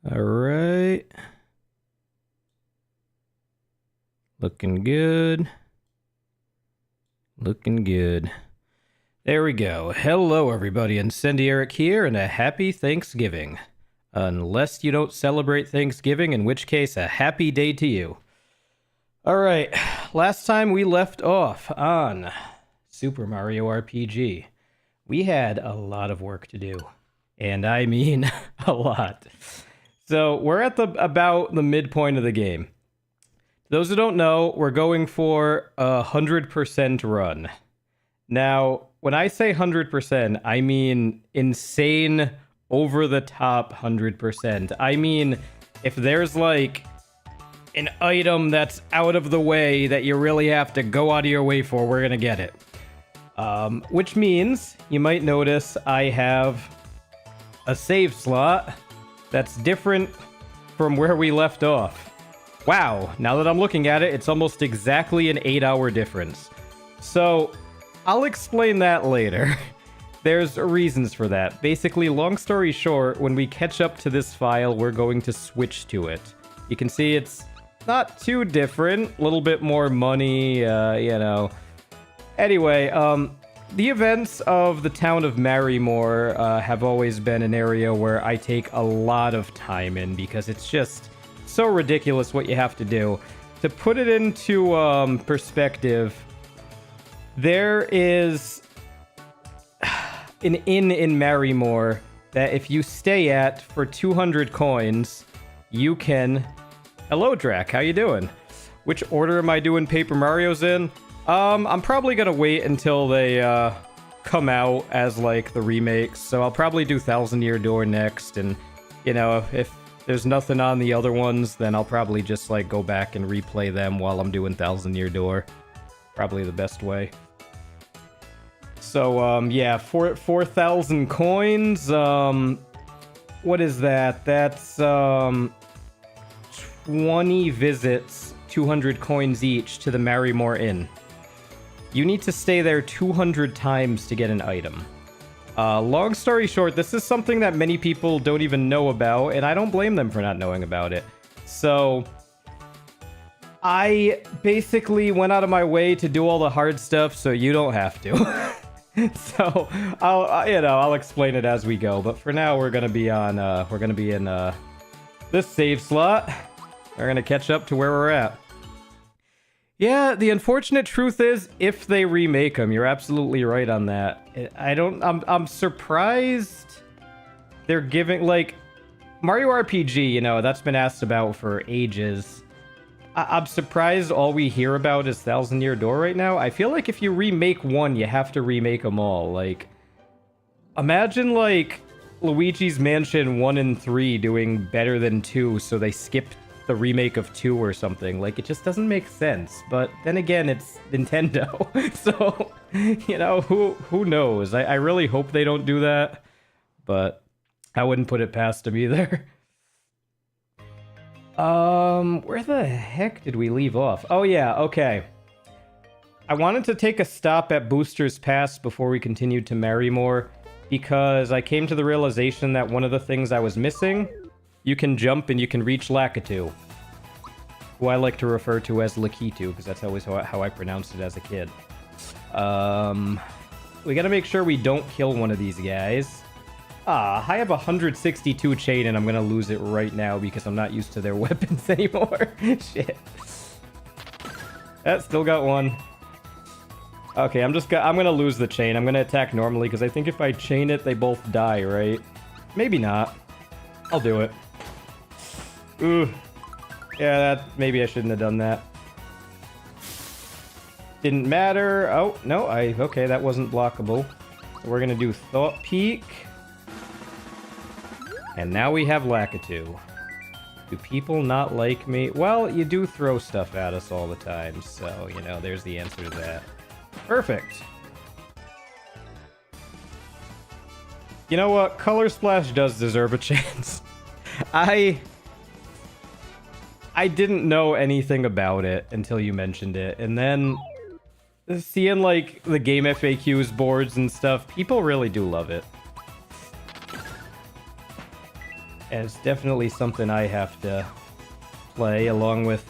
All right. Looking good. Looking good. There we go. Hello, everybody. Incendiaric here, and a happy Thanksgiving. Unless you don't celebrate Thanksgiving, in which case, a happy day to you. All right. Last time we left off on Super Mario RPG, we had a lot of work to do. And I mean a lot. So we're at about the midpoint of the game. Those who don't know, we're going for 100% run. Now, when I say 100%, I mean insane, over-the-top 100%. I mean, if there's like an item that's out of the way that you really have to go out of your way for, we're gonna get it. Which means, you might notice I have a save slot that's different from where we left off. Wow, now that I'm looking at it, it's almost exactly an 8-hour difference. So, I'll explain that later. There's reasons for that. Basically, long story short, when we catch up to this file, we're going to switch to it. You can see it's not too different, a little bit more money, you know. Anyway, the events of the town of Marrymore have always been an area where I take a lot of time in because it's just so ridiculous what you have to do. To put it into perspective, there is an inn in Marrymore that if you stay at for 200 coins, you can... Hello, Drac. How you doing? Which order am I doing Paper Mario's in? I'm probably gonna wait until they come out as like the remakes. So I'll probably do Thousand Year Door next, and you know, if there's nothing on the other ones, then I'll probably just like go back and replay them while I'm doing Thousand Year Door. Probably the best way. So yeah, 4,000 coins. What is that? That's 20 visits, 200 coins each to the Marrymore Inn. You need to stay there 200 times to get an item. Long story short, this is something that many people don't even know about, and I don't blame them for not knowing about it. So, I basically went out of my way to do all the hard stuff so you don't have to. So, I'll explain it as we go. But for now, we're gonna be in this save slot. We're gonna catch up to where we're at. Yeah, the unfortunate truth is, if they remake them, you're absolutely right on that. I'm surprised they're giving, like, Mario RPG, you know, that's been asked about for ages. I'm surprised all we hear about is Thousand Year Door right now. I feel like if you remake one, you have to remake them all. Like, imagine, like, Luigi's Mansion 1 and 3 doing better than 2, so they skipped the remake of 2 or something. Like, it just doesn't make sense. But then again, it's Nintendo. So, you know, who knows? I really hope they don't do that. But I wouldn't put it past them either. Where the heck did we leave off? Oh yeah, okay. I wanted to take a stop at Booster's Pass before we continued to Marrymore, because I came to the realization that one of the things I was missing, you can jump and you can reach Lakitu, who I like to refer to as Lakitu, because that's always how I pronounced it as a kid. We gotta make sure we don't kill one of these guys. I have 162 chain and I'm gonna lose it right now because I'm not used to their weapons anymore. Shit. Still got one. Okay, I'm gonna lose the chain. I'm gonna attack normally because I think if I chain it, they both die, right? Maybe not. I'll do it. Ooh. Yeah, maybe I shouldn't have done that. Didn't matter. Oh, no, okay, that wasn't blockable. So we're gonna do Thought Peak. And now we have Lakitu. Do people not like me? Well, you do throw stuff at us all the time, so, you know, there's the answer to that. Perfect. You know what? Color Splash does deserve a chance. I didn't know anything about it until you mentioned it, and then seeing, like, the game FAQs boards and stuff, people really do love it. And it's definitely something I have to play along with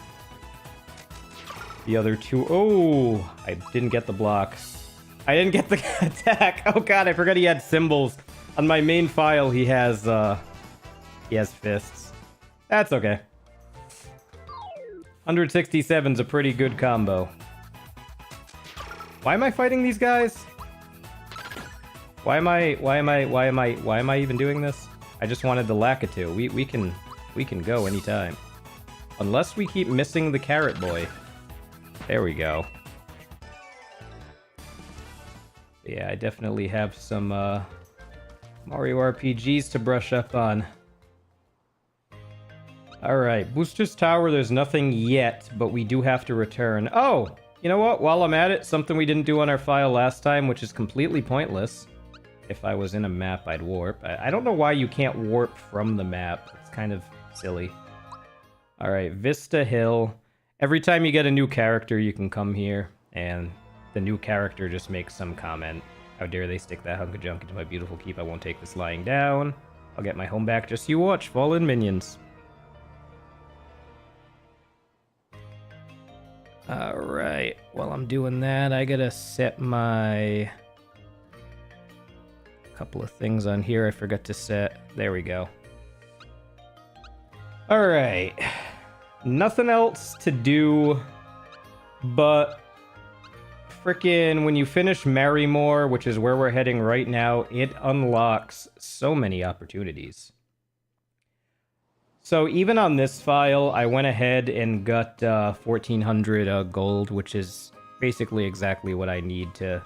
the other two. Oh, I didn't get the block. I didn't get the attack. Oh god, I forgot he had symbols. On my main file, he has fists. That's okay. 167's a pretty good combo. Why am I fighting these guys? Why am I even doing this? I just wanted the Lakitu. We can go anytime. Unless we keep missing the Carrot Boy. There we go. Yeah, I definitely have some Mario RPGs to brush up on. Alright, Booster's Tower, there's nothing yet, but we do have to return. Oh! You know what? While I'm at it, something we didn't do on our file last time, which is completely pointless. If I was in a map, I'd warp. I don't know why you can't warp from the map. It's kind of silly. Alright, Vista Hill. Every time you get a new character, you can come here, and the new character just makes some comment. How dare they stick that hunk of junk into my beautiful keep? I won't take this lying down. I'll get my home back. Just you watch. Fall in, minions. Alright, while I'm doing that, I gotta set my... couple of things on here I forgot to set. There we go. Alright. Nothing else to do, but frickin' when you finish Marrymore, which is where we're heading right now, it unlocks so many opportunities. So even on this file, I went ahead and got 1400 gold, which is basically exactly what I need to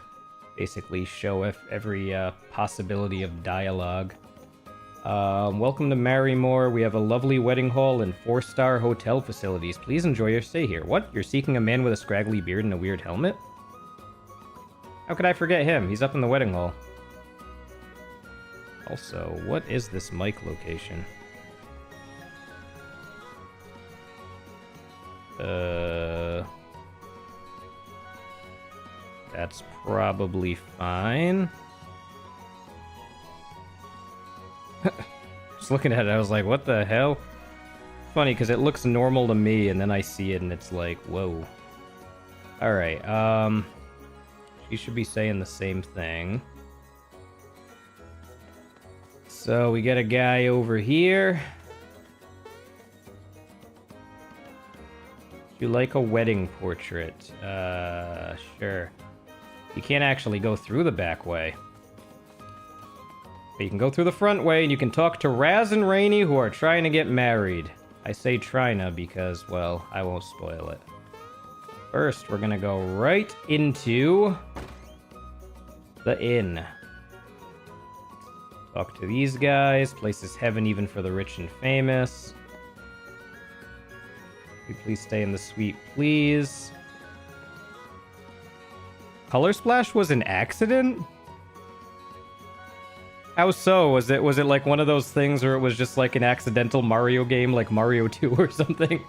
basically show every possibility of dialogue. Welcome to Marrymore. We have a lovely wedding hall and 4-star hotel facilities. Please enjoy your stay here. What? You're seeking a man with a scraggly beard and a weird helmet? How could I forget him? He's up in the wedding hall. Also, what is this mic location? That's probably fine. Just looking at it, I was like, what the hell? Funny, because it looks normal to me, and then I see it, and it's like, whoa. Alright, she should be saying the same thing. So, we got a guy over here. You like a wedding portrait? Sure. You can't actually go through the back way. But you can go through the front way, and you can talk to Raz and Rainy, who are trying to get married. I say tryna because, well, I won't spoil it. First, we're gonna go right into the inn. Talk to these guys. Place is heaven even for the rich and famous. Will you please stay in the suite, please? Color Splash was an accident? How so? Was it like one of those things where it was just like an accidental Mario game, like Mario 2 or something?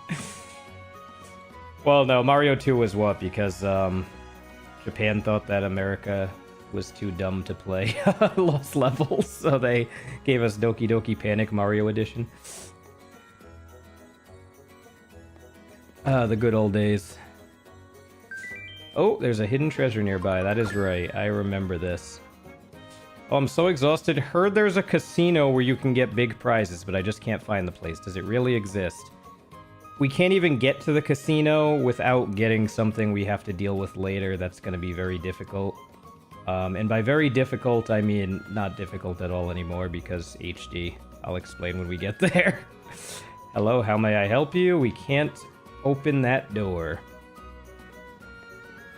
Well, no, Mario 2 was what? Because Japan thought that America was too dumb to play Lost Levels, so they gave us Doki Doki Panic Mario Edition. The good old days. Oh, there's a hidden treasure nearby. That is right. I remember this. Oh, I'm so exhausted. Heard there's a casino where you can get big prizes, but I just can't find the place. Does it really exist? We can't even get to the casino without getting something we have to deal with later. That's going to be very difficult. And by very difficult, I mean not difficult at all anymore because HD. I'll explain when we get there. Hello, how may I help you? We can't open that door.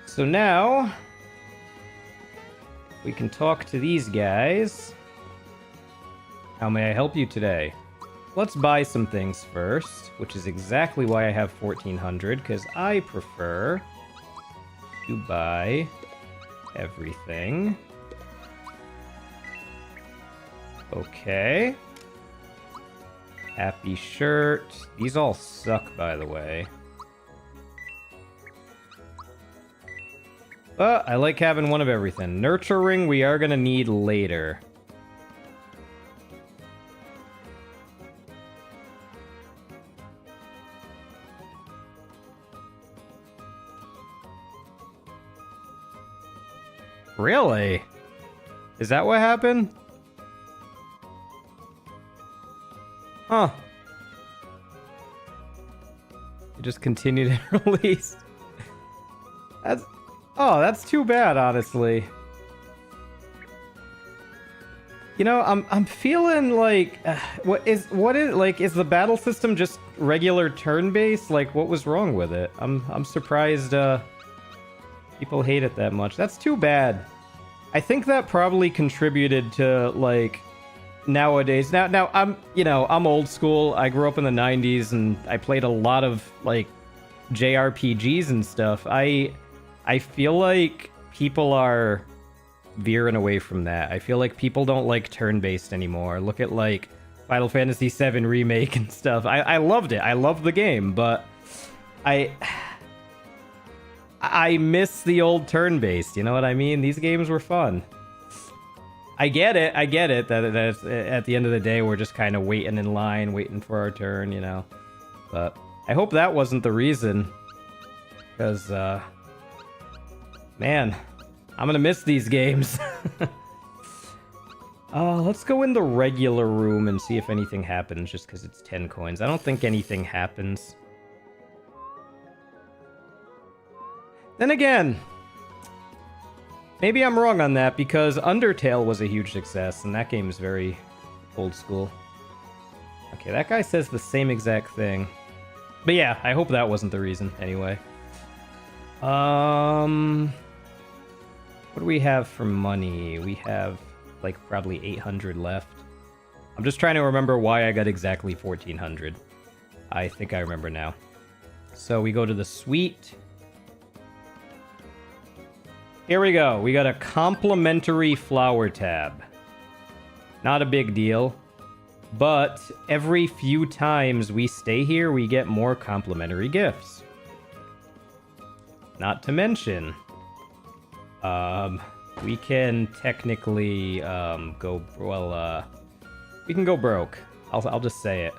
So now we can talk to these guys. How may I help you today? Let's buy some things first, which is exactly why I have 1400, because I prefer to buy everything. Okay. Happy shirt. These all suck, by the way. But I like having one of everything. Nurture ring we are going to need later. Really? Is that what happened? Huh. You just continued to release. That's too bad, honestly. You know, I'm feeling like is the battle system just regular turn-based? Like, what was wrong with it? I'm surprised people hate it that much. That's too bad. I think that probably contributed to like nowadays. Now I'm old school. I grew up in the 90s and I played a lot of like JRPGs and stuff. I feel like people are veering away from that. I feel like people don't like turn-based anymore. Look at like Final Fantasy VII Remake and stuff. I loved it. I loved the game, but I miss the old turn-based. You know what I mean? These games were fun. I get it. That at the end of the day, we're just kind of waiting in line, waiting for our turn, you know. But I hope that wasn't the reason. Because, man, I'm gonna miss these games. Let's go in the regular room and see if anything happens, just because it's 10 coins. I don't think anything happens. Then again, maybe I'm wrong on that, because Undertale was a huge success, and that game is very old school. Okay, that guy says the same exact thing. But yeah, I hope that wasn't the reason, anyway. What do we have for money? We have, like, probably 800 left. I'm just trying to remember why I got exactly 1400. I think I remember now. So we go to the suite. Here we go. We got a complimentary flower tab. Not a big deal. But every few times we stay here, we get more complimentary gifts. Not to mention, we can technically go, well, we can go broke. I'll just say it.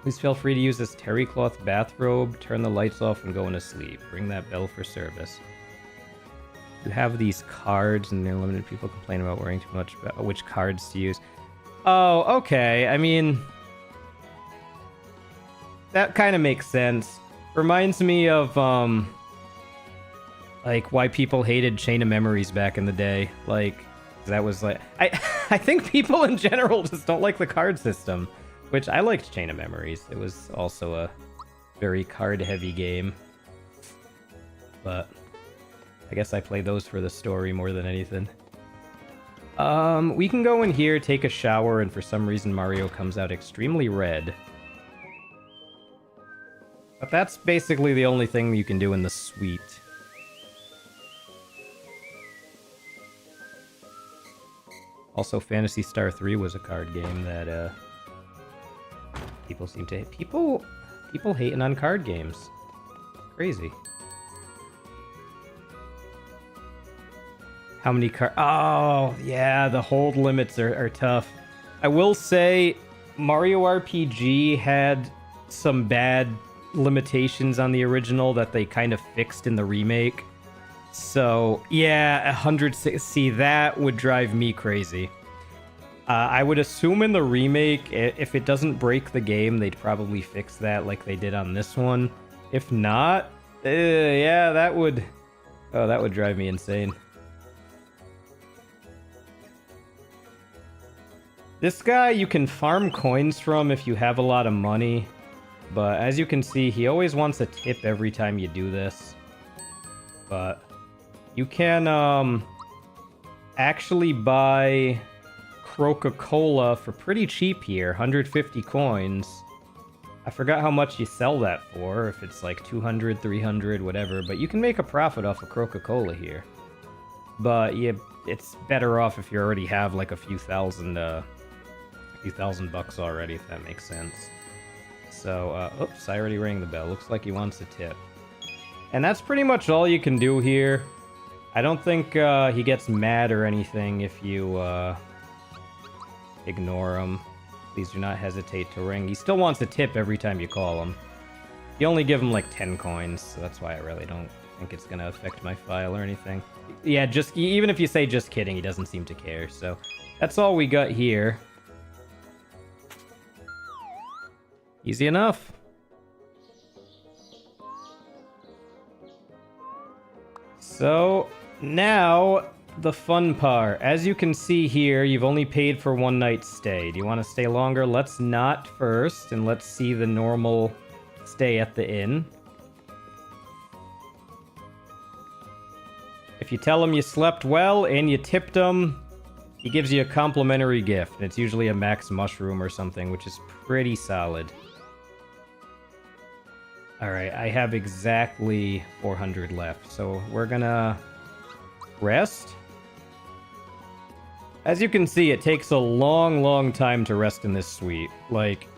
Please feel free to use this terry cloth bathrobe, turn the lights off, and go into sleep. Ring that bell for service. You have these cards, and they're limited. People complain about worrying too much about which cards to use. Oh, okay. I mean, that kind of makes sense. Reminds me of, like, why people hated Chain of Memories back in the day. Like, that was like... I think people in general just don't like the card system, which I liked Chain of Memories. It was also a very card-heavy game. But I guess I play those for the story more than anything. We can go in here, take a shower, and for some reason Mario comes out extremely red. But that's basically the only thing you can do in the suite. Also, Phantasy Star 3 was a card game that, people seem to hate. People hating on card games. Crazy. How many cards? Oh, yeah, the hold limits are tough. I will say, Mario RPG had some bad limitations on the original that they kind of fixed in the remake. So, yeah, 106. See, that would drive me crazy. I would assume in the remake, if it doesn't break the game, they'd probably fix that like they did on this one. If not, yeah, that would drive me insane. This guy you can farm coins from if you have a lot of money, but as you can see, he always wants a tip every time you do this. But you can actually buy Coca-Cola for pretty cheap here, 150 coins. I forgot how much you sell that for, if it's like 200, 300, whatever, but you can make a profit off of Coca-Cola here. But yeah, it's better off if you already have like a few thousand bucks already, if that makes sense. So, oops, I already rang the bell. Looks like he wants a tip. And that's pretty much all you can do here. I don't think he gets mad or anything if you ignore him. Please do not hesitate to ring. He still wants a tip every time you call him. You only give him like 10 coins, so that's why I really don't think it's gonna affect my file or anything. Yeah, just even if you say just kidding, he doesn't seem to care. So that's all we got here. Easy enough. So now the fun part. As you can see here, you've only paid for 1 night's stay. Do you want to stay longer? Let's not first, and let's see the normal stay at the inn. If you tell him you slept well and you tipped him, he gives you a complimentary gift. And it's usually a max mushroom or something, which is pretty solid. Alright, I have exactly 400 left, so we're gonna rest. As you can see, it takes a long time to rest in this suite. Like,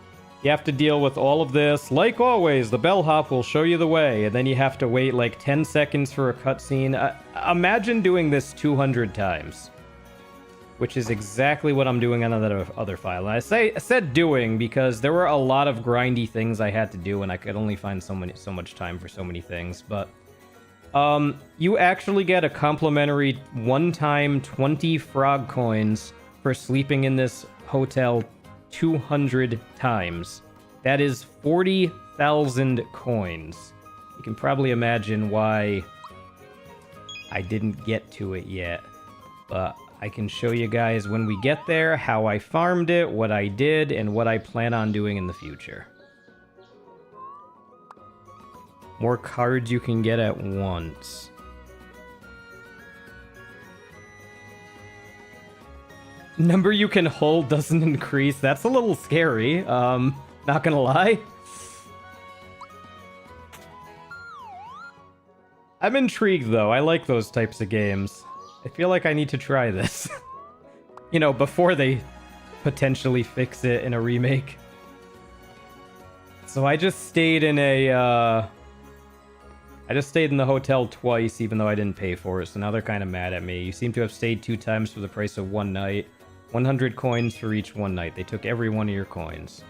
you have to deal with all of this. Like always, the bellhop will show you the way, and then you have to wait like 10 seconds for a cutscene. Imagine doing this 200 times. Which is exactly what I'm doing on that other file. And I said doing because there were a lot of grindy things I had to do, and I could only find so much time for so many things. But you actually get a complimentary one-time 20 frog coins for sleeping in this hotel 200 times. That is 40,000 coins. You can probably imagine why I didn't get to it yet, but I can show you guys when we get there how I farmed it, what I did, and what I plan on doing in the future. More cards you can get at once. Number you can hold doesn't increase. That's a little scary. Not gonna lie. I'm intrigued though. I like those types of games. I feel like I need to try this. You know, before they potentially fix it in a remake. So I just stayed in a, I just stayed in the hotel twice, even though I didn't pay for it, so now they're kind of mad at me. You seem to have stayed 2 times for the price of 1 night. 100 coins for each 1 night. They took every one of your coins.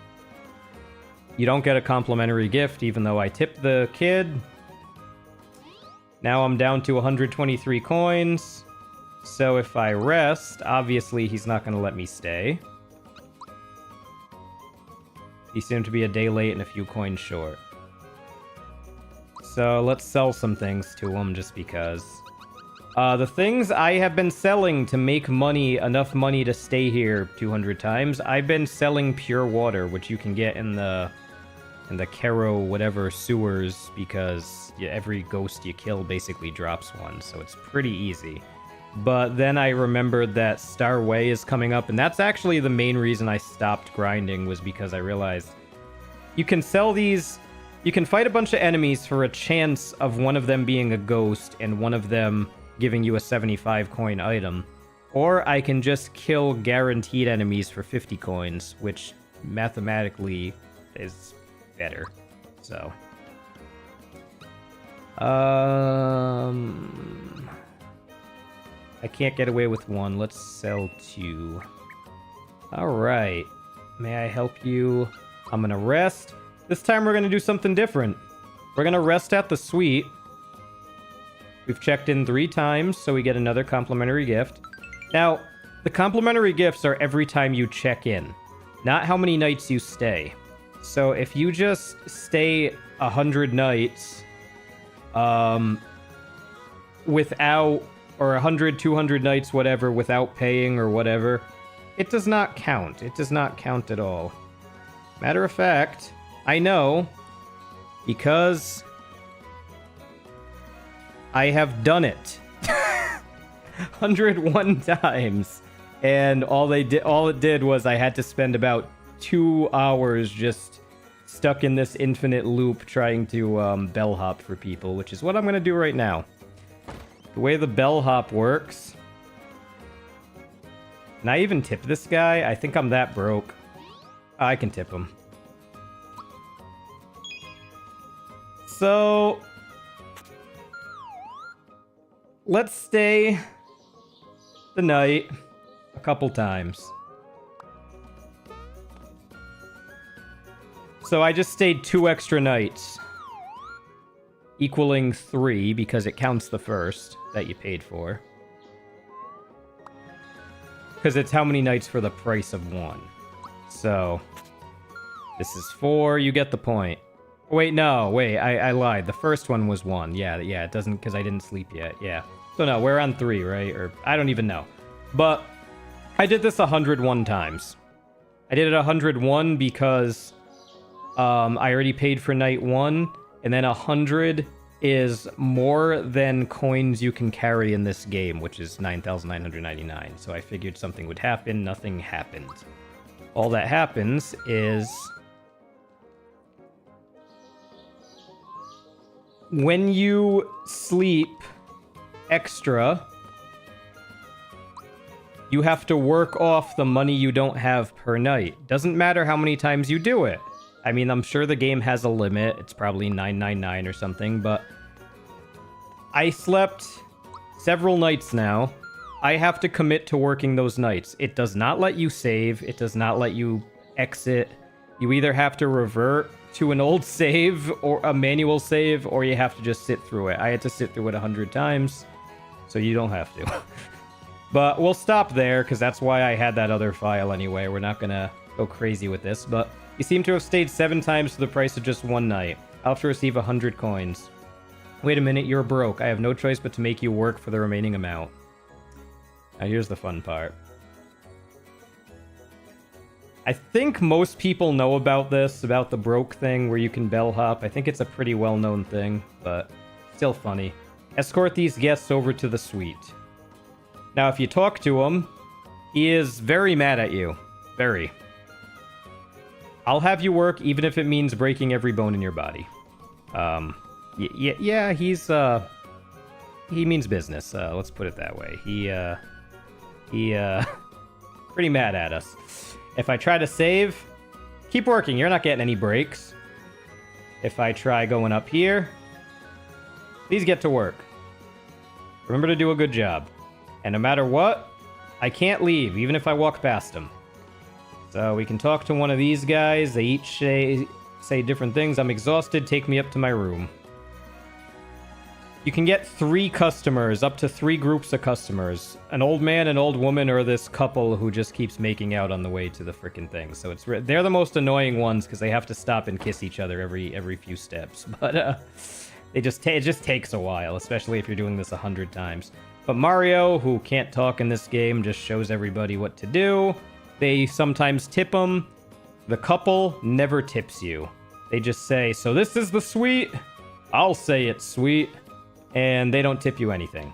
You don't get a complimentary gift, even though I tipped the kid. Now I'm down to 123 coins. So if I rest, obviously he's not going to let me stay. He seemed to be a day late and a few coins short. So let's sell some things to him just because. The things I have been selling to make money, enough money to stay here 200 times, I've been selling pure water, which you can get in the Caro whatever sewers, because every ghost you kill basically drops one, so it's pretty easy. But then I remembered that Star Way is coming up, and that's actually the main reason I stopped grinding, was because I realized you can sell these. You can fight a bunch of enemies for a chance of one of them being a ghost and one of them giving you a 75 coin item. Or I can just kill guaranteed enemies for 50 coins, which mathematically is better. So. I can't get away with 1. Let's sell 2. Alright. May I help you? I'm gonna rest. This time we're gonna do something different. We're gonna rest at the suite. We've checked in 3 times, so we get another complimentary gift. Now, the complimentary gifts are every time you check in, not how many nights you stay. So if you just stay 100 nights, without, or 100, 200 nights, whatever, without paying or whatever, it does not count. It does not count at all. Matter of fact, I know, because I have done it 101 times, and all it did was I had to spend about 2 hours just stuck in this infinite loop trying to bellhop for people, which is what I'm gonna do right now. The way the bellhop works. Can I even tip this guy? I think I'm that broke. I can tip him. So let's stay the night a couple times. So I just stayed 2 extra nights. equaling 3 because it counts the first that you paid for. Because it's how many nights for the price of 1. So, this is 4, you get the point. Wait, no, wait, I lied. The first one was 1. Yeah, it doesn't, because I didn't sleep yet, yeah. So no, we're on 3, right? Or, I don't even know. But, I did this 101 times. I did it 101 because I already paid for night 1, and then 100 is more than coins you can carry in this game, which is 9,999. So I figured something would happen. Nothing happened. All that happens is when you sleep extra, you have to work off the money you don't have per night. Doesn't matter how many times you do it. I mean, I'm sure the game has a limit. It's probably 999 or something, but I slept several nights now. I have to commit to working those nights. It does not let you save. It does not let you exit. You either have to revert to an old save or a manual save, or you have to just sit through it. I had to sit through it 100 times, so you don't have to. But we'll stop there, because that's why I had that other file anyway. We're not going to go crazy with this, but you seem to have stayed 7 times for the price of just 1 night. I'll have to receive 100 coins. Wait a minute, you're broke. I have no choice but to make you work for the remaining amount. Now here's the fun part. I think most people know about this, about the broke thing where you can bellhop. I think it's a pretty well-known thing, but still funny. Escort these guests over to the suite. Now, if you talk to him, he is very mad at you. Very. I'll have you work even if it means breaking every bone in your body. Yeah, he's, he means business. Let's put it that way. He pretty mad at us. If I try to save, keep working. You're not getting any breaks. If I try going up here, please get to work. Remember to do a good job. And no matter what, I can't leave, even if I walk past them. So we can talk to one of these guys. They each say different things. I'm exhausted. Take me up to my room. You can get 3 customers, up to 3 groups of customers. An old man, an old woman, or this couple who just keeps making out on the way to the frickin' thing. So they're the most annoying ones because they have to stop and kiss each other every few steps. But it just takes a while, especially if you're doing this 100 times. But Mario, who can't talk in this game, just shows everybody what to do. They sometimes tip him. The couple never tips you. They just say, so this is the suite? I'll say it's sweet. And they don't tip you anything.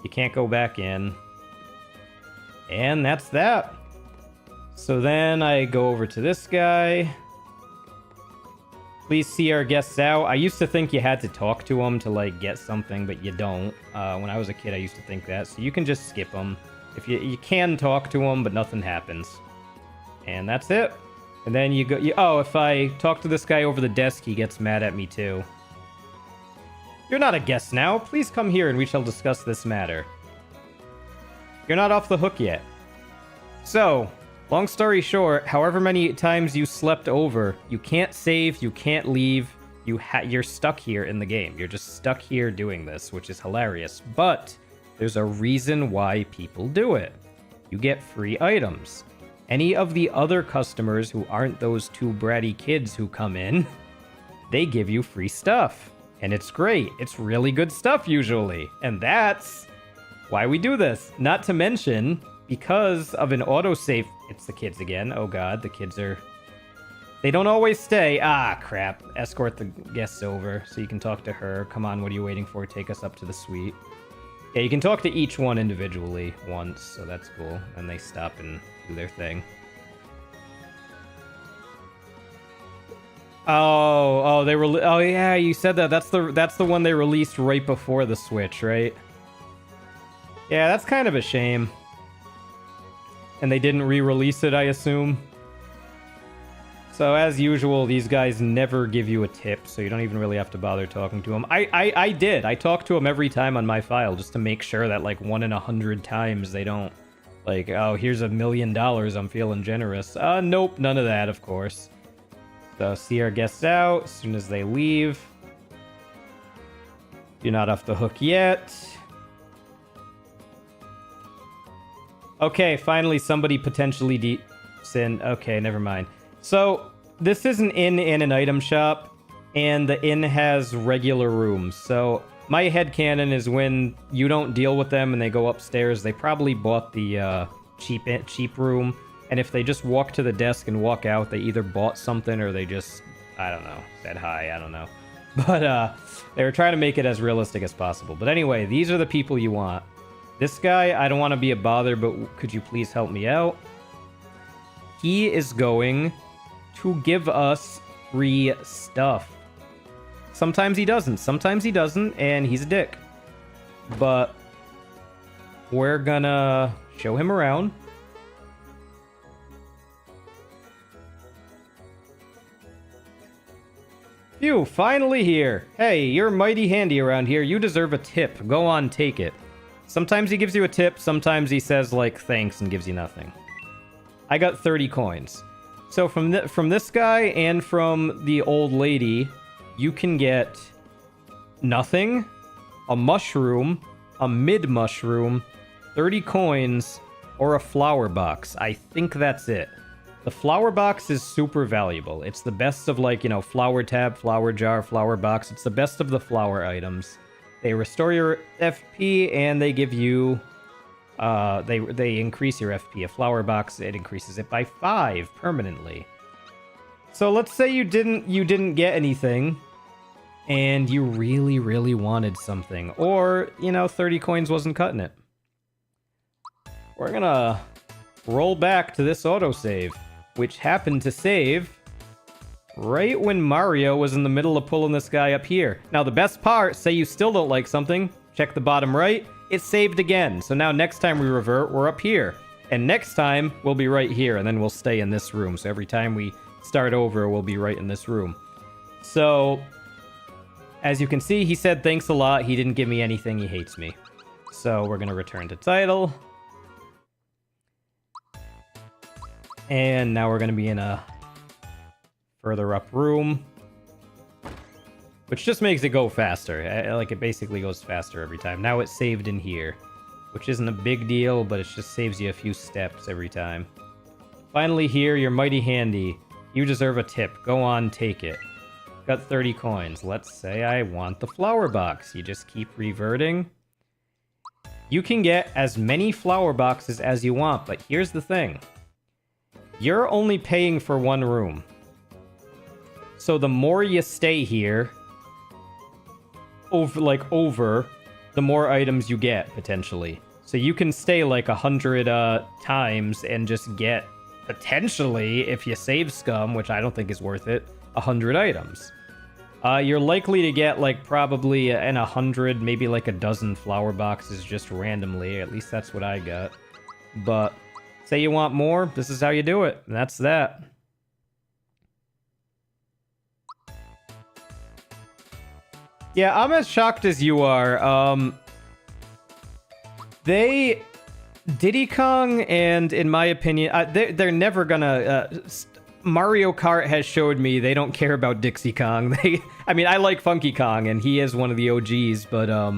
You can't go back in. And that's that. So then I go over to this guy. Please see our guests out. I used to think you had to talk to them to, like, get something, but you don't. When I was a kid, I used to think that. So you can just skip them. If you can talk to them, but nothing happens. And that's it. And then you go... oh, if I talk to this guy over the desk, he gets mad at me, too. You're not a guest now. Please come here and we shall discuss this matter. You're not off the hook yet. So, long story short, however many times you slept over, you can't save, you can't leave, you're stuck here in the game. You're just stuck here doing this, which is hilarious. But there's a reason why people do it. You get free items. Any of the other customers who aren't those 2 bratty kids who come in, they give you free stuff. And it's great. It's really good stuff, usually. And that's why we do this. Not to mention, because of an autosave... It's the kids again. Oh, God. The kids are... They don't always stay. Ah, crap. Escort the guests over so you can talk to her. Come on, what are you waiting for? Take us up to the suite. Yeah, you can talk to each one individually once, so that's cool. And they stop and do their thing. Oh, they were. Oh, yeah, you said that. That's the one they released right before the Switch, right? Yeah, that's kind of a shame. And they didn't re-release it, I assume. So as usual, these guys never give you a tip, so you don't even really have to bother talking to them. I did. I talked to them every time on my file just to make sure that, like, 1 in 100 times they don't, like, oh, here's $1 million. I'm feeling generous. Nope, none of that, of course. So see our guests out as soon as they leave. You're not off the hook yet. Okay, finally somebody potentially sin. Okay, never mind. So, this is an inn and an item shop, and the inn has regular rooms. So, my headcanon is when you don't deal with them and they go upstairs, they probably bought the cheap room. And if they just walk to the desk and walk out, they either bought something or they just, I don't know, said hi, I don't know. But they were trying to make it as realistic as possible. But anyway, these are the people you want. This guy, I don't want to be a bother, but could you please help me out? He is going to give us free stuff. Sometimes he doesn't. Sometimes he doesn't, and he's a dick. But we're gonna show him around. Phew, finally here. Hey, you're mighty handy around here. You deserve a tip. Go on, take it. Sometimes he gives you a tip, sometimes he says, like, thanks and gives you nothing. I got 30 coins. So from this guy and from the old lady, you can get nothing, a mushroom, a mid-mushroom, 30 coins, or a flower box. I think that's it. The flower box is super valuable. It's the best of, like, you know, flower tab, flower jar, flower box. It's the best of the flower items. They restore your FP, and they give you... they increase your FP. A flower box, it increases it by 5 permanently. So let's say you didn't get anything, and you really, really wanted something. Or, you know, 30 coins wasn't cutting it. We're gonna roll back to this autosave, which happened to save right when Mario was in the middle of pulling this guy up here. Now, the best part, say you still don't like something, check the bottom right, it's saved again. So now next time we revert, we're up here. And next time, we'll be right here, and then we'll stay in this room. So every time we start over, we'll be right in this room. So, as you can see, he said thanks a lot. He didn't give me anything. He hates me. So we're going to return to title. And now we're going to be in a further up room, which just makes it go faster. Like, it basically goes faster every time. Now it's saved in here, which isn't a big deal, but it just saves you a few steps every time. Finally here, you're mighty handy. You deserve a tip. Go on, take it. Got 30 coins. Let's say I want the flower box. You just keep reverting. You can get as many flower boxes as you want, but here's the thing. You're only paying for one room. So the more you stay here, over, the more items you get, potentially. So you can stay like 100 times and just get, potentially, if you save scum, which I don't think is worth it, 100 items. You're likely to get like probably 100, maybe like a dozen flower boxes just randomly. At least that's what I got. But say you want more, this is how you do it. And that's that. Yeah, I'm as shocked as you are. Diddy Kong, and in my opinion, they're never gonna... Mario Kart has showed me they don't care about Dixie Kong. I mean, I like Funky Kong, and he is one of the OGs, but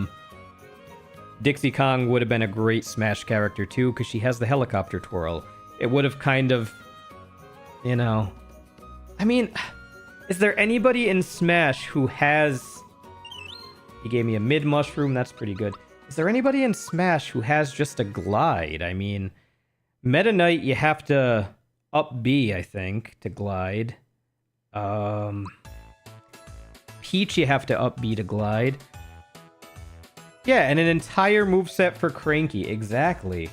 Dixie Kong would have been a great Smash character too, because she has the helicopter twirl. It would have kind of, you know... I mean, is there anybody in Smash who has... He gave me a mid-mushroom, that's pretty good. Is there anybody in Smash who has just a glide? I mean, Meta Knight, you have to up B, I think, to glide. Peach, you have to up B to glide. Yeah, and an entire moveset for Cranky, exactly.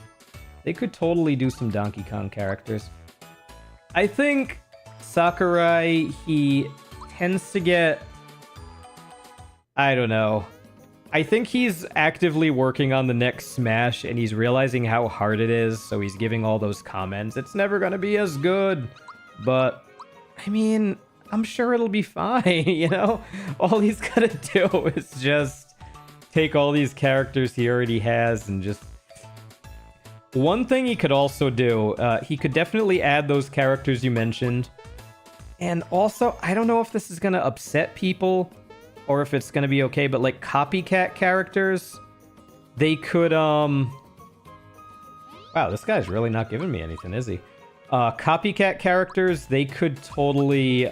They could totally do some Donkey Kong characters. I think Sakurai, he tends to get... I don't know. I think he's actively working on the next Smash, and he's realizing how hard it is, so he's giving all those comments. It's never gonna be as good. But, I mean, I'm sure it'll be fine, you know? All he's gotta do is just take all these characters he already has and just... One thing he could also do, he could definitely add those characters you mentioned. And also, I don't know if this is gonna upset people, or if it's gonna be okay, but like copycat characters, they could wow, this guy's really not giving me anything, is he? Copycat characters, they could totally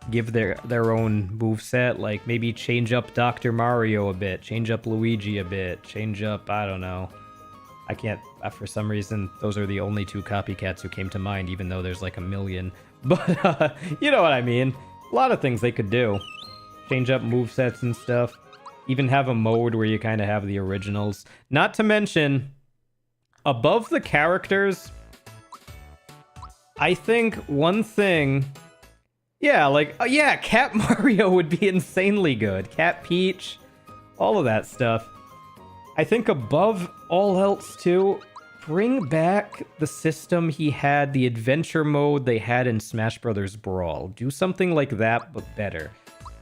give their own moveset, like maybe change up Dr. Mario a bit, change up Luigi a bit, change up, I don't know. I can't, for some reason, those are the only two copycats who came to mind, even though there's like a million. But, you know what I mean. A lot of things they could do. Change up movesets and stuff. Even have a mode where you kind of have the originals. Not to mention, above the characters, I think one thing... Yeah, like, yeah, Cat Mario would be insanely good. Cat Peach, all of that stuff. I think above all else, too, bring back the system he had, the adventure mode they had in Smash Bros. Brawl. Do something like that, but better.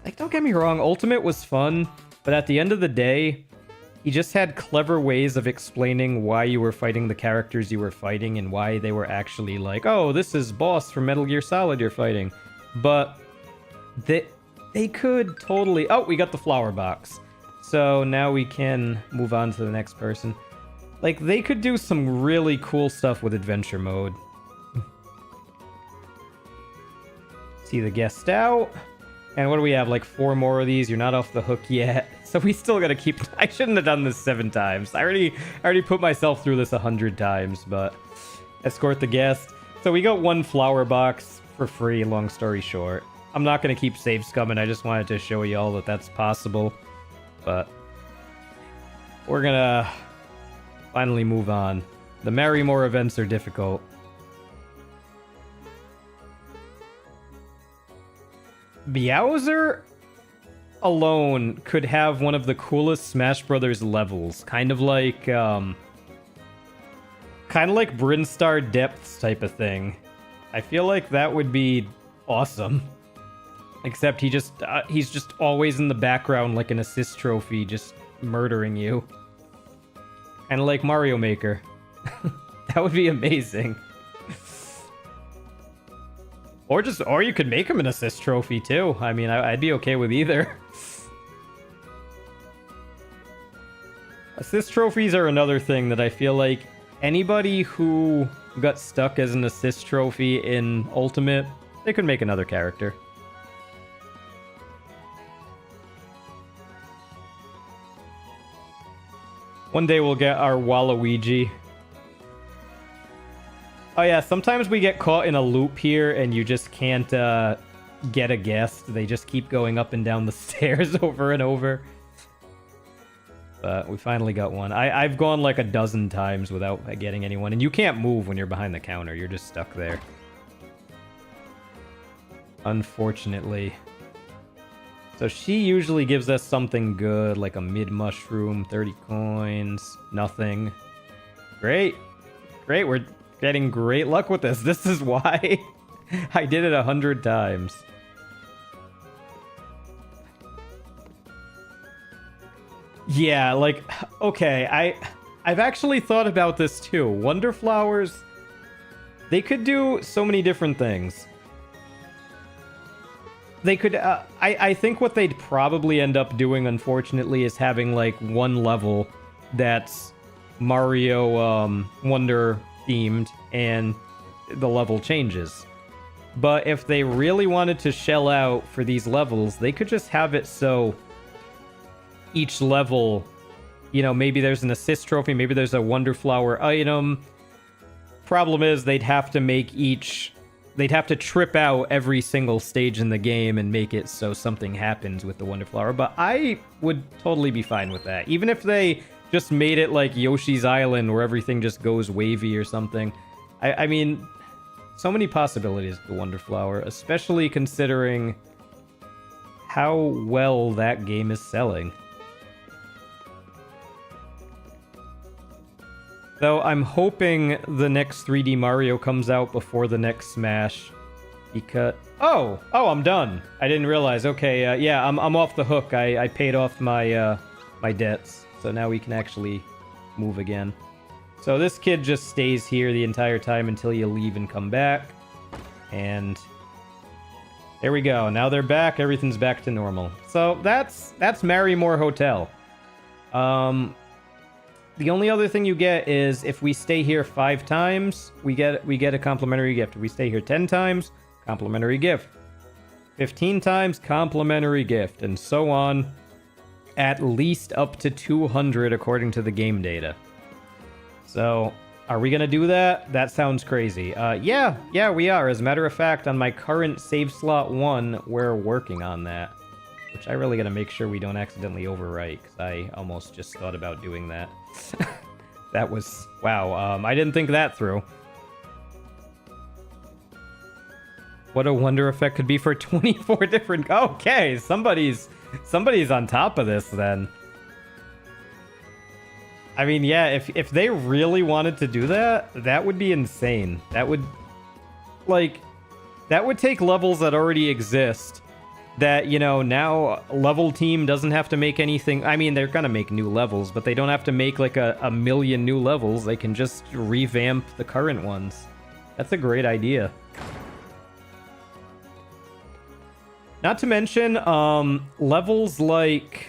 Like, don't get me wrong, Ultimate was fun, but at the end of the day, he just had clever ways of explaining why you were fighting the characters you were fighting and why they were actually like, oh, this is Boss from Metal Gear Solid you're fighting. But they could totally... Oh, we got the flower box. So now we can move on to the next person. Like, they could do some really cool stuff with adventure mode. See the guest out. And what do we have? Like 4 more of these. You're not off the hook yet. So we still gotta keep... I shouldn't have done this 7 times. I already put myself through this 100 times, but... Escort the guest. So we got 1 flower box for free, long story short. I'm not gonna keep saves coming. I just wanted to show y'all that that's possible. But... we're gonna... finally move on. The Marrymore events are difficult. Bowser alone could have one of the coolest Smash Brothers levels, kind of like Brinstar Depths type of thing. I feel like that would be awesome. Except he's just always in the background like an assist trophy, just murdering you. Kind of like Mario Maker. That would be amazing. Or you could make him an assist trophy too. I mean, I'd be okay with either. Assist trophies are another thing that I feel like anybody who got stuck as an assist trophy in Ultimate, they could make another character. One day we'll get our Waluigi. Oh yeah, sometimes we get caught in a loop here and you just can't get a guest. They just keep going up and down the stairs over and over. But we finally got one. I've gone like a dozen times without getting anyone. And you can't move when you're behind the counter. You're just stuck there. Unfortunately. So she usually gives us something good, like a mid-mushroom, 30 coins, nothing. Great. Great, we're getting great luck with this. This is why I did it 100 times. Yeah, like, okay, I've actually thought about this too. Wonder Flowers, they could do so many different things. They could, I think what they'd probably end up doing, unfortunately, is having, like, one level that's Mario Wonder themed, and the level changes. But if they really wanted to shell out for these levels, they could just have it so each level, you know, maybe there's an assist trophy, maybe there's a Wonder Flower item. Problem is, they'd have to trip out every single stage in the game and make it so something happens with the Wonder Flower. But I would totally be fine with that. Even if they just made it like Yoshi's Island where everything just goes wavy or something. I mean, so many possibilities with the Wonder Flower, especially considering how well that game is selling. Though I'm hoping the next 3D Mario comes out before the next Smash. Because... Oh, I'm done. I didn't realize. Okay, yeah, I'm off the hook. I paid off my my debts. So now we can actually move again. So this kid just stays here the entire time until you leave and come back. And There we go. Now they're back. Everything's back to normal. So that's Marrymore Hotel. The only other thing you get is if we stay here 5 times, we get a complimentary gift. If we stay here 10 times, complimentary gift. 15 times, complimentary gift, and so on. At least up to 200 according to the game data. So, are we gonna do that? That sounds crazy. Yeah, we are. As a matter of fact, on my current save slot 1, we're working on that. Which I really gotta make sure we don't accidentally overwrite, because I almost just thought about doing that. That was... wow, I didn't think that through. What a wonder effect could be for 24 different... okay, somebody's on top of this, then. I mean, yeah, if they really wanted to do that, that would be insane. That would... like... that would take levels that already exist... that, you know, now level team doesn't have to make anything. I mean, they're gonna make new levels, but they don't have to make like a million new levels. They can just revamp the current ones. That's a great idea. Not to mention, levels like...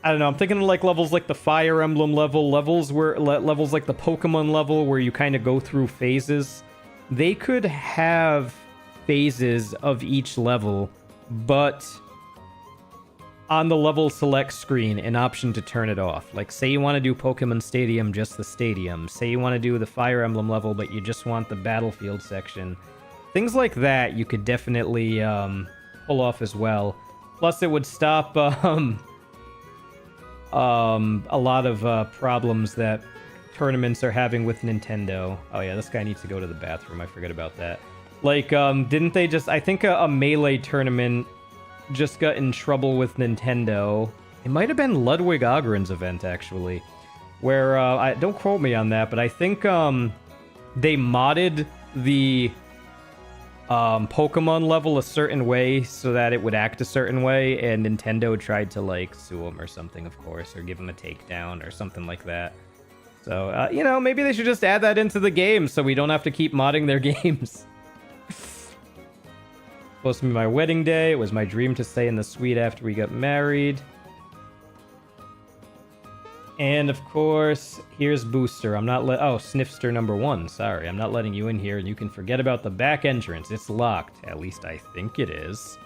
I don't know, I'm thinking of like levels like the Fire Emblem level, levels like the Pokemon level where you kind of go through phases. They could have phases of each level, but on the level select screen, an option to turn it off. Like, say you want to do Pokemon Stadium, just the stadium. Say you want to do the Fire Emblem level, but you just want the battlefield section. Things like that you could definitely pull off as well. Plus, it would stop a lot of problems that tournaments are having with Nintendo. Oh yeah, this guy needs to go to the bathroom. I forget about that. Like, didn't they just... I think a Melee tournament just got in trouble with Nintendo. It might have been Ludwig Ogren's event, actually. Where, don't quote me on that, but I think, they modded the, Pokemon level a certain way so that it would act a certain way, and Nintendo tried to, like, sue him or something, of course, or give him a takedown or something like that. So, you know, maybe they should just add that into the game so we don't have to keep modding their games. Supposed to be my wedding day. It was my dream to stay in the suite after we got married. And of course, here's Booster. I'm not oh, Snifster number 1. Sorry, I'm not letting you in here, and you can forget about the back entrance. It's locked. At least I think it is.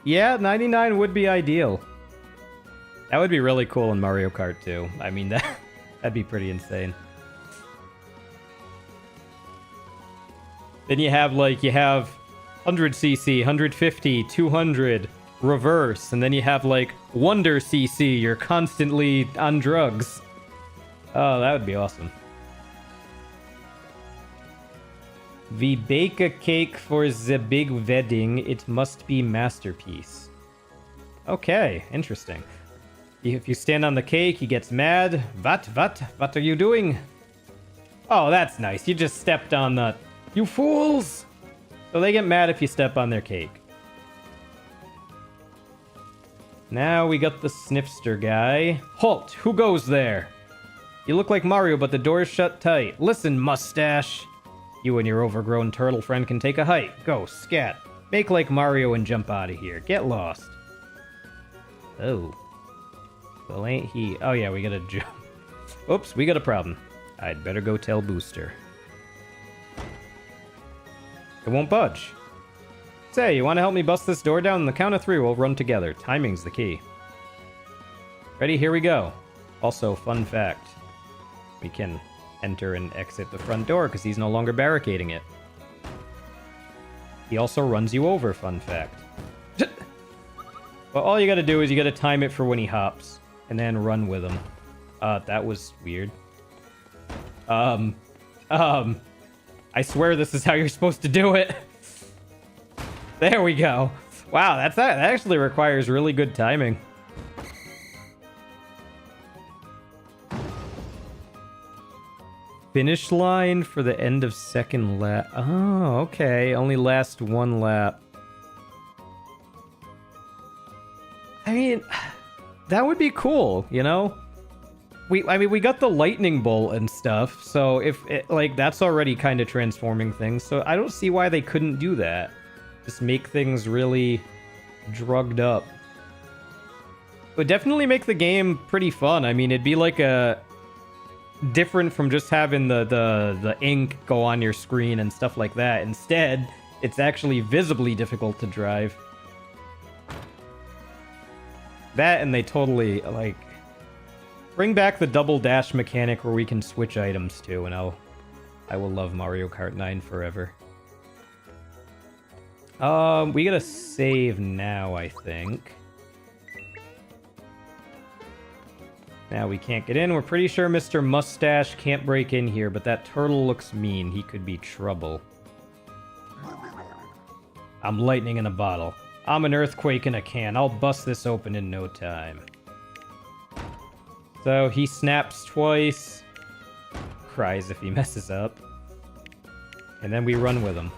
Yeah, 99 would be ideal. That would be really cool in Mario Kart 2. I mean, that'd be pretty insane. Then you have 100cc, 150, 200, reverse, and then you have like Wonder CC. You're constantly on drugs. Oh, that would be awesome. We bake a cake for the big wedding. It must be masterpiece. Okay, interesting. If you stand on the cake, he gets mad. What are you doing? Oh, that's nice. You just stepped on the... You fools! So they get mad if you step on their cake. Now we got the Snifster guy. Halt! Who goes there? You look like Mario, but the door's shut tight. Listen, mustache. You and your overgrown turtle friend can take a hike. Go, scat. Make like Mario and jump out of here. Get lost. Oh. Well, ain't he... Oh, yeah, we gotta jump. Oops, we got a problem. I'd better go tell Booster. It won't budge. Say, you want to help me bust this door down? On the count of 3, we'll run together. Timing's the key. Ready? Here we go. Also, fun fact. We can enter and exit the front door because he's no longer barricading it. He also runs you over, fun fact. Well, all you gotta do is you gotta time it for when he hops. And then run with him. That was weird. I swear this is how you're supposed to do it. There we go. Wow, that actually requires really good timing. Finish line for the end of second lap. Oh, okay. Only last 1 lap. I mean, that would be cool, you know? I mean, we got the lightning bolt and stuff, so if it, like, that's already kind of transforming things, so I don't see why they couldn't do that. Just make things really drugged up. It would definitely make the game pretty fun. I mean, it'd be like a different from just having the ink go on your screen and stuff like that. Instead, it's actually visibly difficult to drive. That, and they totally, like, bring back the double dash mechanic where we can switch items to, and I will love Mario Kart 9 forever. We gotta save now, I think. Now we can't get in. We're pretty sure Mr. Mustache can't break in here, but that turtle looks mean. He could be trouble. I'm lightning in a bottle. I'm an earthquake in a can. I'll bust this open in no time. So he snaps twice. Cries if he messes up. And then we run with him.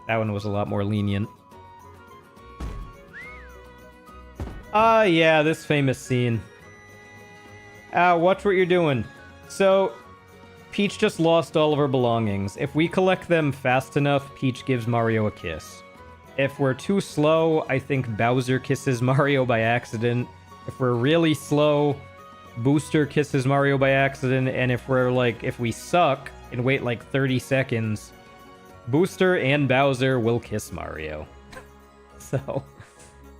That one was a lot more lenient. Yeah, this famous scene. Watch what you're doing. So, Peach just lost all of her belongings. If we collect them fast enough, Peach gives Mario a kiss. If we're too slow, I think Bowser kisses Mario by accident. If we're really slow, Booster kisses Mario by accident. And if we're like, if we suck and wait like 30 seconds, Booster and Bowser will kiss Mario. So,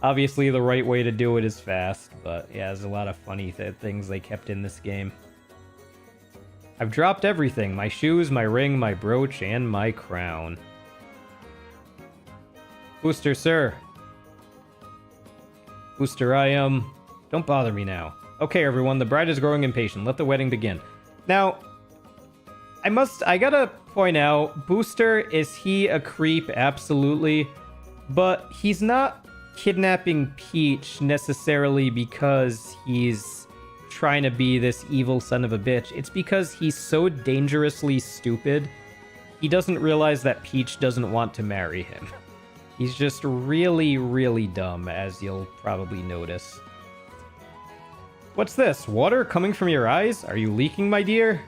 obviously the right way to do it is fast, but yeah, there's a lot of funny things they kept in this game. I've dropped everything. My shoes, my ring, my brooch, and my crown. Booster, sir. Booster, don't bother me now. Okay, everyone, the bride is growing impatient. Let the wedding begin. Now, I gotta point out, Booster, is he a creep? Absolutely. But he's not kidnapping Peach necessarily because he's trying to be this evil son of a bitch. It's because he's so dangerously stupid, he doesn't realize that Peach doesn't want to marry him. He's just really, really dumb, as you'll probably notice. What's this? Water coming from your eyes? Are you leaking, my dear?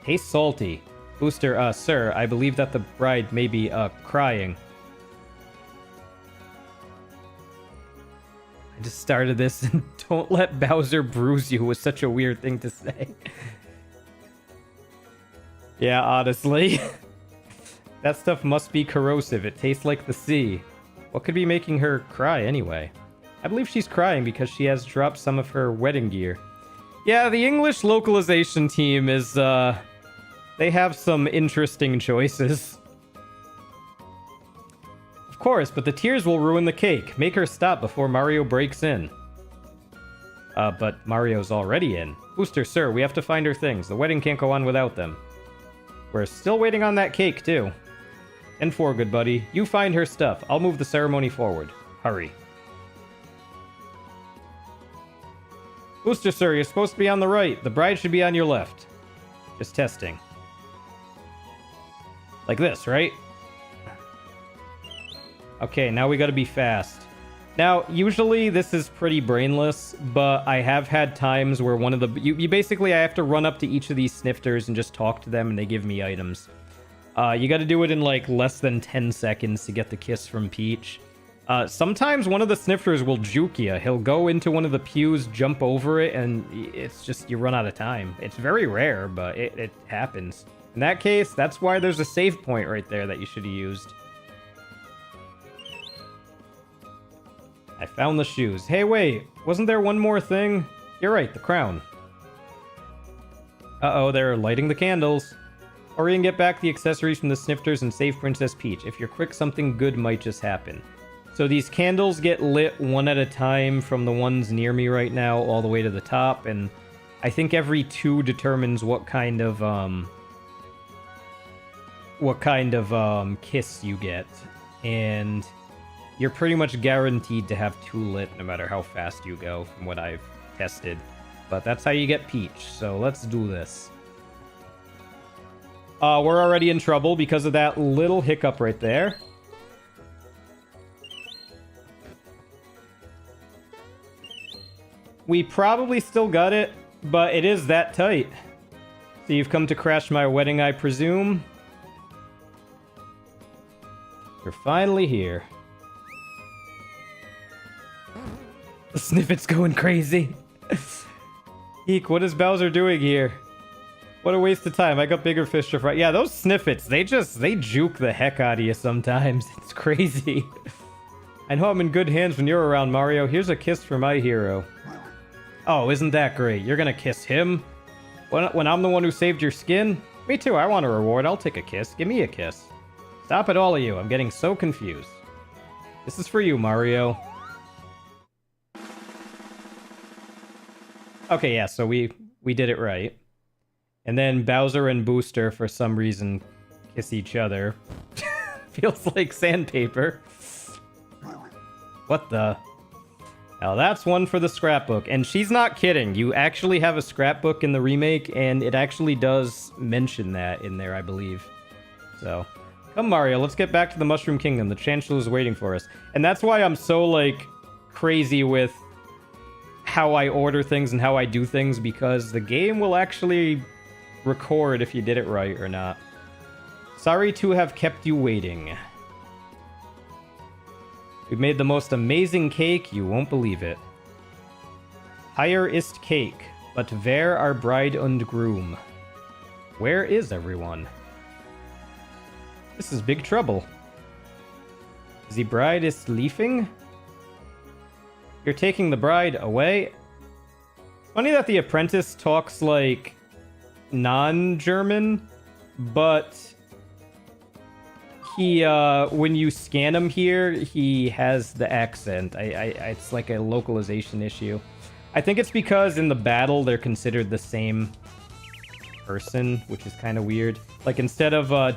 Tastes salty. Booster, sir, I believe that the bride may be, crying. I just started this, and don't let Bowser bruise you was such a weird thing to say. Yeah, honestly. That stuff must be corrosive. It tastes like the sea. What could be making her cry anyway? I believe she's crying because she has dropped some of her wedding gear. Yeah, the English localization team is, they have some interesting choices. Of course, but the tears will ruin the cake. Make her stop before Mario breaks in. But Mario's already in. Booster, sir, we have to find her things. The wedding can't go on without them. We're still waiting on that cake, too. N4, good buddy. You find her stuff. I'll move the ceremony forward. Hurry. Booster, sir, you're supposed to be on the right. The bride should be on your left. Just testing. Like this, right? Okay, now we gotta be fast. Now, usually this is pretty brainless, but I have had times where one of the... You basically, I have to run up to each of these snifters and just talk to them, and they give me items. You gotta do it in, like, less than 10 seconds to get the kiss from Peach. Sometimes one of the snifters will juke you. He'll go into one of the pews, jump over it, and it's just, you run out of time. It's very rare, but it happens. In that case, that's why there's a save point right there that you should have used. I found the shoes. Hey, wait, wasn't there one more thing? You're right, the crown. Uh-oh, they're lighting the candles. Hurry and get back the accessories from the snifters and save Princess Peach. If you're quick, something good might just happen. So these candles get lit one at a time from the ones near me right now all the way to the top, and I think every 2 determines what kind of kiss you get. And you're pretty much guaranteed to have 2 lit no matter how fast you go from what I've tested. But that's how you get Peach, so let's do this. We're already in trouble because of that little hiccup right there. We probably still got it, but it is that tight. So you've come to crash my wedding, I presume? You're finally here. The Sniffet's going crazy. Eek, what is Bowser doing here? What a waste of time. I got bigger fish to fry. Yeah, those Sniffets, they juke the heck out of you sometimes. It's crazy. I know I'm in good hands when you're around, Mario. Here's a kiss for my hero. Oh, isn't that great? You're gonna kiss him? When I'm the one who saved your skin? Me too, I want a reward. I'll take a kiss. Give me a kiss. Stop it, all of you. I'm getting so confused. This is for you, Mario. Okay, yeah, so we did it right. And then Bowser and Booster, for some reason, kiss each other. Feels like sandpaper. What the... Now that's one for the scrapbook. And she's not kidding. You actually have a scrapbook in the remake, and it actually does mention that in there, I believe. So, come Mario, let's get back to the Mushroom Kingdom. The Chancellor's waiting for us. And that's why I'm so, like, crazy with how I order things and how I do things, because the game will actually record if you did it right or not. Sorry to have kept you waiting. We made the most amazing cake, you won't believe it. Hier ist cake, but wer are bride und groom? Where is everyone? This is big trouble. The bride is leaving? You're taking the bride away? Funny that the apprentice talks like non-German, but he, when you scan him here, he has the accent. It's like a localization issue. I think it's because in the battle, they're considered the same person, which is kind of weird. Like, instead of,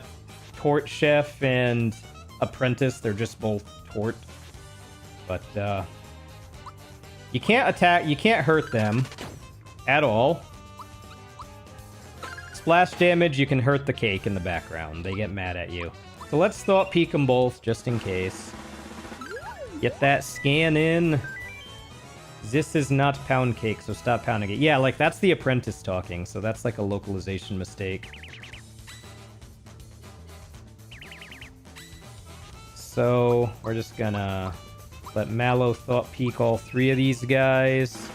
Tort Chef and Apprentice, they're just both Tort. But, you can't attack, you can't hurt them at all. Splash damage, you can hurt the cake in the background. They get mad at you. So let's thought peek them both, just in case. Get that scan in. This is not pound cake, so stop pounding it. Yeah, like, that's the apprentice talking, so that's like a localization mistake. So, we're just gonna let Mallow thought peek all three of these guys.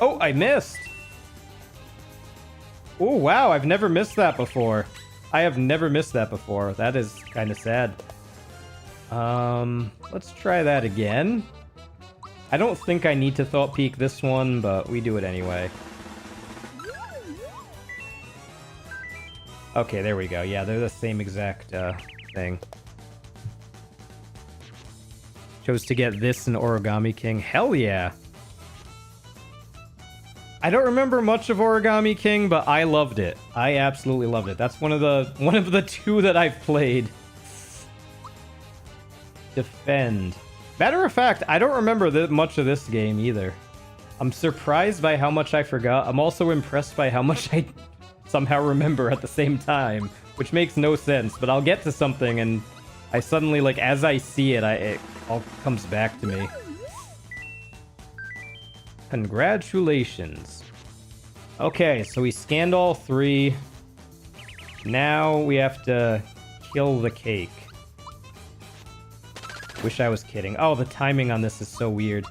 Oh, I missed! Oh, wow, I've never missed that before. I have never missed that before. That is kind of sad. Let's try that again. I don't think I need to thought peek this one, but we do it anyway. Okay, there we go. Yeah, they're the same exact thing. Chose to get this in Origami King. Hell yeah! I don't remember much of Origami King, but I loved it. I absolutely loved it. That's one of the two that I've played. Defend. Matter of fact, I don't remember much of this game either. I'm surprised by how much I forgot. I'm also impressed by how much I somehow remember at the same time, which makes no sense, but I'll get to something and I suddenly, like, as I see it, it all comes back to me. Congratulations. Okay, so we scanned all three. Now we have to kill the cake. Wish I was kidding. Oh, the timing on this is so weird.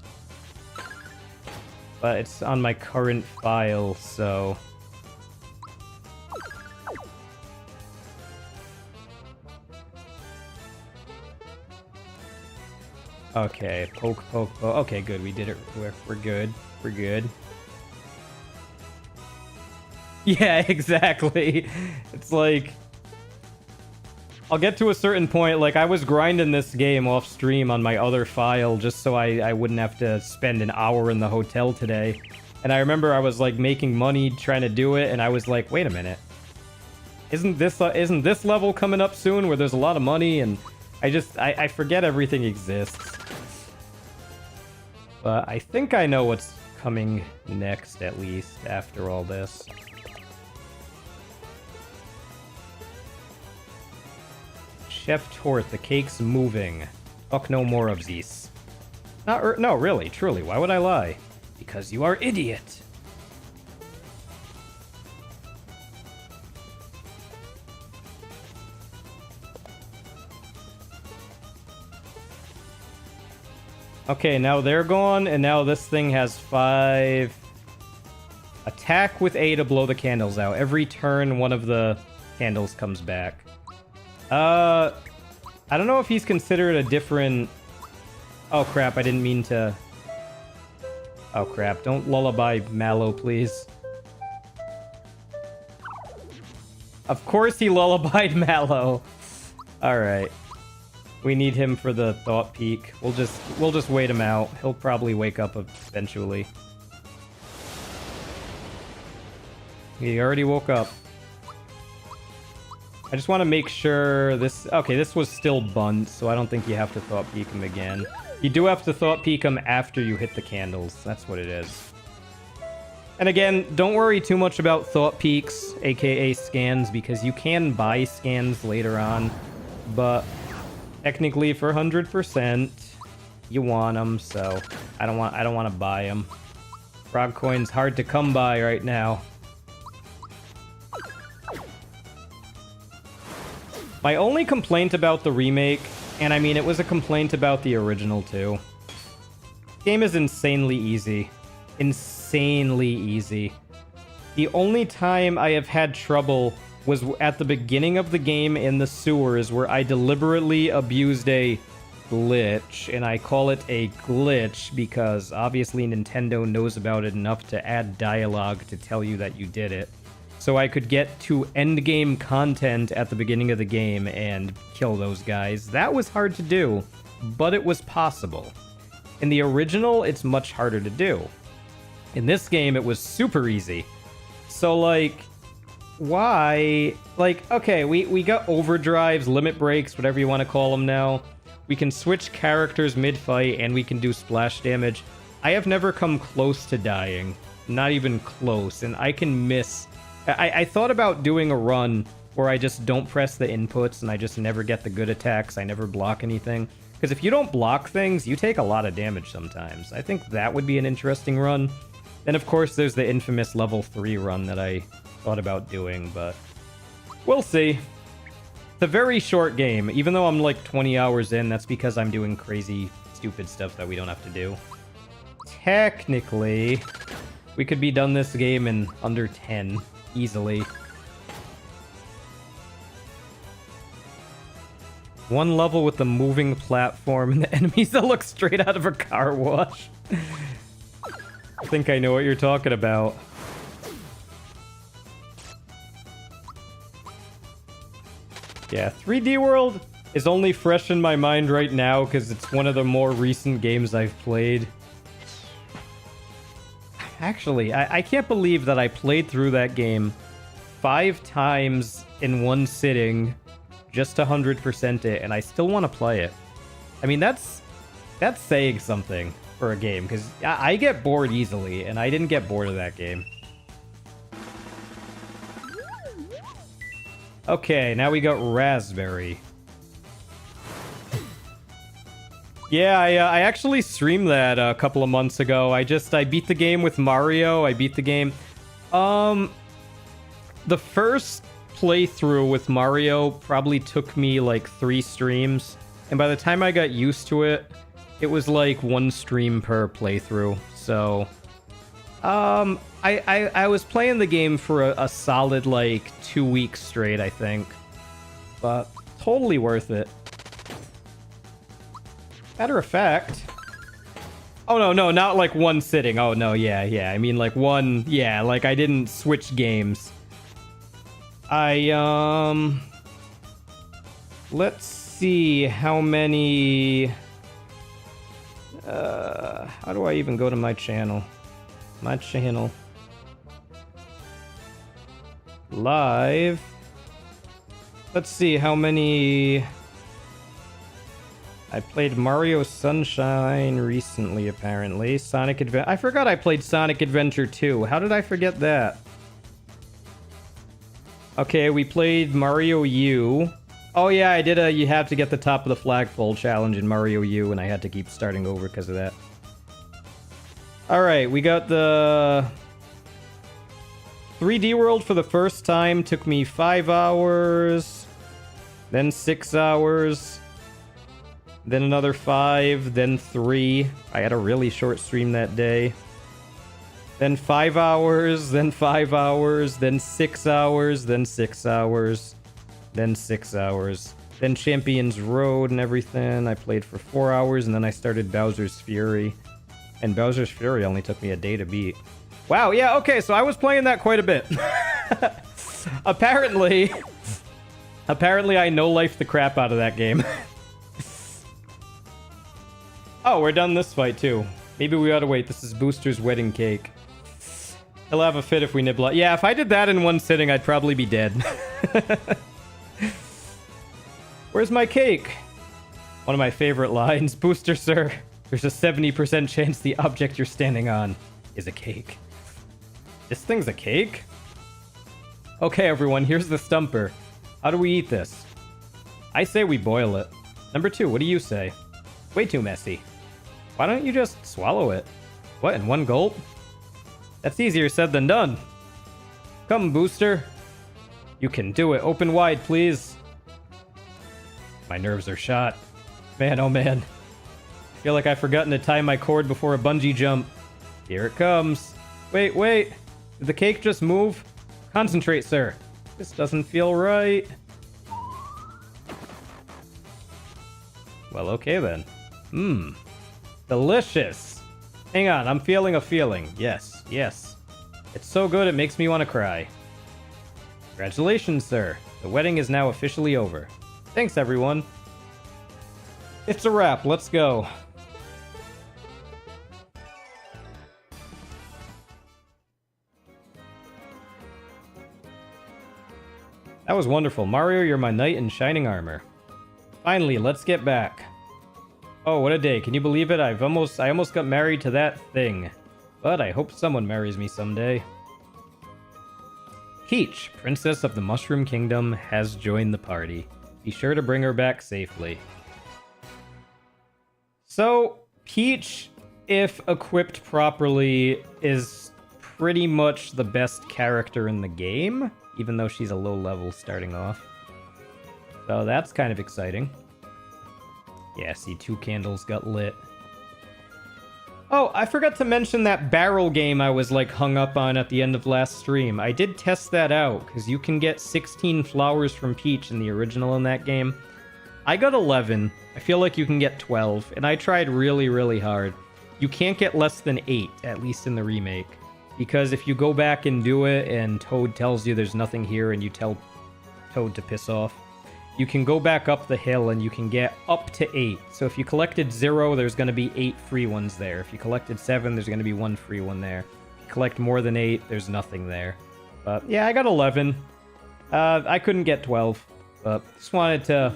But it's on my current file, so... Okay, poke, poke, poke. Okay, good. We did it. We're good. We're good. Yeah, exactly. It's like... I'll get to a certain point, like, I was grinding this game off stream on my other file just so I wouldn't have to spend an hour in the hotel today. And I remember I was, like, making money trying to do it, and I was like, wait a minute. Isn't this level coming up soon where there's a lot of money? And I forget everything exists. But I think I know what's coming next, at least, after all this. Chef Tort, the cake's moving. Fuck no more of these. No, really, truly, why would I lie? Because you are idiot. Okay, now they're gone, and now this thing has 5... Attack with A to blow the candles out. Every turn, one of the candles comes back. I don't know if he's considered a different... Oh, crap, I didn't mean to... Oh, crap. Don't lullaby Mallow, please. Of course he lullabied Mallow. Alright. We need him for the Thought Peak. We'll just wait him out. He'll probably wake up eventually. He already woke up. I just want to make sure this... Okay, this was still bunt, so I don't think you have to Thought Peek him again. You do have to Thought Peek him after you hit the candles. That's what it is. And again, don't worry too much about Thought Peeks, aka scans, because you can buy scans later on. But technically, for 100%, you want them, so I don't want to buy them. Frog coin's hard to come by right now. My only complaint about the remake, and I mean it was a complaint about the original too. The game is insanely easy. Insanely easy. The only time I have had trouble was at the beginning of the game in the sewers where I deliberately abused a glitch, and I call it a glitch because obviously Nintendo knows about it enough to add dialogue to tell you that you did it. So I could get to endgame content at the beginning of the game and kill those guys. That was hard to do, but it was possible. In the original, it's much harder to do. In this game, it was super easy. So, like, why? Like, okay, we got overdrives, limit breaks, whatever you want to call them now. We can switch characters mid-fight, and we can do splash damage. I have never come close to dying. Not even close, and I can miss... I thought about doing a run where I just don't press the inputs and I just never get the good attacks. I never block anything. Because if you don't block things, you take a lot of damage sometimes. I think that would be an interesting run. Then, of course, there's the infamous level 3 run that I thought about doing, but we'll see. It's a very short game. Even though I'm like 20 hours in, that's because I'm doing crazy, stupid stuff that we don't have to do. Technically, we could be done this game in under 10. Easily. One level with the moving platform and the enemies that look straight out of a car wash. I think I know what you're talking about. Yeah, 3D World is only fresh in my mind right now because it's one of the more recent games I've played. Actually, I can't believe that I played through that game 5 times in one sitting just to 100% it, and I still want to play it. I mean, that's saying something for a game, because I get bored easily, and I didn't get bored of that game. Okay, now we got Raspberry. Yeah, I actually streamed that a couple of months ago. I beat the game with Mario. I beat the game. The first playthrough with Mario probably took me like 3 streams. And by the time I got used to it, it was like 1 stream per playthrough. So, I was playing the game for a solid like 2 weeks straight, I think. But totally worth it. Matter of fact... Oh, no, not like 1 sitting. Oh, no, yeah. I mean, like 1... Yeah, like I didn't switch games. Let's see how many... How do I even go to my channel? My channel. Live. Let's see how many... I played Mario Sunshine recently, apparently. Sonic Adventure... I forgot I played Sonic Adventure 2. How did I forget that? Okay, we played Mario U. Oh yeah, I did a you have to get the top of the flagpole challenge in Mario U, and I had to keep starting over because of that. Alright, we got the 3D World for the first time. Took me 5 hours. Then 6 hours. Then another 5. Then 3. I had a really short stream that day. Then 5 hours. Then 5 hours. Then 6 hours. Then 6 hours. Then 6 hours. Then Champions Road and everything. I played for 4 hours, and then I started Bowser's Fury. And Bowser's Fury only took me a day to beat. Wow, yeah, okay, so I was playing that quite a bit. Apparently I no-life the crap out of that game. Oh, we're done this fight, too. Maybe we ought to wait. This is Booster's wedding cake. He'll have a fit if we nibble. Yeah, if I did that in one sitting, I'd probably be dead. Where's my cake? One of my favorite lines. Booster, sir, there's a 70% chance the object you're standing on is a cake. This thing's a cake? Okay, everyone, here's the stumper. How do we eat this? I say we boil it. Number 2, what do you say? Way too messy. Why don't you just swallow it? What, in one gulp? That's easier said than done. Come, Booster. You can do it. Open wide, please. My nerves are shot. Man, oh man. I feel like I've forgotten to tie my cord before a bungee jump. Here it comes. Wait, wait. Did the cake just move? Concentrate, sir. This doesn't feel right. Well, okay then. Mmm. Delicious. Hang on, I'm feeling a feeling. Yes, yes. It's so good it makes me want to cry. Congratulations, sir. The wedding is now officially over. Thanks, everyone. It's a wrap. Let's go. That was wonderful. Mario, you're my knight in shining armor. Finally, let's get back. Oh, what a day. Can you believe it? I almost got married to that thing. But I hope someone marries me someday. Peach, Princess of the Mushroom Kingdom, has joined the party. Be sure to bring her back safely. So, Peach, if equipped properly, is pretty much the best character in the game, even though she's a low level starting off. So that's kind of exciting. Yeah, see, 2 candles got lit. Oh, I forgot to mention that barrel game I was, like, hung up on at the end of last stream. I did test that out, because you can get 16 flowers from Peach in the original in that game. I got 11. I feel like you can get 12, and I tried really, really hard. You can't get less than 8, at least in the remake. Because if you go back and do it, and Toad tells you there's nothing here, and you tell Toad to piss off, you can go back up the hill and you can get up to 8. So if you collected 0, there's going to be 8 free ones there. If you collected 7, there's going to be 1 free one there. If you collect more than 8, there's nothing there. But yeah, I got 11. I couldn't get 12. But just wanted to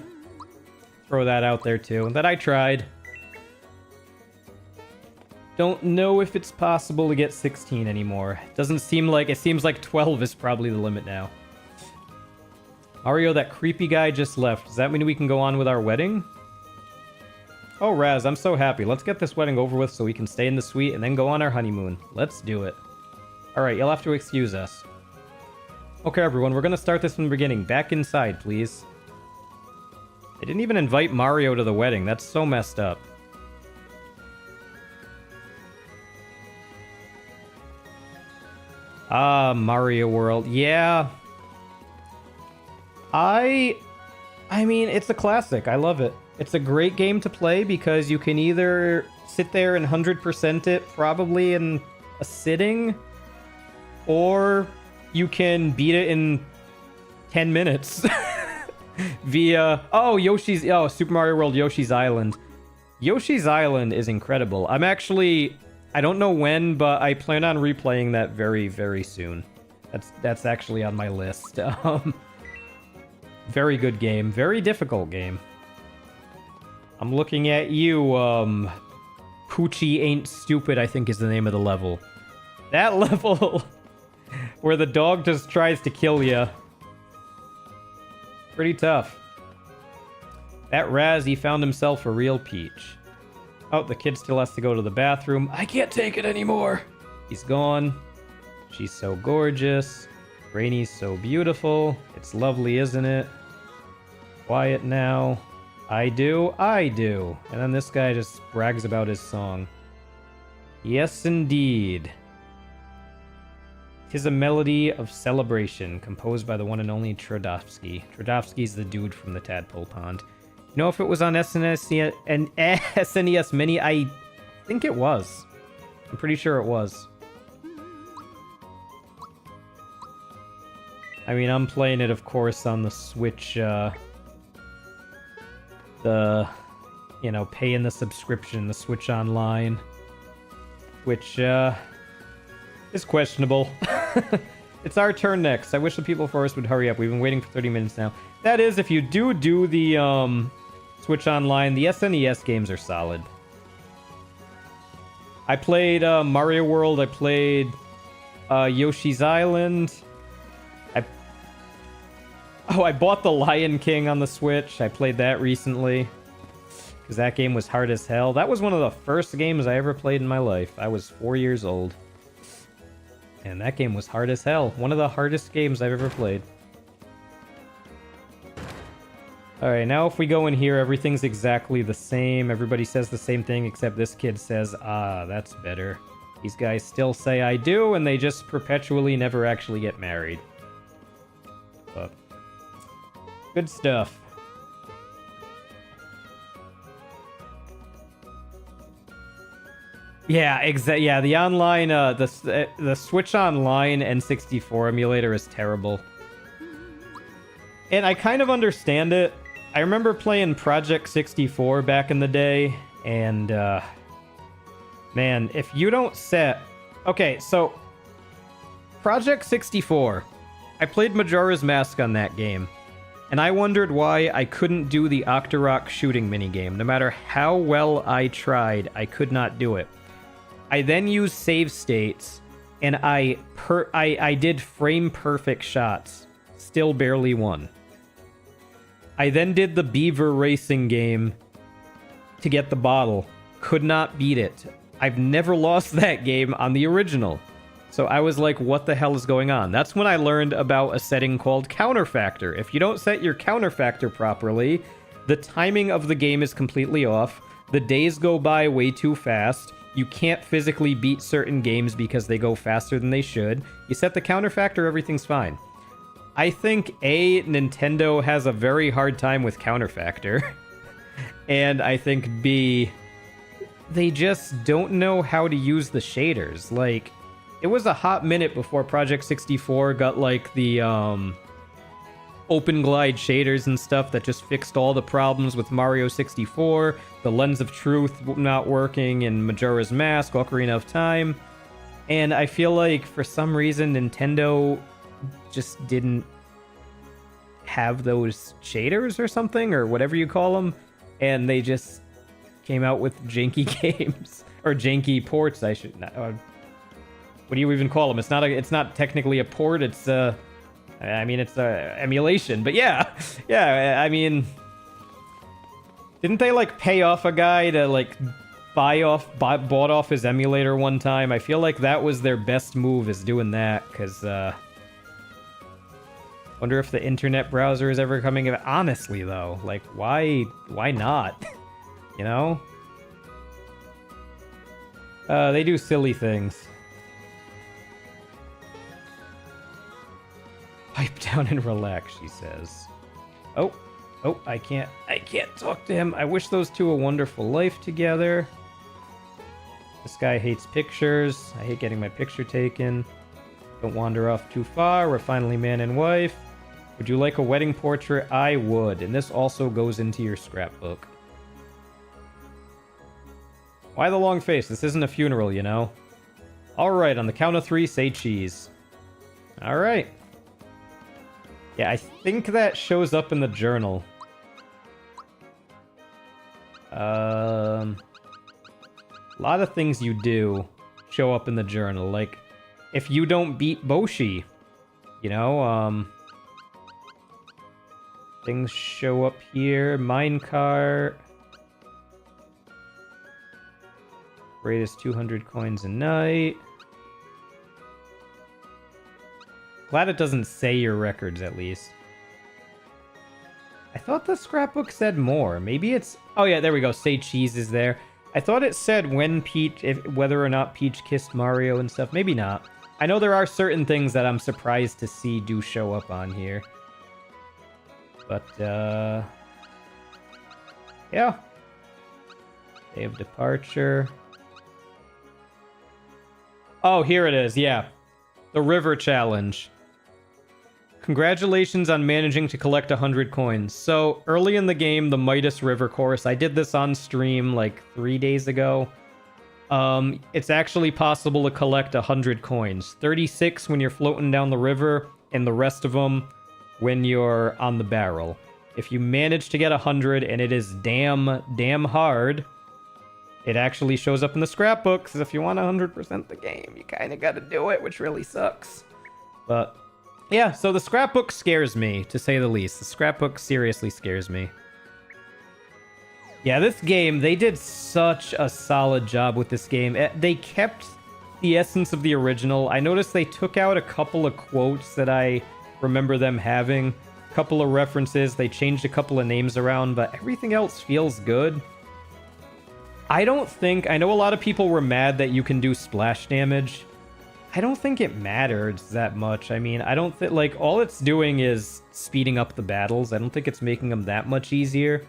throw that out there too. That I tried. Don't know if it's possible to get 16 anymore. Doesn't seem like... It seems like 12 is probably the limit now. Mario, that creepy guy just left. Does that mean we can go on with our wedding? Oh, Raz, I'm so happy. Let's get this wedding over with so we can stay in the suite and then go on our honeymoon. Let's do it. Alright, you'll have to excuse us. Okay, everyone, we're gonna start this from the beginning. Back inside, please. They didn't even invite Mario to the wedding. That's so messed up. Ah, Mario World. Yeah. I mean, it's a classic. I love it. It's a great game to play because you can either sit there and 100% it probably in a sitting, or you can beat it in 10 minutes via... Oh, Super Mario World Yoshi's Island. Yoshi's Island is incredible. I don't know when, but I plan on replaying that very, very soon. That's actually on my list. Very good game. Very difficult game. I'm looking at you, Poochie Ain't Stupid, I think is the name of the level. That level where the dog just tries to kill you. Pretty tough. That Raz, he found himself a real Peach. Oh, the kid still has to go to the bathroom. I can't take it anymore. He's gone. She's so gorgeous. Rainy's so beautiful. It's lovely, isn't it? Quiet now. I do. And then this guy just brags about his song. Yes, indeed. 'Tis a melody of celebration, composed by the one and only Trudovsky. Trudovsky's the dude from the Tadpole Pond. You know if it was on SNES and SNES Mini? I think it was. I'm pretty sure it was. I mean, I'm playing it, of course, on the Switch, paying the subscription, the Switch Online, which, is questionable. It's our turn next. I wish the people for us would hurry up. We've been waiting for 30 minutes now. That is, if you do the, Switch Online, the SNES games are solid. I played, Mario World, I played, Yoshi's Island. I bought The Lion King on the Switch. I played that recently. Because that game was hard as hell. That was one of the first games I ever played in my life. I was 4 years old. And that game was hard as hell. One of the hardest games I've ever played. Alright, now if we go in here, everything's exactly the same. Everybody says the same thing, except this kid says, ah, that's better. These guys still say I do, and they just perpetually never actually get married. But good stuff. Yeah, yeah, the online, the Switch Online N64 emulator is terrible. And I kind of understand it. I remember playing Project 64 back in the day, and, man, if you don't set... Okay, so, Project 64. I played Majora's Mask on that game, and I wondered why I couldn't do the Octorok shooting minigame. No matter how well I tried, I could not do it. I then used save states, and I did frame-perfect shots. Still barely won. I then did the Beaver racing game to get the bottle. Could not beat it. I've never lost that game on the original. So I was like, what the hell is going on? That's when I learned about a setting called counterfactor. If you don't set your counterfactor properly, the timing of the game is completely off. The days go by way too fast. You can't physically beat certain games because they go faster than they should. You set the counterfactor, everything's fine. I think A, Nintendo has a very hard time with counterfactor. And I think B, they just don't know how to use the shaders. Like, it was a hot minute before Project 64 got like the open glide shaders and stuff that just fixed all the problems with Mario 64, the Lens of Truth not working in Majora's Mask, Ocarina of Time. And I feel like for some reason Nintendo just didn't have those shaders or something, or whatever you call them, and they just came out with janky games or janky ports. I should not. What do you even call them? It's not technically a port. It's I mean, it's a emulation. But yeah, I mean, didn't they like pay off a guy to like bought off his emulator one time? I feel like that was their best move, is doing that, because wonder if the internet browser is ever coming. Honestly, though, like, why not? You know? They do silly things. Pipe down and relax, she says. Oh, I can't talk to him. I wish those two a wonderful life together. This guy hates pictures. I hate getting my picture taken. Don't wander off too far. We're finally man and wife. Would you like a wedding portrait? I would. And this also goes into your scrapbook. Why the long face? This isn't a funeral, you know? Alright, on the count of 3, say cheese. Alright. Yeah, I think that shows up in the journal. A lot of things you do show up in the journal. Like, if you don't beat Boshi, you know, things show up here. Minecart. Greatest 200 coins a night. Glad it doesn't say your records, at least. I thought the scrapbook said more. Maybe it's... Oh, yeah, there we go. Say cheese is there. I thought it said when Peach... whether or not Peach kissed Mario and stuff. Maybe not. I know there are certain things that I'm surprised to see do show up on here. But, yeah. Day of departure. Oh, here it is. Yeah. The River Challenge. Congratulations on managing to collect 100 coins. So, early in the game, the Midas River course, I did this on stream like 3 days ago. It's actually possible to collect 100 coins. 36 when you're floating down the river, and the rest of them when you're on the barrel. If you manage to get 100, and it is damn hard, it actually shows up in the scrapbooks. If you want 100% the game, you kind of got to do it, which really sucks. But... yeah, so the scrapbook scares me, to say the least. The scrapbook seriously scares me. Yeah, this game, they did such a solid job with this game. They kept the essence of the original. I noticed they took out a couple of quotes that I remember them having. A couple of references. They changed a couple of names around, but everything else feels good. I don't think... I know a lot of people were mad that you can do splash damage. I don't think it matters that much. I mean, I don't think, like, all it's doing is speeding up the battles. I don't think it's making them that much easier.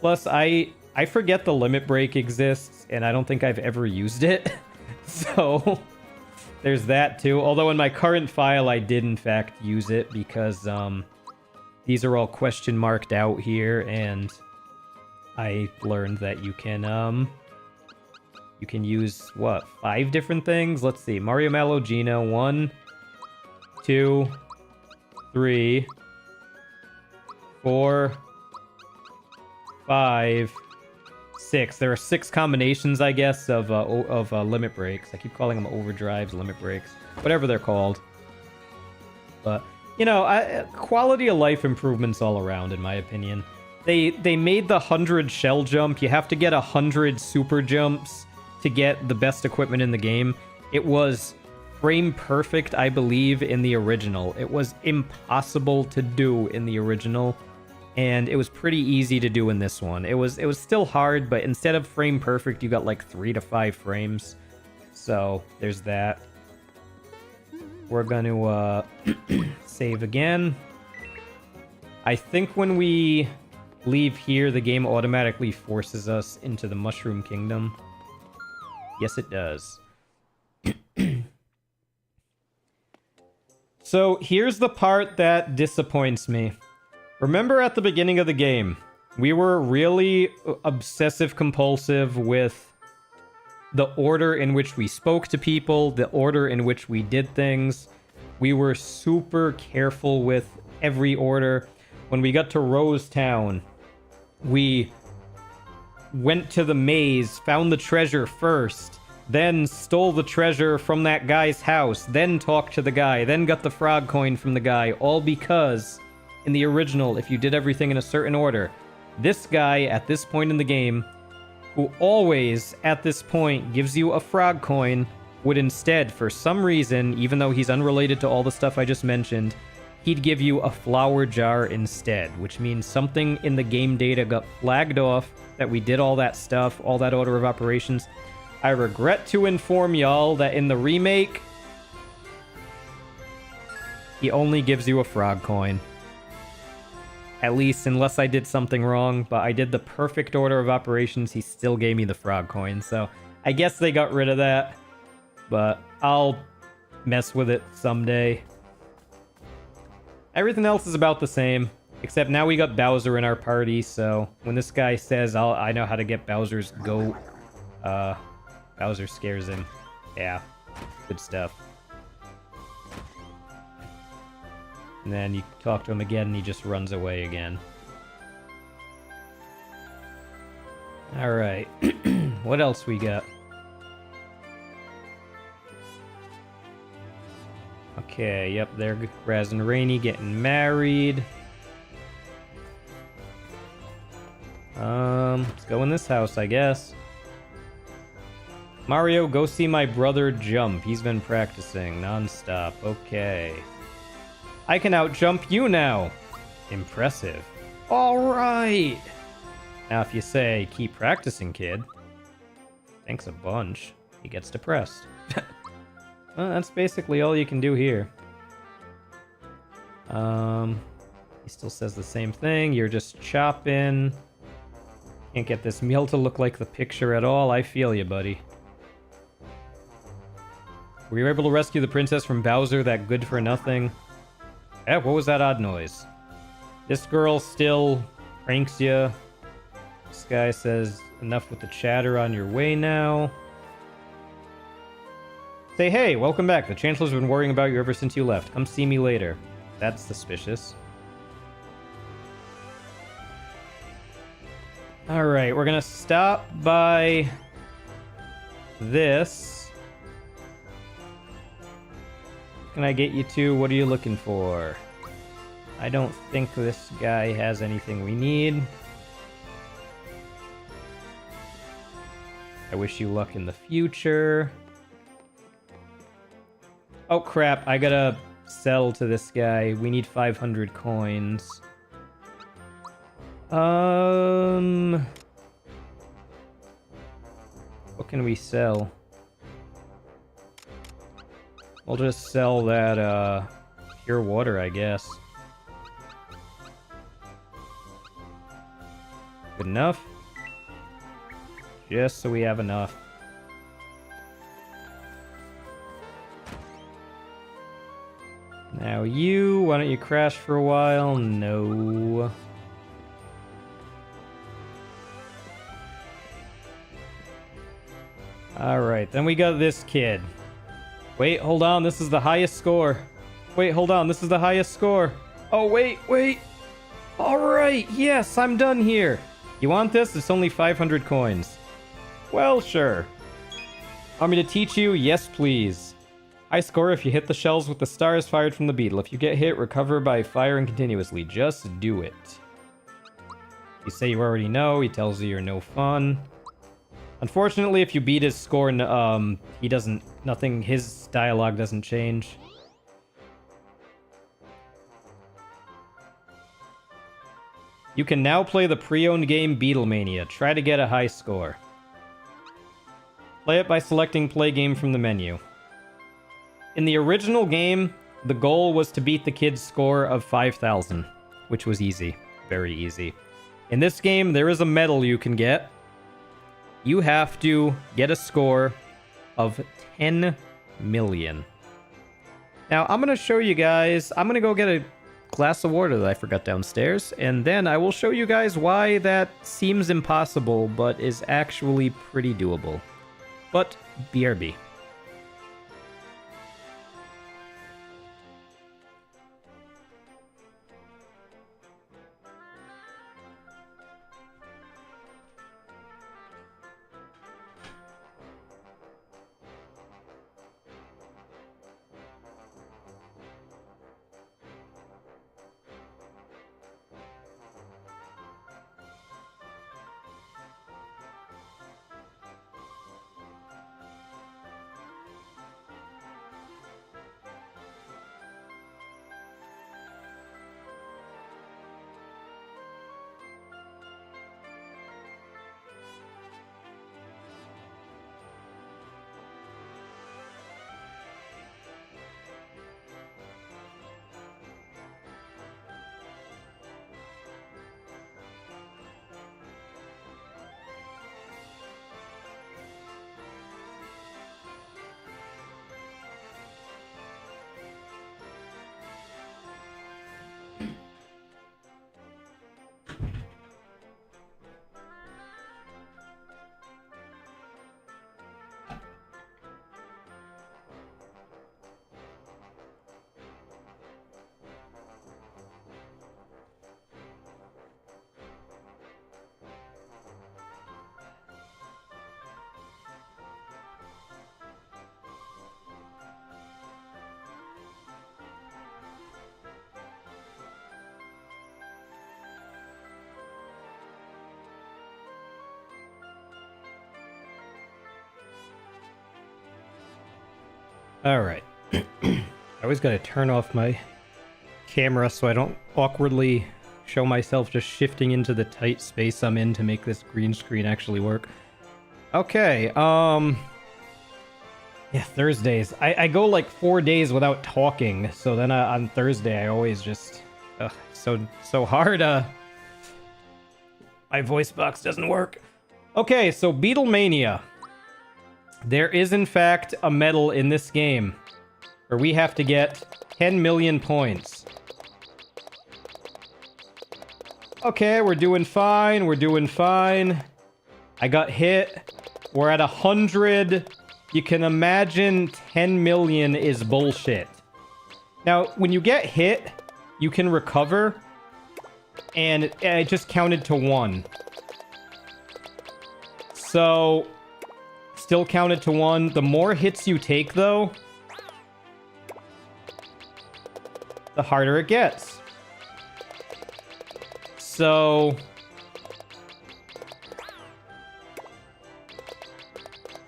Plus, I forget the limit break exists, and I don't think I've ever used it. So, there's that too. Although in my current file, I did in fact use it because these are all question marked out here, and I learned that you can use, what, 5 different things? Let's see. Mario Malogino. 1, 2, 3, 4, 5, 6. There are 6 combinations, I guess, of limit breaks. I keep calling them overdrives, limit breaks, whatever they're called. But, you know, quality of life improvements all around, in my opinion. They made the 100 shell jump. You have to get 100 super jumps to get the best equipment in the game. It was frame perfect, I believe, in the original. It was impossible to do in the original, and it was pretty easy to do in this one. It was still hard, but instead of frame perfect, you got like 3 to 5 frames. So there's that. We're gonna save again. I think when we leave here, the game automatically forces us into the Mushroom Kingdom. Yes, it does. So, here's the part that disappoints me. Remember at the beginning of the game, we were really obsessive-compulsive with the order in which we spoke to people, the order in which we did things. We were super careful with every order. When we got to Rose Town, we went to the maze, found the treasure first, then stole the treasure from that guy's house, then talked to the guy, then got the frog coin from the guy, all because in the original, if you did everything in a certain order, this guy at this point in the game, who always at this point gives you a frog coin, would instead, for some reason, even though he's unrelated to all the stuff I just mentioned, he'd give you a flower jar instead, which means something in the game data got flagged off, that we did all that stuff, all that order of operations. I regret to inform y'all that in the remake, he only gives you a frog coin. At least, unless I did something wrong, but I did the perfect order of operations, he still gave me the frog coin. So, I guess they got rid of that, but I'll mess with it someday. Everything else is about the same, except now we got Bowser in our party, so when this guy says, I know how to get Bowser's goat, Bowser scares him. Yeah, good stuff. And then you talk to him again, and he just runs away again. Alright, what else we got? Okay, yep, there, Raz and Rainy getting married. Let's go in this house, I guess. Mario, go see my brother jump. He's been practicing non-stop. Okay. I can out-jump you now. Impressive. Alright! Now if you say, keep practicing, kid. Thanks a bunch. He gets depressed. Well, that's basically all you can do here. He still says the same thing. You're just chopping. Can't get this meal to look like the picture at all. I feel you, buddy. Were you able to rescue the princess from Bowser, that good for nothing? Eh, what was that odd noise? This girl still pranks you. This guy says, enough with the chatter, on your way now. Say, hey, welcome back. The Chancellor's been worrying about you ever since you left. Come see me later. That's suspicious. Alright, we're gonna stop by this. Can I get you to? What are you looking for? I don't think this guy has anything we need. I wish you luck in the future. Oh crap, I gotta sell to this guy. We need 500 coins. What can we sell? We'll just sell that, pure water, I guess. Good enough? Just so we have enough. Now you, why don't you crash for a while? No. Alright, then we got this kid. Wait, hold on, this is the highest score. Wait, hold on, this is the highest score. Oh, wait. Alright, yes, I'm done here. You want this? It's only 500 coins. Well, sure. Want me to teach you? Yes, please. High score if you hit the shells with the stars fired from the beetle. If you get hit, recover by firing continuously. Just do it. You say you already know. He tells you you're no fun. Unfortunately, if you beat his score, he doesn't... Nothing... His dialogue doesn't change. You can now play the pre-owned game Beatlemania. Try to get a high score. Play it by selecting Play Game from the menu. In the original game, the goal was to beat the kid's score of 5,000, which was easy. Very easy. In this game, there is a medal you can get. You have to get a score of 10 million. Now, I'm going to show you guys... I'm going to go get a glass of water that I forgot downstairs, and then I will show you guys why that seems impossible, but is actually pretty doable. But, BRB. Alright. I always gotta turn off my camera so I don't awkwardly show myself just shifting into the tight space I'm in to make this green screen actually work. Okay, yeah, Thursdays. I go like 4 days without talking, so then on Thursday I always just... so hard, my voice box doesn't work. Okay, so Beatlemania. There is in fact a medal in this game where we have to get 10 million points. Okay, we're doing fine. We're doing fine. I got hit. We're at 100. You can imagine 10 million is bullshit. Now, when you get hit, you can recover. And it just counted to 1. So, still counted to 1. The more hits you take, though, the harder it gets. So...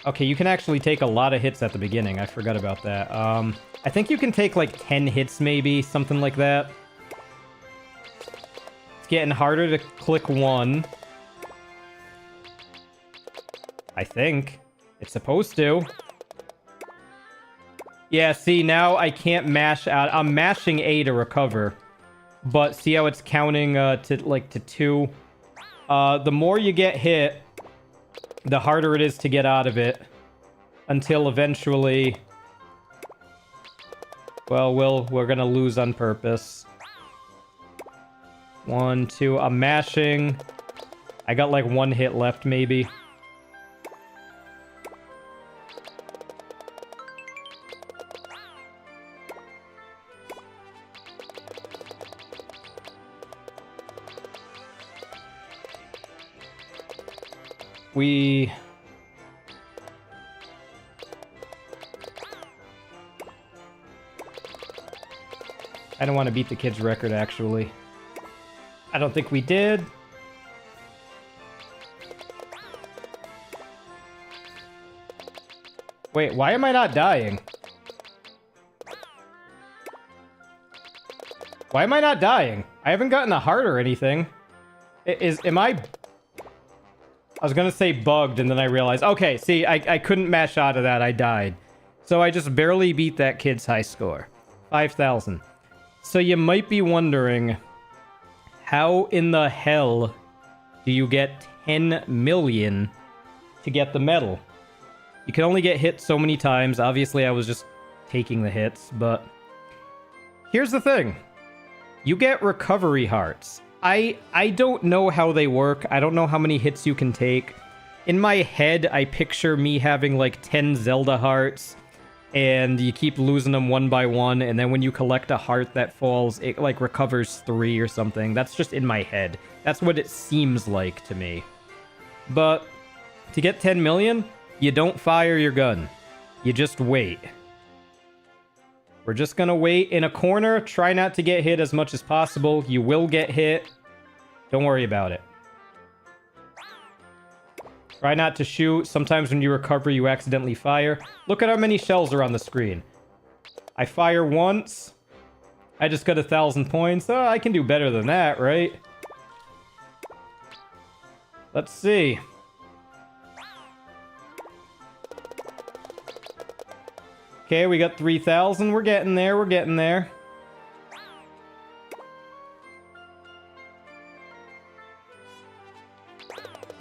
okay, you can actually take a lot of hits at the beginning. I forgot about that. I think you can take like 10 hits maybe, something like that. It's getting harder to click 1. I think. It's supposed to. Yeah, see, now I can't mash out. I'm mashing A to recover. But see how it's counting to 2? The more you get hit, the harder it is to get out of it. Until eventually... well, we're gonna lose on purpose. 1, 2... I'm mashing. I got like 1 hit left, maybe. I don't want to beat the kid's record, actually. I don't think we did. Wait, why am I not dying? Why am I not dying? I haven't gotten a heart or anything. Am I... I was gonna say bugged, and then I realized... okay, see, I couldn't mash out of that. I died. So I just barely beat that kid's high score. 5,000. So you might be wondering... how in the hell do you get 10 million to get the medal? You can only get hit so many times. Obviously, I was just taking the hits, but... here's the thing. You get recovery hearts. I don't know how they work. I don't know how many hits you can take. In my head, I picture me having like 10 Zelda hearts, and you keep losing them one by one, and then when you collect a heart that falls, it like recovers 3 or something. That's just in my head. That's what it seems like to me. But to get 10 million, you don't fire your gun. You just wait. We're just gonna wait in a corner. Try not to get hit as much as possible. You will get hit. Don't worry about it. Try not to shoot. Sometimes when you recover, you accidentally fire. Look at how many shells are on the screen. I fire once. I just got 1,000 points. Oh, I can do better than that, right? Let's see. Okay, we got 3,000. We're getting there. We're getting there.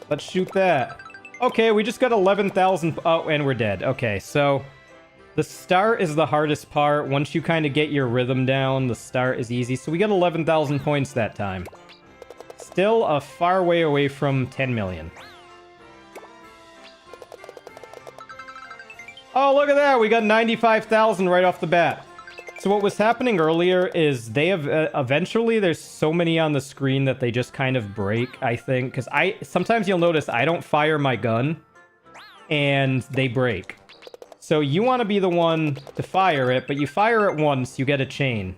Let's shoot that. Okay, we just got 11,000. Oh, and we're dead. Okay, so the start is the hardest part. Once you kind of get your rhythm down, the start is easy. So we got 11,000 points that time. Still a far way away from 10 million. Oh, look at that. We got 95,000 right off the bat. So what was happening earlier is they have eventually there's so many on the screen that they just kind of break, I think. Because sometimes you'll notice I don't fire my gun and they break. So you want to be the one to fire it, but you fire it once, you get a chain.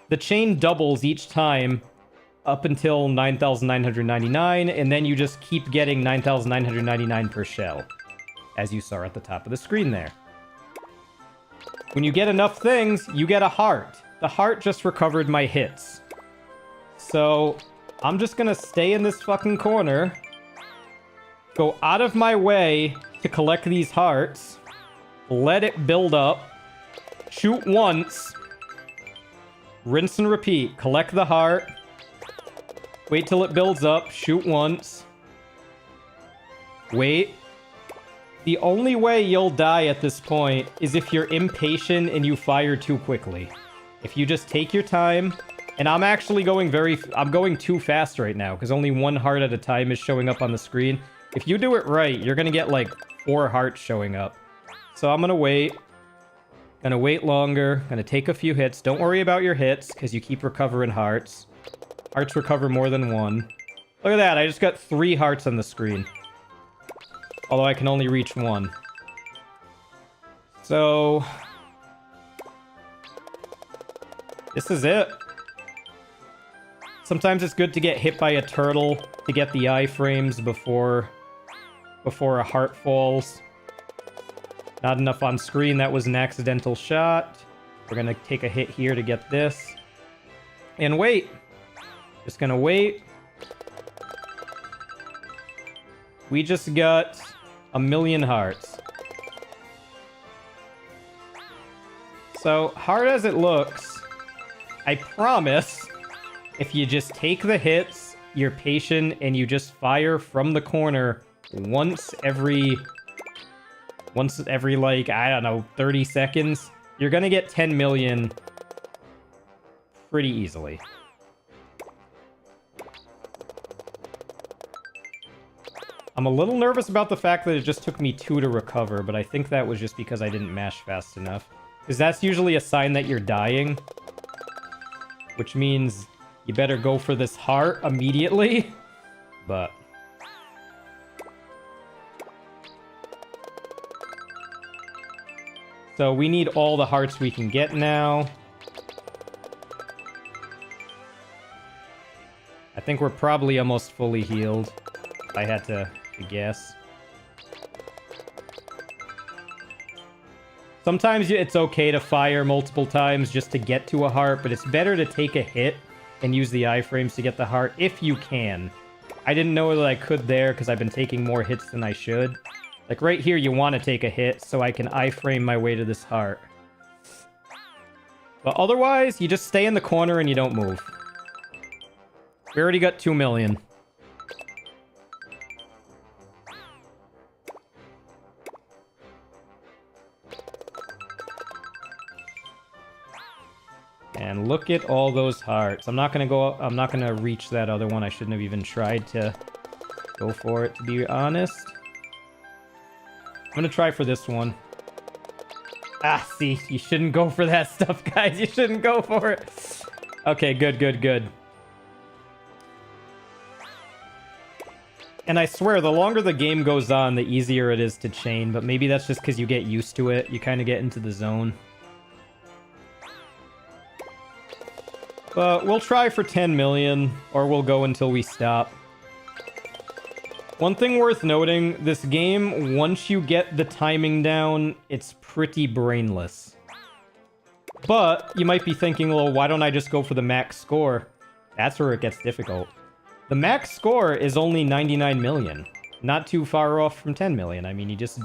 The chain doubles each time up until 9,999, and then you just keep getting 9,999 per shell. As you saw at the top of the screen there. When you get enough things, you get a heart. The heart just recovered my hits. So, I'm just gonna stay in this fucking corner. Go out of my way to collect these hearts. Let it build up. Shoot once. Rinse and repeat. Collect the heart. Wait till it builds up. Shoot once. Wait. The only way you'll die at this point is if you're impatient and you fire too quickly. If you just take your time... And I'm actually going I'm going too fast right now, because only one heart at a time is showing up on the screen. If you do it right, you're going to get, like, 4 hearts showing up. So I'm going to wait. Gonna wait longer. Gonna take a few hits. Don't worry about your hits, because you keep recovering hearts. Hearts recover more than 1. Look at that, I just got 3 hearts on the screen. Although I can only reach 1. So... this is it. Sometimes it's good to get hit by a turtle to get the iframes before a heart falls. Not enough on screen. That was an accidental shot. We're going to take a hit here to get this. And wait. Just going to wait. We just got 1,000,000 hearts. So, hard as it looks, I promise... if you just take the hits, you're patient, and you just fire from the corner once every, like, I don't know, 30 seconds, you're gonna get 10 million pretty easily. I'm a little nervous about the fact that it just took me 2 to recover, but I think that was just because I didn't mash fast enough. Because that's usually a sign that you're dying. Which means... you better go for this heart immediately. But... so we need all the hearts we can get now. I think we're probably almost fully healed. If I had to guess. Sometimes it's okay to fire multiple times just to get to a heart, but it's better to take a hit and use the iframes to get the heart, if you can. I didn't know that I could there, because I've been taking more hits than I should. Like, right here, you want to take a hit, so I can iframe my way to this heart. But otherwise, you just stay in the corner and you don't move. We already got 2 million. And look at all those hearts. I'm not gonna reach that other one. I shouldn't have even tried to go for it, to be honest. I'm gonna try for this one. Ah, see, you shouldn't go for that stuff, guys. You shouldn't go for it. Okay, good, good, good. And I swear, the longer the game goes on, the easier it is to chain, but maybe that's just because you get used to it. You kind of get into the zone. But we'll try for 10 million, or we'll go until we stop. One thing worth noting, this game, once you get the timing down, it's pretty brainless. But you might be thinking, well, why don't I just go for the max score? That's where it gets difficult. The max score is only 99 million. Not too far off from 10 million. I mean, you just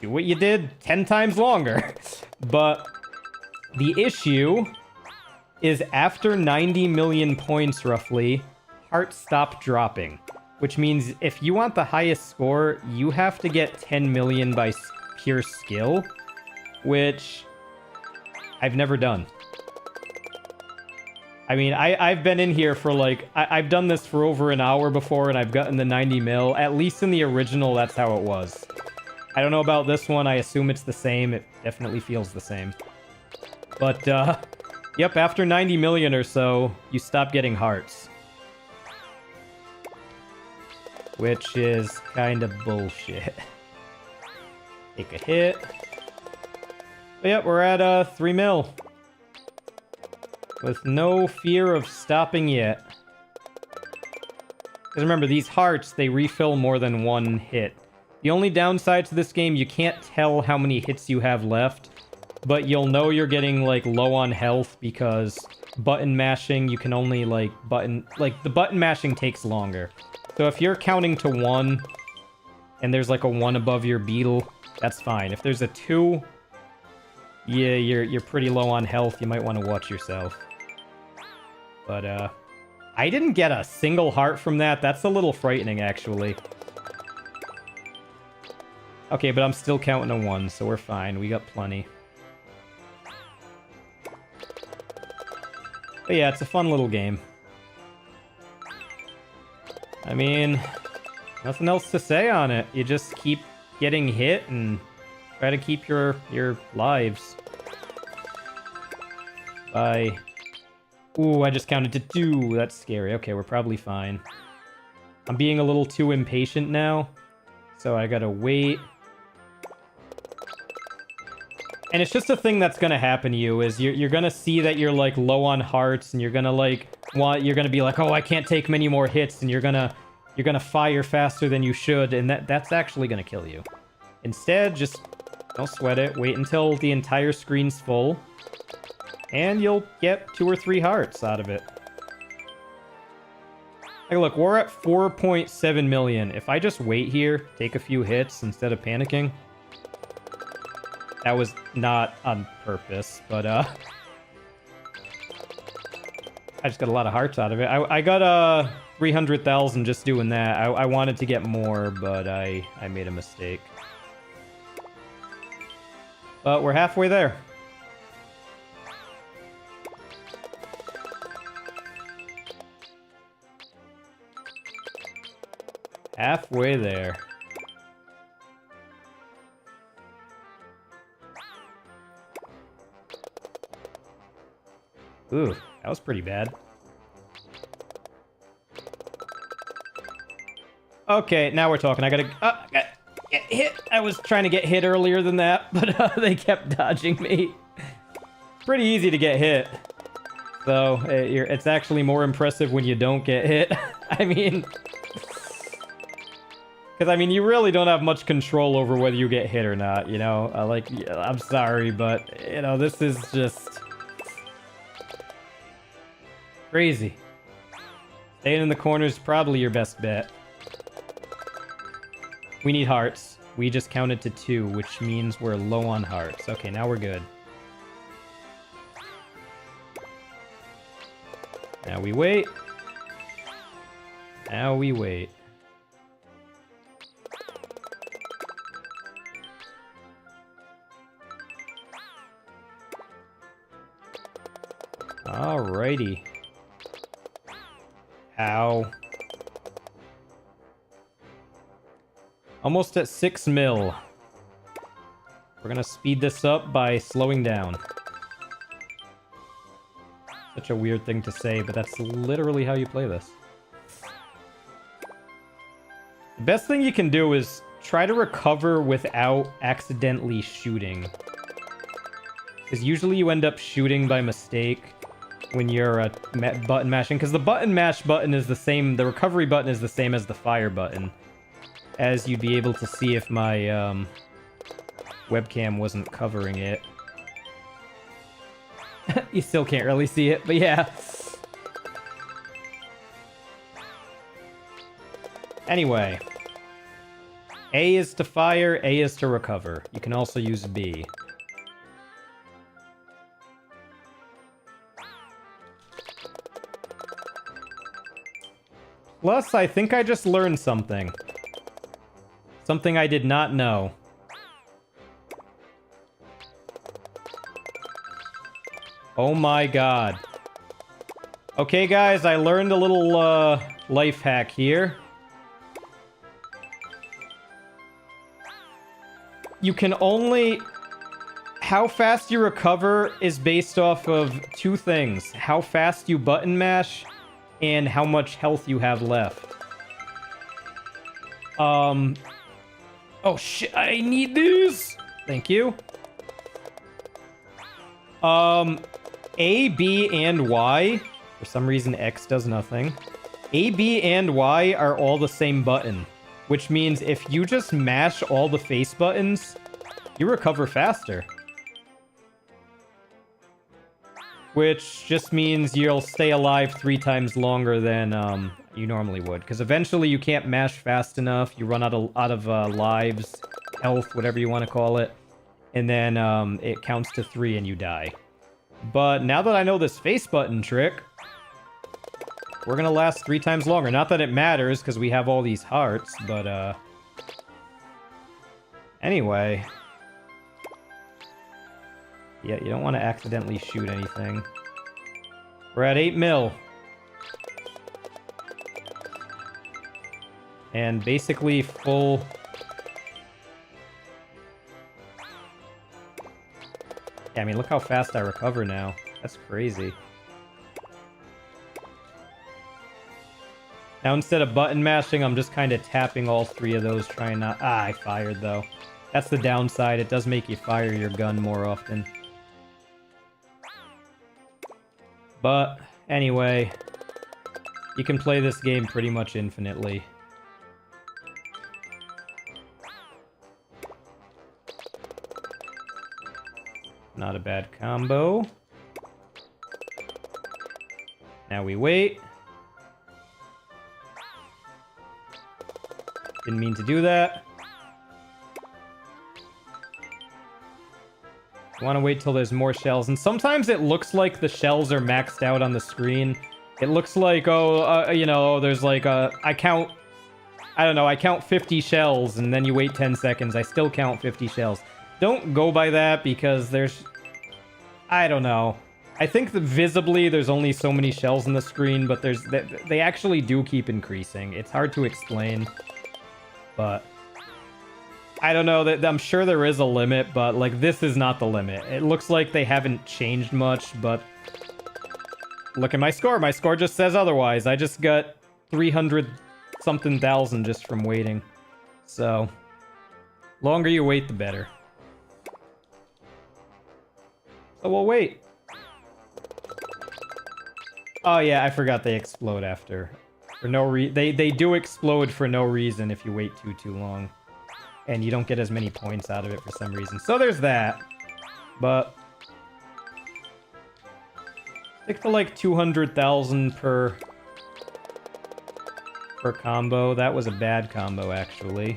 do what you did 10 times longer. But the issue is after 90 million points, roughly, hearts stop dropping. Which means if you want the highest score, you have to get 10 million by pure skill. Which I've never done. I mean, I've been in here for like... I've done this for over an hour before, and I've gotten the 90 mil. At least in the original, that's how it was. I don't know about this one. I assume it's the same. It definitely feels the same. But, yep, after 90 million or so, you stop getting hearts. Which is kind of bullshit. Take a hit. But yep, we're at 3 mil. With no fear of stopping yet. Because remember, these hearts, they refill more than one hit. The only downside to this game, you can't tell how many hits you have left. but you'll know you're getting, like, low on health because button mashing, you can only, like, the button mashing takes longer. So if you're counting to 1 and there's, like, a 1 above your beetle, that's fine. If there's a 2, yeah, you're pretty low on health. You might want to watch yourself. But, I didn't get a single heart from that. That's a little frightening, actually. Okay, but I'm still counting a 1, so we're fine. We got plenty. But yeah, it's a fun little game. I mean, nothing else to say on it. You just keep getting hit and try to keep your lives. Bye. Ooh, I just counted to 2. That's scary. Okay, we're probably fine. I'm being a little too impatient now, so I gotta wait. And it's just a thing that's gonna happen to you, is you're gonna see that you're, like, low on hearts, and you're gonna, like, you're gonna be like, oh, I can't take many more hits, and you're gonna fire faster than you should, and that's actually gonna kill you. Instead, just don't sweat it. Wait until the entire screen's full, and you'll get 2 or 3 hearts out of it. Hey, look, we're at 4.7 million. If I just wait here, take a few hits instead of panicking... That was not on purpose, but, I just got a lot of hearts out of it. I got, 300,000 just doing that. I wanted to get more, but I made a mistake. But we're halfway there. Halfway there. Ooh, that was pretty bad. Okay, now we're talking. I gotta get hit. I was trying to get hit earlier than that, but they kept dodging me. Pretty easy to get hit. So, it's actually more impressive when you don't get hit. I mean... Because, I mean, you really don't have much control over whether you get hit or not, you know? Like, I'm sorry, but, you know, this is just... crazy. Staying in the corner is probably your best bet. We need hearts. We just counted to 2, which means we're low on hearts. Okay, now we're good. Now we wait. Now we wait. Alrighty. Ow. Almost at 6 mil. We're gonna speed this up by slowing down. Such a weird thing to say, but that's literally how you play this. The best thing you can do is try to recover without accidentally shooting. Because usually you end up shooting by mistake when you're button mashing, because the button mash button is the same, the recovery button is the same as the fire button, as you'd be able to see if my webcam wasn't covering it. You still can't really see it, but yeah. Anyway, A is to fire, A is to recover. You can also use B. Plus, I think I just learned something. Something I did not know. Oh my god. Okay, guys, I learned a little, life hack here. You can only... How fast you recover is based off of 2 things. How fast you button mash, and how much health you have left. Oh shit, I need this! Thank you. A, B, and Y. For some reason, X does nothing. A, B, and Y are all the same button. Which means if you just mash all the face buttons, you recover faster. which just means you'll stay alive 3 times longer than you normally would. Because eventually you can't mash fast enough. You run out of lives, health, whatever you want to call it. And then it counts to 3 and you die. But now that I know this face button trick, we're going to last 3 times longer. Not that it matters because we have all these hearts, but anyway. Yeah, you don't want to accidentally shoot anything. We're at 8 mil. And basically full... Yeah, I mean, look how fast I recover now. That's crazy. Now, instead of button mashing, I'm just kind of tapping all 3 of those, trying not... Ah, I fired, though. That's the downside. It does make you fire your gun more often. But, anyway, you can play this game pretty much infinitely. Not a bad combo. Now we wait. Didn't mean to do that. Want to wait till there's more shells. And sometimes it looks like the shells are maxed out on the screen. It looks like, you know, there's like I count 50 shells, and then you wait 10 seconds. I still count 50 shells. Don't go by that, because there's... I don't know. I think that visibly there's only so many shells on the screen, but they actually do keep increasing. It's hard to explain, but... I don't know, I'm sure there is a limit, but like this is not the limit. It looks like they haven't changed much, but look at my score. My score just says otherwise. I just got 300 something thousand just from waiting. So, longer you wait, the better. So we'll wait. Oh yeah, I forgot they explode after. For no they do explode for no reason if you wait too long. And you don't get as many points out of it for some reason. So there's that. But... stick to like 200,000 per combo. That was a bad combo, actually.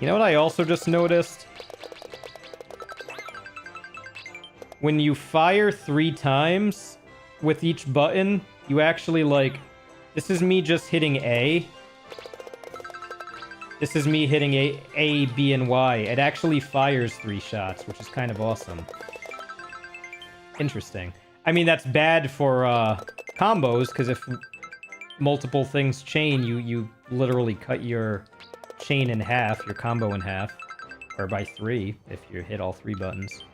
You know what I also just noticed? When you fire 3 times with each button, you actually like... This is me just hitting A. This is me hitting A, B, and Y. It actually fires 3 shots, which is kind of awesome. Interesting. I mean, that's bad for combos, because if multiple things chain, you literally cut your chain in half, your combo in half. Or by 3, if you hit all 3 buttons.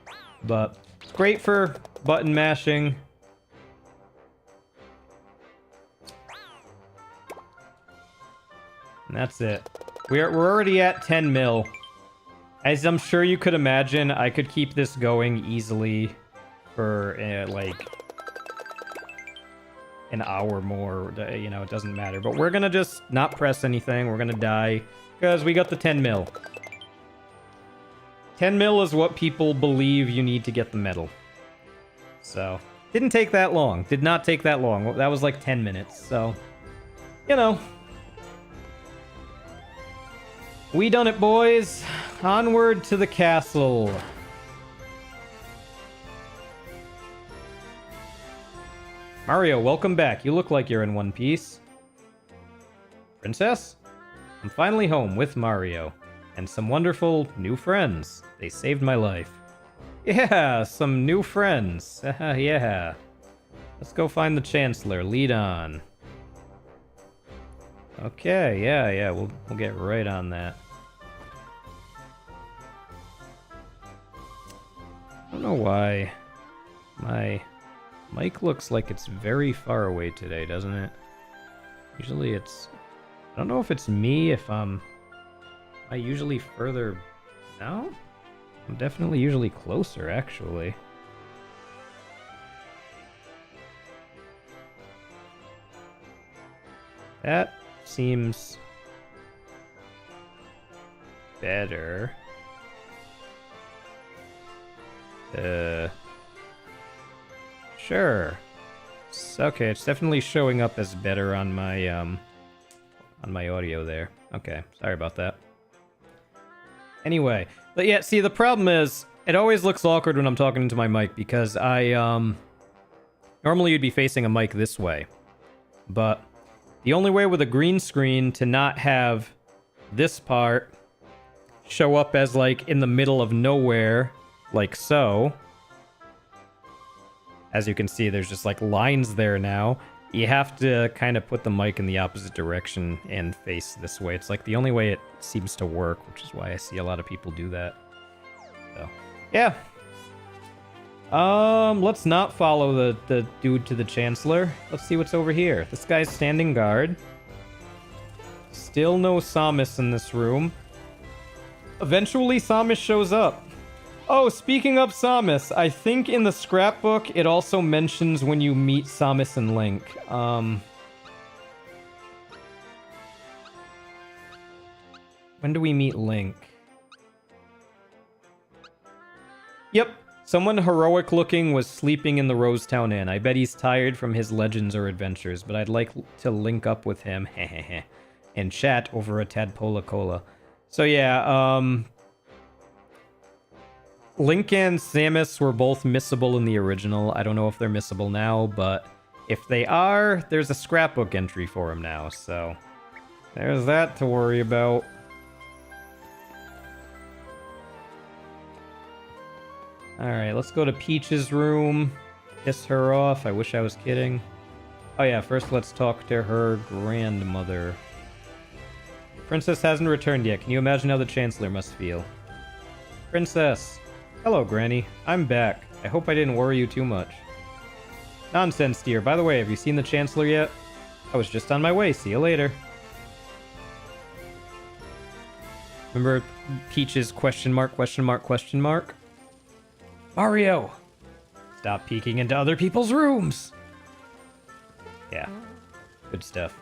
But it's great for button mashing. And that's it. We're already at 10 mil. As I'm sure you could imagine, I could keep this going easily for, like, an hour more. You know, it doesn't matter. But we're gonna just not press anything. We're gonna die. Because we got the 10 mil. 10 mil is what people believe you need to get the medal. So, didn't take that long. Did not take that long. That was like 10 minutes. So, you know... We done it, boys. Onward to the castle. Mario, welcome back. You look like you're in one piece. Princess? I'm finally home with Mario. And some wonderful new friends. They saved my life. Yeah, some new friends. Yeah. Let's go find the Chancellor. Lead on. Okay, yeah, we'll get right on that. I don't know why my mic looks like it's very far away today, doesn't it? Usually it's... I don't know if it's me, if am I usually further... No? I'm definitely usually closer, actually. That seems better. Sure. Okay, it's definitely showing up as better on my audio there. Okay, sorry about that. Anyway, but yeah, see, the problem is it always looks awkward when I'm talking into my mic because normally you'd be facing a mic this way. But the only way with a green screen to not have this part show up as like in the middle of nowhere, like so. As you can see, there's just like lines there now. You have to kind of put the mic in the opposite direction and face this way. It's like the only way it seems to work, which is why I see a lot of people do that. So, yeah. Let's not follow the dude to the Chancellor. Let's see what's over here. This guy's standing guard. Still no Samus in this room. Eventually, Samus shows up. Oh, speaking of Samus, I think in the scrapbook it also mentions when you meet Samus and Link. When do we meet Link? Yep, someone heroic looking was sleeping in the Rosetown Inn. I bet he's tired from his legends or adventures, but I'd like to link up with him and chat over a Tadpola Cola. So yeah, Link and Samus were both missable in the original. I don't know if they're missable now, but if they are, there's a scrapbook entry for them now, so there's that to worry about. Alright, let's go to Peach's room. Piss her off. I wish I was kidding. Oh yeah, first let's talk to her grandmother. Princess hasn't returned yet. Can you imagine how the Chancellor must feel? Princess! Hello, Granny. I'm back. I hope I didn't worry you too much. Nonsense, dear. By the way, have you seen the Chancellor yet? I was just on my way. See you later. Remember Peach's question mark, question mark, question mark? Mario! Stop peeking into other people's rooms! Yeah. Good stuff.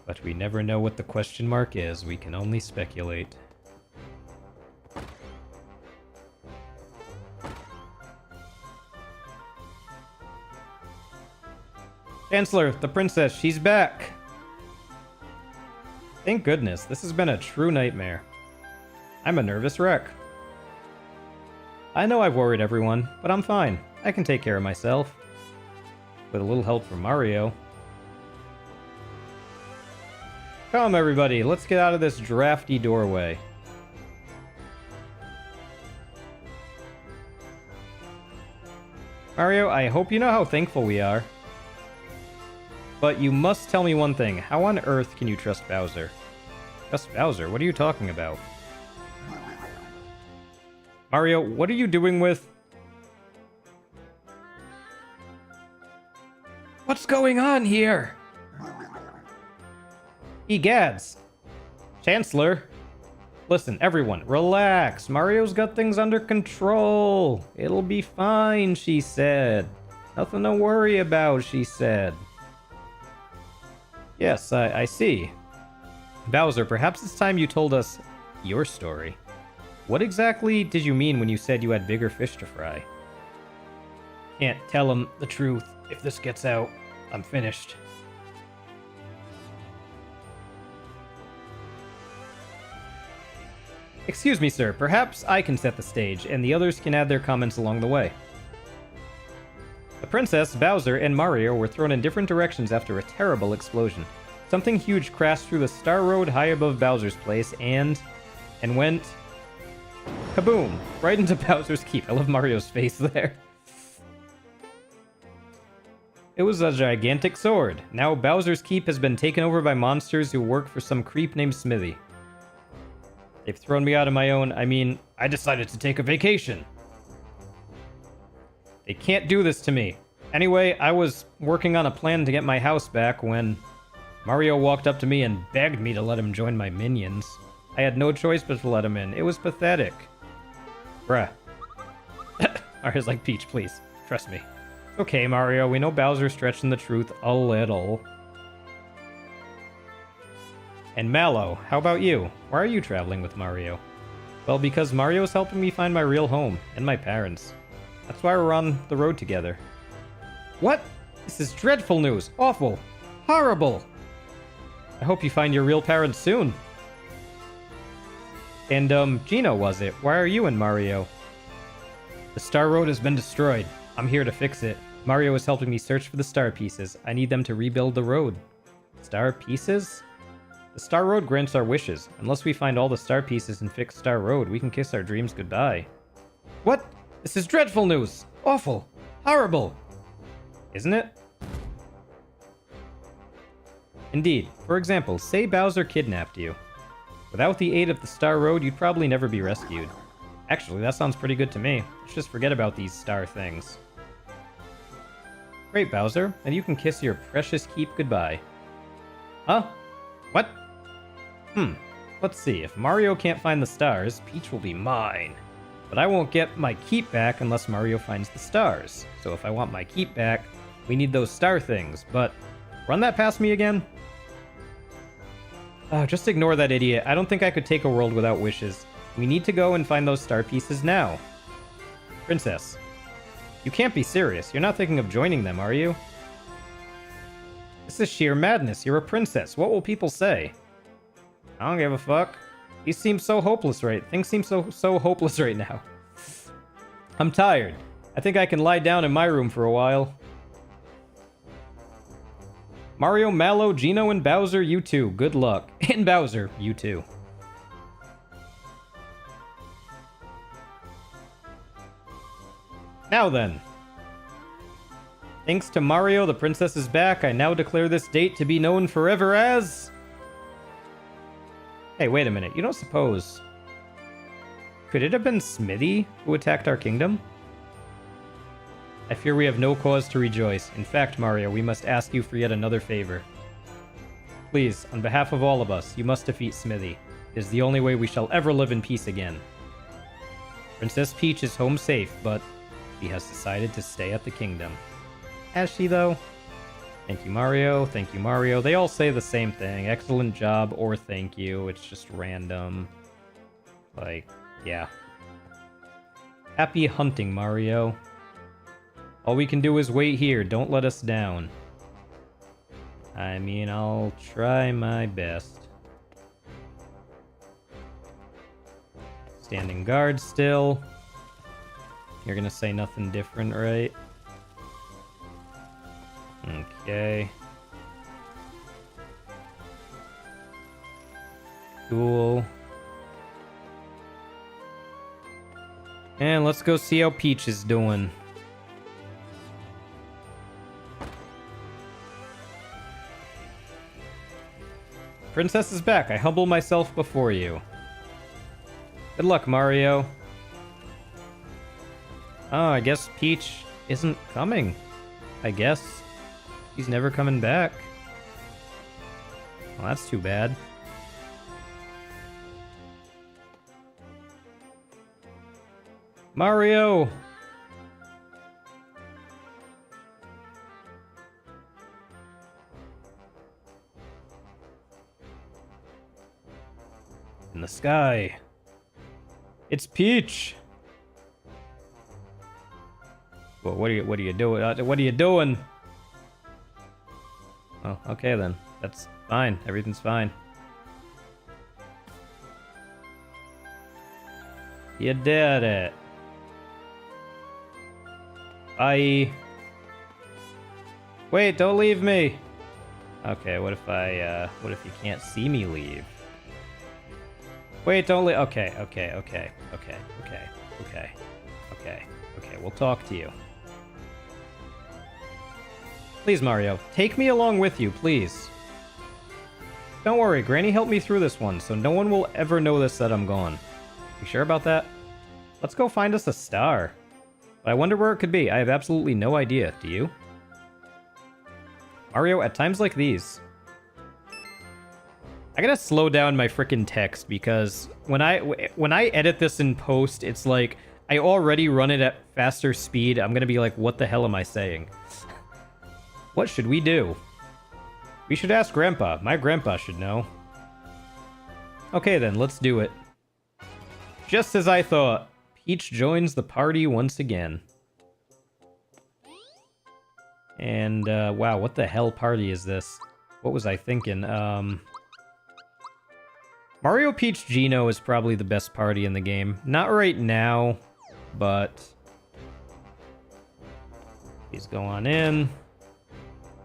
But we never know what the question mark is. We can only speculate. Chancellor, the princess, she's back! Thank goodness, this has been a true nightmare. I'm a nervous wreck. I know I've worried everyone, but I'm fine. I can take care of myself. With a little help from Mario. Come everybody, let's get out of this drafty doorway. Mario, I hope you know how thankful we are. But you must tell me one thing. How on earth can you trust Bowser? Trust Bowser? What are you talking about? Mario, what are you doing with... What's going on here? Egads. Chancellor. Listen, everyone, relax. Mario's got things under control. It'll be fine, she said. Nothing to worry about, she said. Yes, I see. Bowser, perhaps it's time you told us your story. What exactly did you mean when you said you had bigger fish to fry? Can't tell him the truth. If this gets out, I'm finished. Excuse me, sir. Perhaps I can set the stage, and the others can add their comments along the way. The princess, Bowser, and Mario were thrown in different directions after a terrible explosion. Something huge crashed through the Star Road high above Bowser's place and went... kaboom! Right into Bowser's Keep. I love Mario's face there. It was a gigantic sword. Now Bowser's Keep has been taken over by monsters who work for some creep named Smithy. They've thrown me out of my own... I decided to take a vacation. They can't do this to me. Anyway, I was working on a plan to get my house back when Mario walked up to me and begged me to let him join my minions. I had no choice but to let him in. It was pathetic. Bruh. Mario's like, Peach, please. Trust me. Okay, Mario, we know Bowser's stretching the truth a little. And Mallow, how about you? Why are you traveling with Mario? Well, because Mario's helping me find my real home and my parents. That's why we're on the road together. What? This is dreadful news. Awful. Horrible. I hope you find your real parents soon. And, Gino, was it? Why are you in Mario? The Star Road has been destroyed. I'm here to fix it. Mario is helping me search for the star pieces. I need them to rebuild the road. Star pieces? The Star Road grants our wishes. Unless we find all the star pieces and fix Star Road, we can kiss our dreams goodbye. What? This is dreadful news! Awful! Horrible! Isn't it? Indeed. For example, say Bowser kidnapped you. Without the aid of the Star Road, you'd probably never be rescued. Actually, that sounds pretty good to me. Let's just forget about these star things. Great, Bowser. And you can kiss your precious keep goodbye. Huh? What? Let's see. If Mario can't find the stars, Peach will be mine. But I won't get my keep back unless Mario finds the stars. So if I want my keep back, we need those star things. But run that past me again? Just ignore that idiot. I don't think I could take a world without wishes. We need to go and find those star pieces now. Princess, you can't be serious. You're not thinking of joining them, are you? This is sheer madness. You're a princess. What will people say? I don't give a fuck. These seem so hopeless things seem so hopeless right now. I'm tired. I think I can lie down in my room for a while. Mario, Mallow, Gino, and Bowser, you too. Good luck. And Bowser, you too. Now then. Thanks to Mario, the princess is back. I now declare this date to be known forever as... Hey, wait a minute. You don't suppose... Could it have been Smithy who attacked our kingdom? I fear we have no cause to rejoice. In fact, Mario, we must ask you for yet another favor. Please, on behalf of all of us, you must defeat Smithy. It is the only way we shall ever live in peace again. Princess Peach is home safe, but she has decided to stay at the kingdom. Has she, though? Thank you, Mario. Thank you, Mario. They all say the same thing. Excellent job or thank you. It's just random. Like, yeah. Happy hunting, Mario. All we can do is wait here. Don't let us down. I mean, I'll try my best. Standing guard still. You're gonna say nothing different, right? Okay. Cool. And let's go see how Peach is doing. Princess is back. I humble myself before you. Good luck, Mario. Oh, I guess Peach isn't coming. I guess. He's never coming back. Well, that's too bad. Mario! In the sky. It's Peach! Well, what are you doing? What are you doing? Oh, okay then. That's fine. Everything's fine. You did it. Bye. Wait, don't leave me. Okay, what if you can't see me leave? Wait, don't leave. Okay. Okay, we'll talk to you. Please, Mario, take me along with you, please. Don't worry, Granny helped me through this one, so no one will ever notice that I'm gone. You sure about that? Let's go find us a star. But I wonder where it could be. I have absolutely no idea. Do you? Mario, at times like these... I gotta slow down my frickin' text, because when I edit this in post, it's like, I already run it at faster speed. I'm gonna be like, what the hell am I saying? What should we do? We should ask Grandpa. My grandpa should know. Okay then, let's do it. Just as I thought, Peach joins the party once again. And, wow, what the hell party is this? What was I thinking? Mario, Peach, Geno is probably the best party in the game. Not right now, but... Please go on in.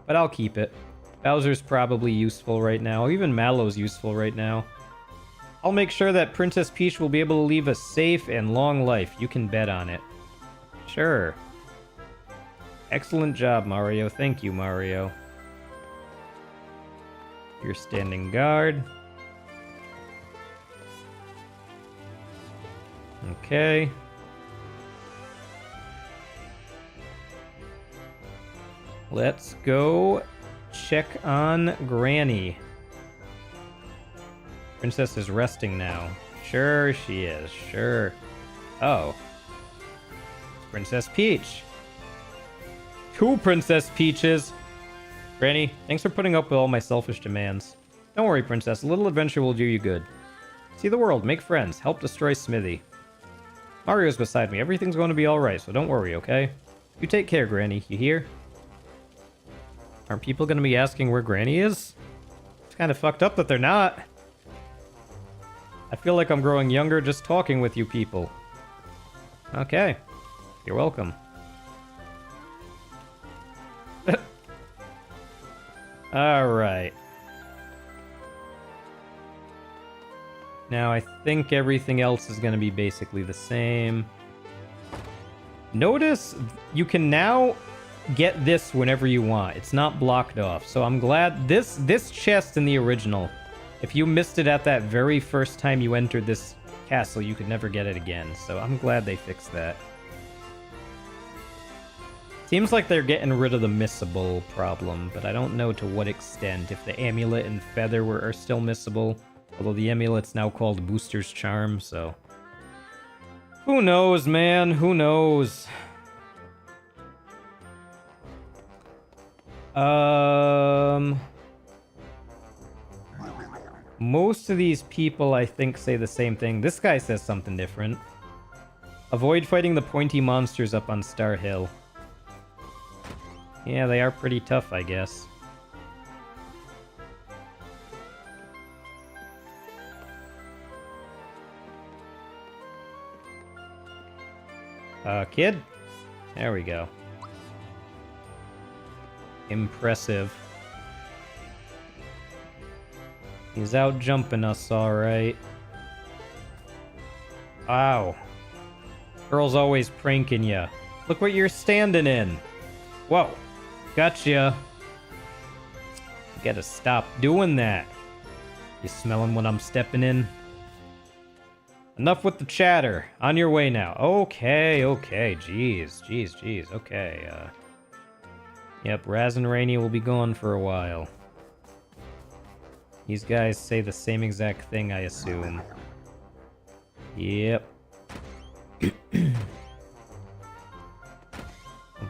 But I'll keep it. Bowser's probably useful right now. Even Mallow's useful right now. I'll make sure that Princess Peach will be able to leave a safe and long life. You can bet on it. Sure. Excellent job, Mario. Thank you, Mario. You're standing guard. Okay. Let's go check on Granny. Princess is resting now. Sure she is. Sure. Oh. Princess Peach. 2 Princess Peaches. Granny, thanks for putting up with all my selfish demands. Don't worry, Princess. A little adventure will do you good. See the world, make friends, help destroy Smithy. Mario's beside me. Everything's going to be alright, so don't worry, okay? You take care, Granny. You hear? Aren't people going to be asking where Granny is? It's kind of fucked up that they're not. I feel like I'm growing younger just talking with you people. Okay. You're welcome. Alright. Now, I think everything else is going to be basically the same. Notice you can now get this whenever you want. It's not blocked off. So I'm glad this chest in the original, if you missed it at that very first time you entered this castle, you could never get it again. So I'm glad they fixed that. Seems like they're getting rid of the missable problem, but I don't know to what extent. If the amulet and feather are still missable. Although the amulet's now called Booster's Charm, so... Who knows, man? Who knows? Most of these people, I think, say the same thing. This guy says something different. Avoid fighting the pointy monsters up on Star Hill. Yeah, they are pretty tough, I guess. Kid? There we go. Impressive. He's out jumping us, alright. Wow. Girl's always pranking ya. Look what you're standing in. Whoa. Gotcha. You gotta stop doing that. You smelling what I'm stepping in? Enough with the chatter. On your way now. Okay, okay. Jeez. Okay, Yep, Raz and Rainy will be gone for a while. These guys say the same exact thing, I assume. Yep. Hope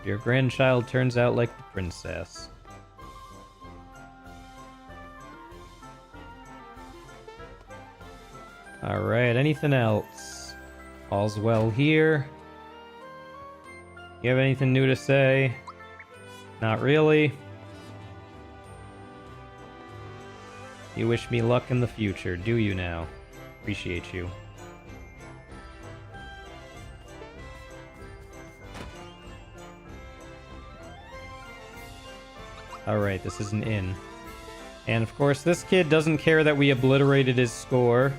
your grandchild turns out like the princess. Alright, anything else? All's well here. You have anything new to say? Not really. You wish me luck in the future, do you now? Appreciate you. Alright, this is an inn. And of course, this kid doesn't care that we obliterated his score.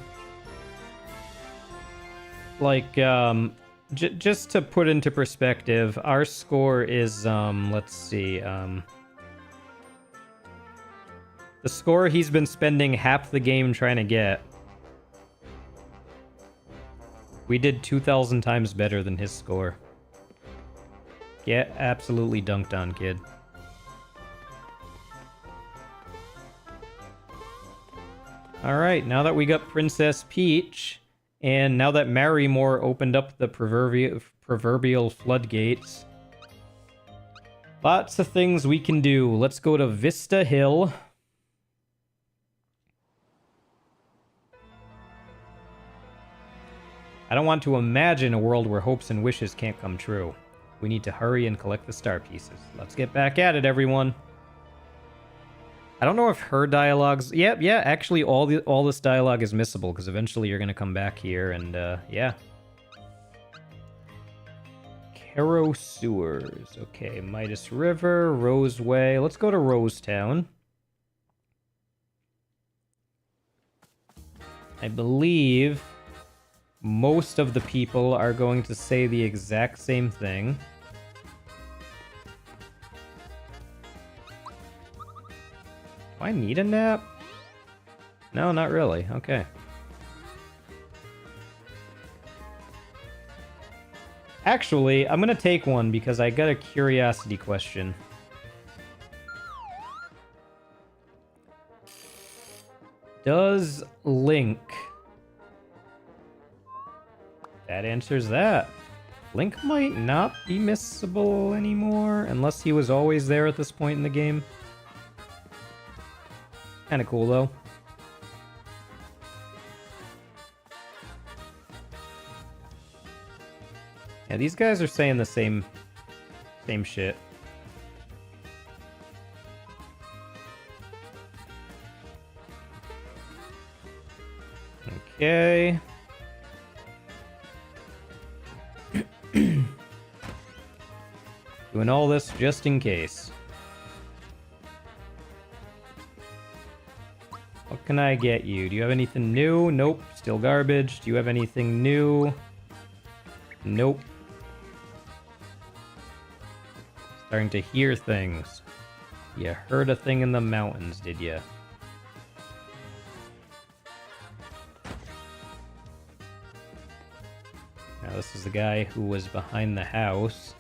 Like, just to put into perspective, our score is, let's see, the score he's been spending half the game trying to get. We did 2,000 times better than his score. Get absolutely dunked on, kid. Alright, now that we got Princess Peach, and now that Marrymore opened up the proverbial floodgates, lots of things we can do. Let's go to Vista Hill. I don't want to imagine a world where hopes and wishes can't come true. We need to hurry and collect the star pieces. Let's get back at it, everyone. I don't know if her dialogues... Yeah, actually all this dialogue is missable, because eventually you're going to come back here, and, yeah. Caro Sewers. Okay, Midas River, Roseway. Let's go to Rosetown. I believe most of the people are going to say the exact same thing. Do I need a nap? No, not really. Okay. Actually, I'm gonna take one because I got a curiosity question. Does Link... That answers that. Link might not be missable anymore, unless he was always there at this point in the game. Kinda cool, though. Yeah, these guys are saying the same shit. Okay. Doing all this just in case. What can I get you? Do you have anything new? Nope. Still garbage. Do you have anything new? Nope. Starting to hear things. You heard a thing in the mountains, did you? Now this is the guy who was behind the house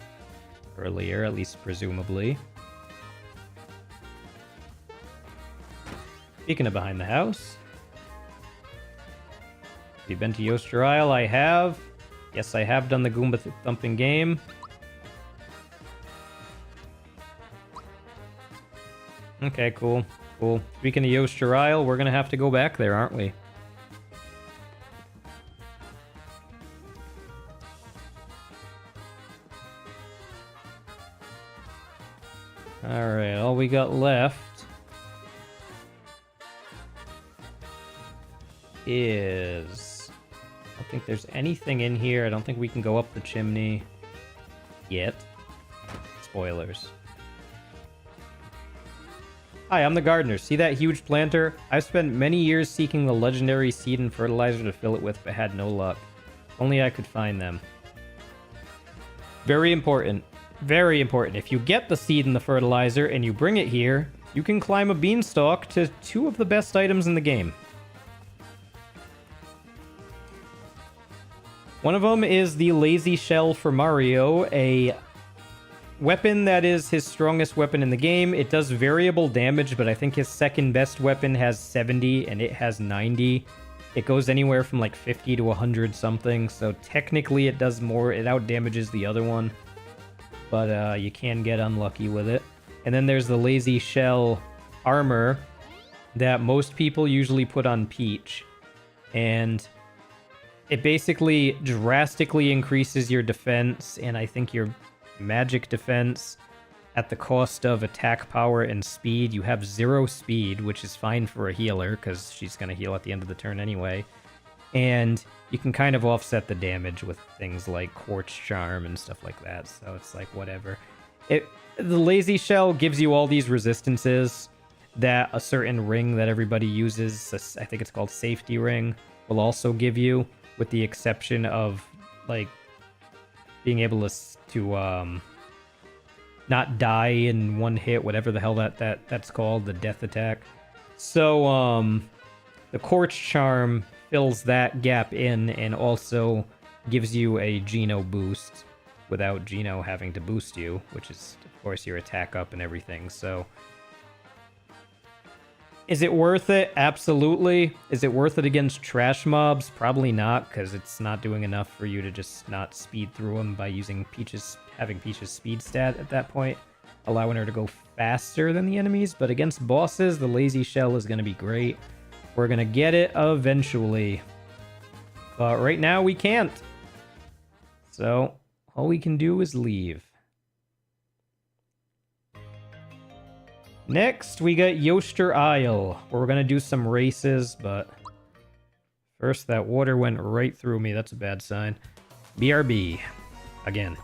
earlier, at least presumably. Speaking of behind the house, have you been to Yoster Isle? I have. Yes, I have done the Goomba thumping game. Okay, cool. Cool. Speaking of Yoster Isle, we're gonna have to go back there, aren't we? Alright, all we got left is... I don't think there's anything in here. I don't think we can go up the chimney yet. Spoilers. Hi, I'm the gardener. See that huge planter? I've spent many years seeking the legendary seed and fertilizer to fill it with, but had no luck. Only I could find them. Very important. Very important. If you get the seed and the fertilizer and you bring it here, you can climb a beanstalk to two of the best items in the game. One of them is the Lazy Shell for Mario, a weapon that is his strongest weapon in the game. It does variable damage, but I think his second best weapon has 70 and it has 90. It goes anywhere from like 50 to 100 something, so technically it does more. It out damages the other one, but you can get unlucky with it. And then there's the Lazy Shell armor that most people usually put on Peach, and it basically drastically increases your defense and I think your magic defense at the cost of attack power and speed. You have 0 speed, which is fine for a healer because she's going to heal at the end of the turn anyway. And you can kind of offset the damage with things like Quartz Charm and stuff like that. So it's like whatever. The Lazy Shell gives you all these resistances that a certain ring that everybody uses, I think it's called Safety Ring, will also give you, with the exception of like being able to not die in one hit, whatever the hell that's called, the death attack. So the Quartz Charm fills that gap in and also gives you a Geno boost without Geno having to boost you, which is of course your attack up and everything. So is it worth it? Absolutely. Is it worth it against trash mobs? Probably not, because it's not doing enough for you to just not speed through them by using having Peach's speed stat at that point, allowing her to go faster than the enemies. But against bosses, the Lazy Shell is going to be great. We're going to get it eventually. But right now we can't. So all we can do is leave. Next, we got Yoster Isle, where we're going to do some races, but first, that water went right through me. That's a bad sign. BRB. Again.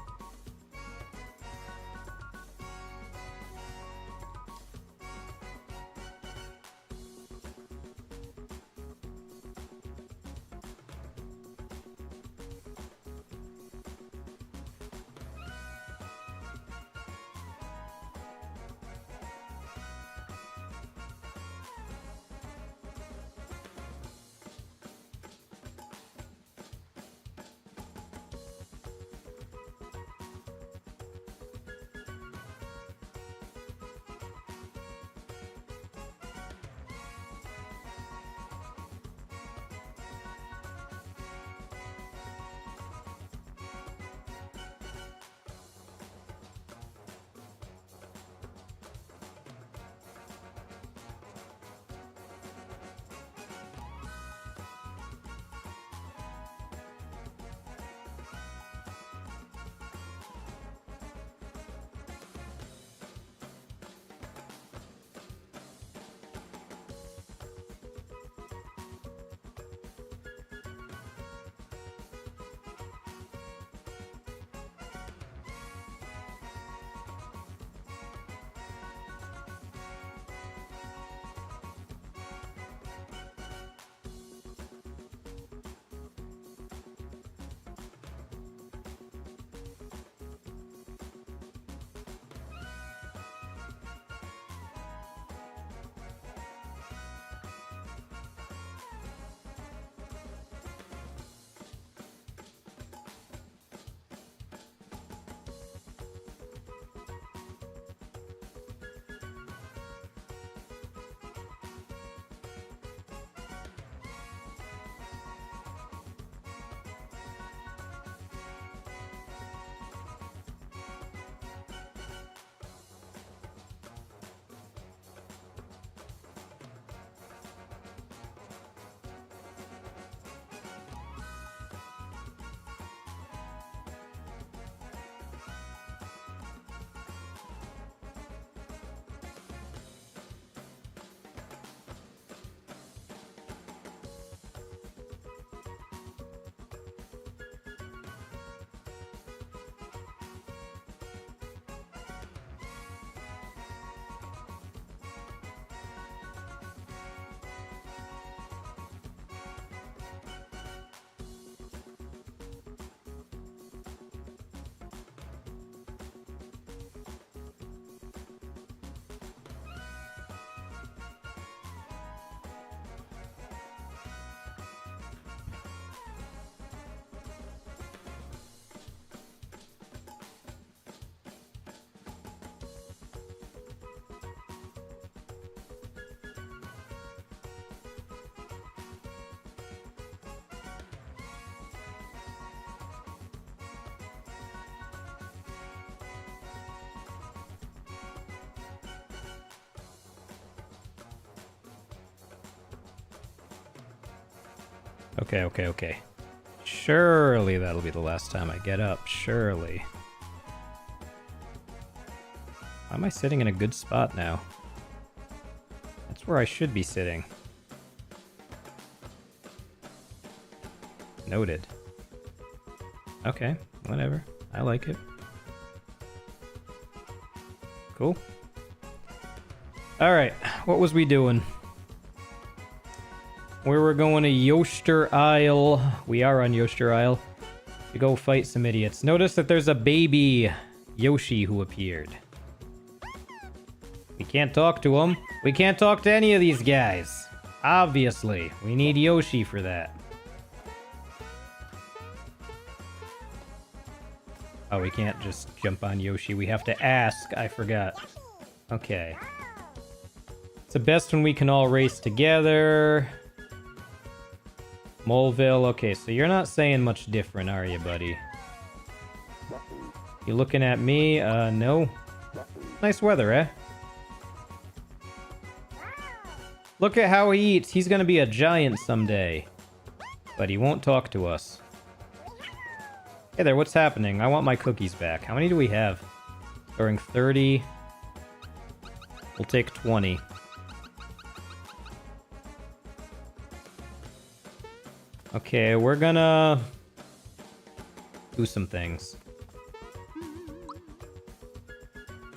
Okay. Surely that'll be the last time I get up. Surely. Why am I sitting in a good spot now? That's where I should be sitting. Noted. Okay, whatever. I like it. Cool. Alright, what was we doing? We were going to Yoster Isle. We are on Yoster Isle. To go fight some idiots. Notice that there's a baby Yoshi who appeared. We can't talk to him. We can't talk to any of these guys. Obviously. We need Yoshi for that. Oh, we can't just jump on Yoshi. We have to ask. I forgot. Okay. It's the best when we can all race together. Moleville. Okay, so you're not saying much different, are you, buddy? You looking at me? No. Nice weather, eh? Look at how he eats. He's gonna be a giant someday. But he won't talk to us. Hey there, what's happening? I want my cookies back. How many do we have? During 30. We'll take 20. Okay, we're gonna do some things.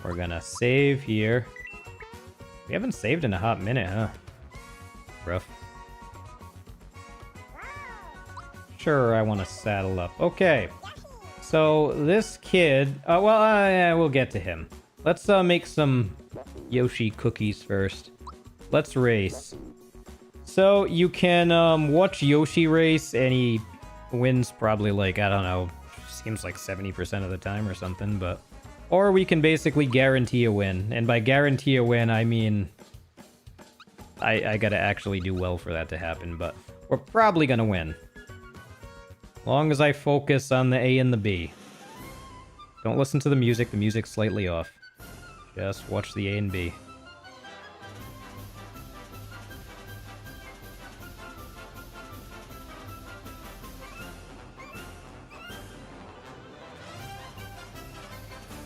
We're gonna save here. We haven't saved in a hot minute, huh? Rough. Sure, I want to saddle up. Okay. So, this kid... yeah, we'll get to him. Let's make some Yoshi cookies first. Let's race. So, you can watch Yoshi race, and he wins probably like, I don't know, seems like 70% of the time or something, but... Or we can basically guarantee a win. And by guarantee a win, I mean... I gotta actually do well for that to happen, but we're probably gonna win. Long as I focus on the A and the B. Don't listen to the music's slightly off. Just watch the A and B.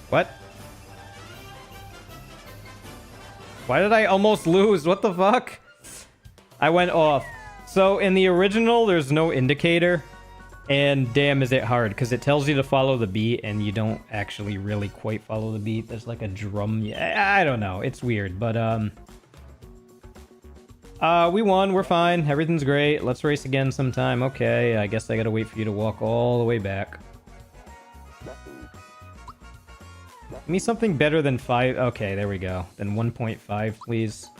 What? Why did I almost lose? What the fuck? I went off. So in the original, there's no indicator. And damn, is it hard, because it tells you to follow the beat, and you don't actually really quite follow the beat. There's like a drum. I don't know. It's weird, but we won. We're fine. Everything's great. Let's race again sometime. Okay, I guess I gotta wait for you to walk all the way back. Give me something better than 5. Okay, there we go. Then 1.5, please.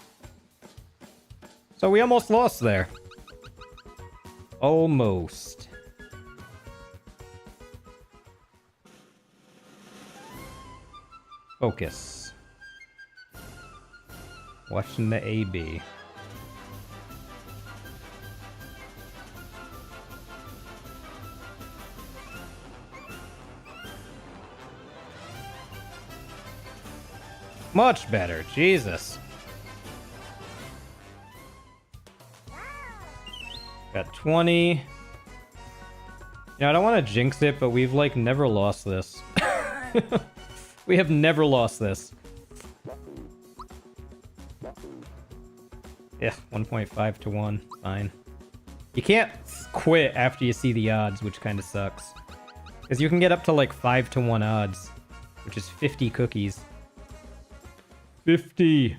So we almost lost there. Almost. Focus. Watching the AB. Much better, Jesus. Got 20. You know, I don't want to jinx it, but we've like never lost this. We have never lost this. Yeah, 1.5 to 1. Fine. You can't quit after you see the odds, which kind of sucks. Because you can get up to like 5 to 1 odds, which is 50 cookies. 50.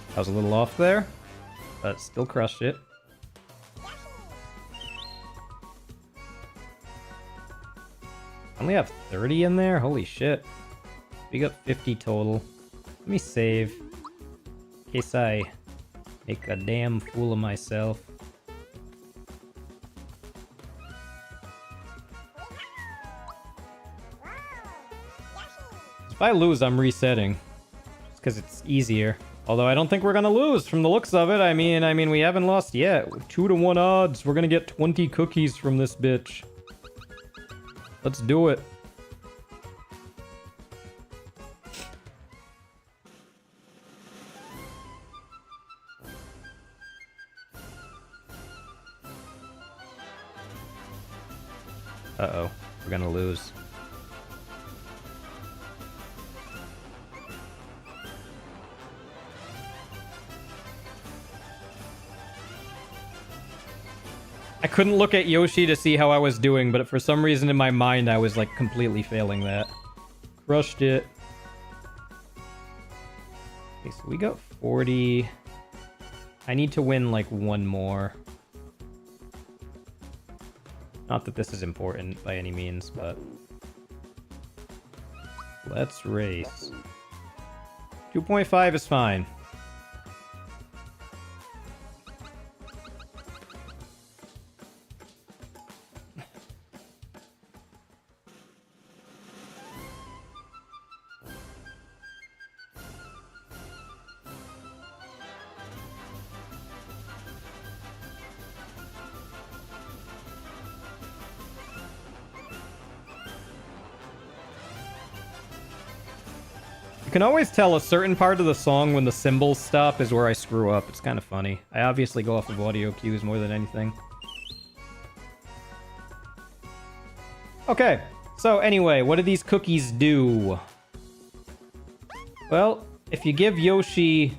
I was a little off there, but still crushed it. Only have 30 in there? Holy shit. We got 50 total. Let me save. In case I make a damn fool of myself. If I lose, I'm resetting. Just because it's easier. Although I don't think we're gonna lose from the looks of it. I mean, we haven't lost yet. 2 to 1 odds. We're gonna get 20 cookies from this bitch. Let's do it. Uh-oh. We're gonna lose. I couldn't look at Yoshi to see how I was doing, but for some reason in my mind I was like completely failing that. Crushed it. Okay, so we got 40. I need to win like one more. Not that this is important by any means, but... Let's race. 2.5 is fine. can always tell a certain part of the song when the cymbals stop is where I screw up. It's kind of funny. I obviously go off of audio cues more than anything. Okay, so anyway, what do these cookies do? Well, if you give Yoshi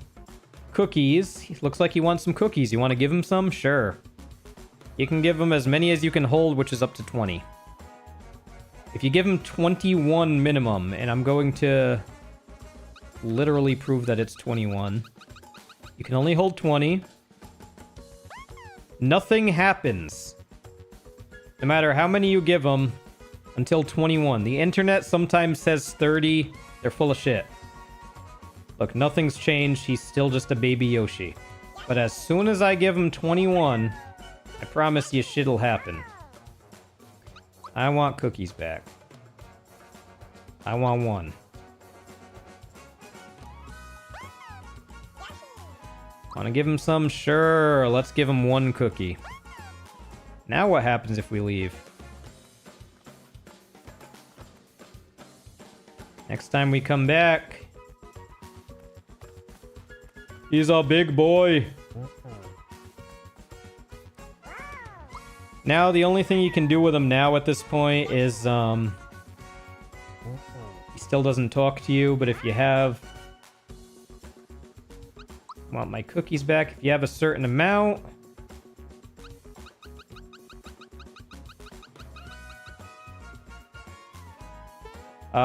cookies, he looks like he wants some cookies. You want to give him some? Sure. You can give him as many as you can hold, which is up to 20. If you give him 21 minimum, and I'm going to literally prove that it's 21. You can only hold 20. Nothing happens. No matter how many you give him, until 21. The internet sometimes says 30. They're full of shit. Look, nothing's changed. He's still just a baby Yoshi. But as soon as I give him 21, I promise you shit'll happen. I want cookies back. I want one. Want to give him some? Sure, let's give him one cookie. Now what happens if we leave? Next time we come back, he's a big boy. Now the only thing you can do with him now at this point is he still doesn't talk to you, but if you have... Want my cookies back. If you have a certain amount...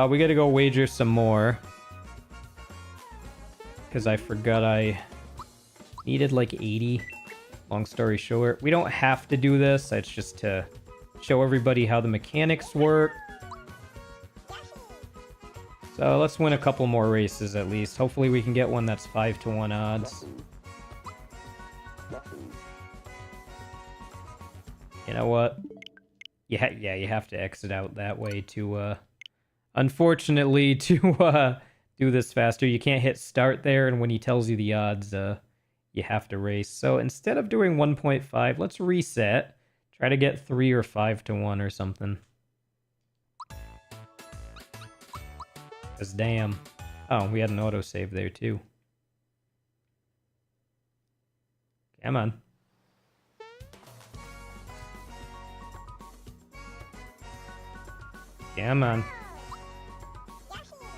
we gotta go wager some more. Because I forgot I needed like 80. Long story short. We don't have to do this. It's just to show everybody how the mechanics work. So let's win a couple more races at least. Hopefully we can get one that's 5-1 odds. You know what? Yeah, you have to exit out that way to, unfortunately, to, do this faster. You can't hit start there, and when he tells you the odds, you have to race. So instead of doing 1.5, let's reset. Try to get 3 or 5-1 or something. Because damn. Oh, we had an autosave there too. Come on. Come on.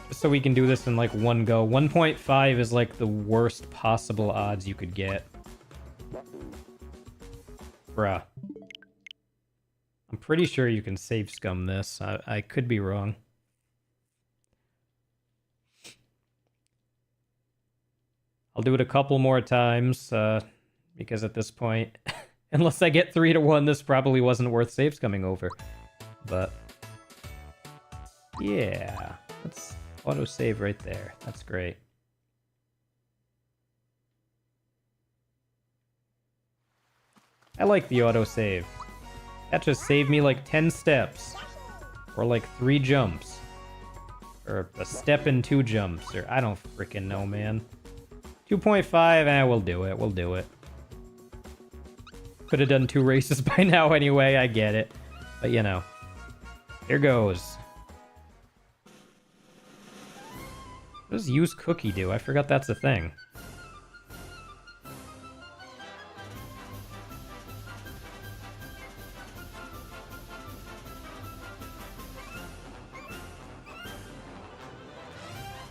Just so we can do this in like one go. 1.5 is like the worst possible odds you could get. Bruh. I'm pretty sure you can save scum this. I could be wrong. I'll do it a couple more times, because at this point, unless I get 3-1, this probably wasn't worth saves coming over. But, yeah, let's auto-save right there. That's great. I like the auto-save. That just saved me like 10 steps. Or like 3 jumps. Or a step and 2 jumps. Or I don't freaking know, man. 2.5, we'll do it. We'll do it. Could have done 2 races by now anyway, I get it. But, you know. Here goes. What does use cookie do? I forgot that's a thing.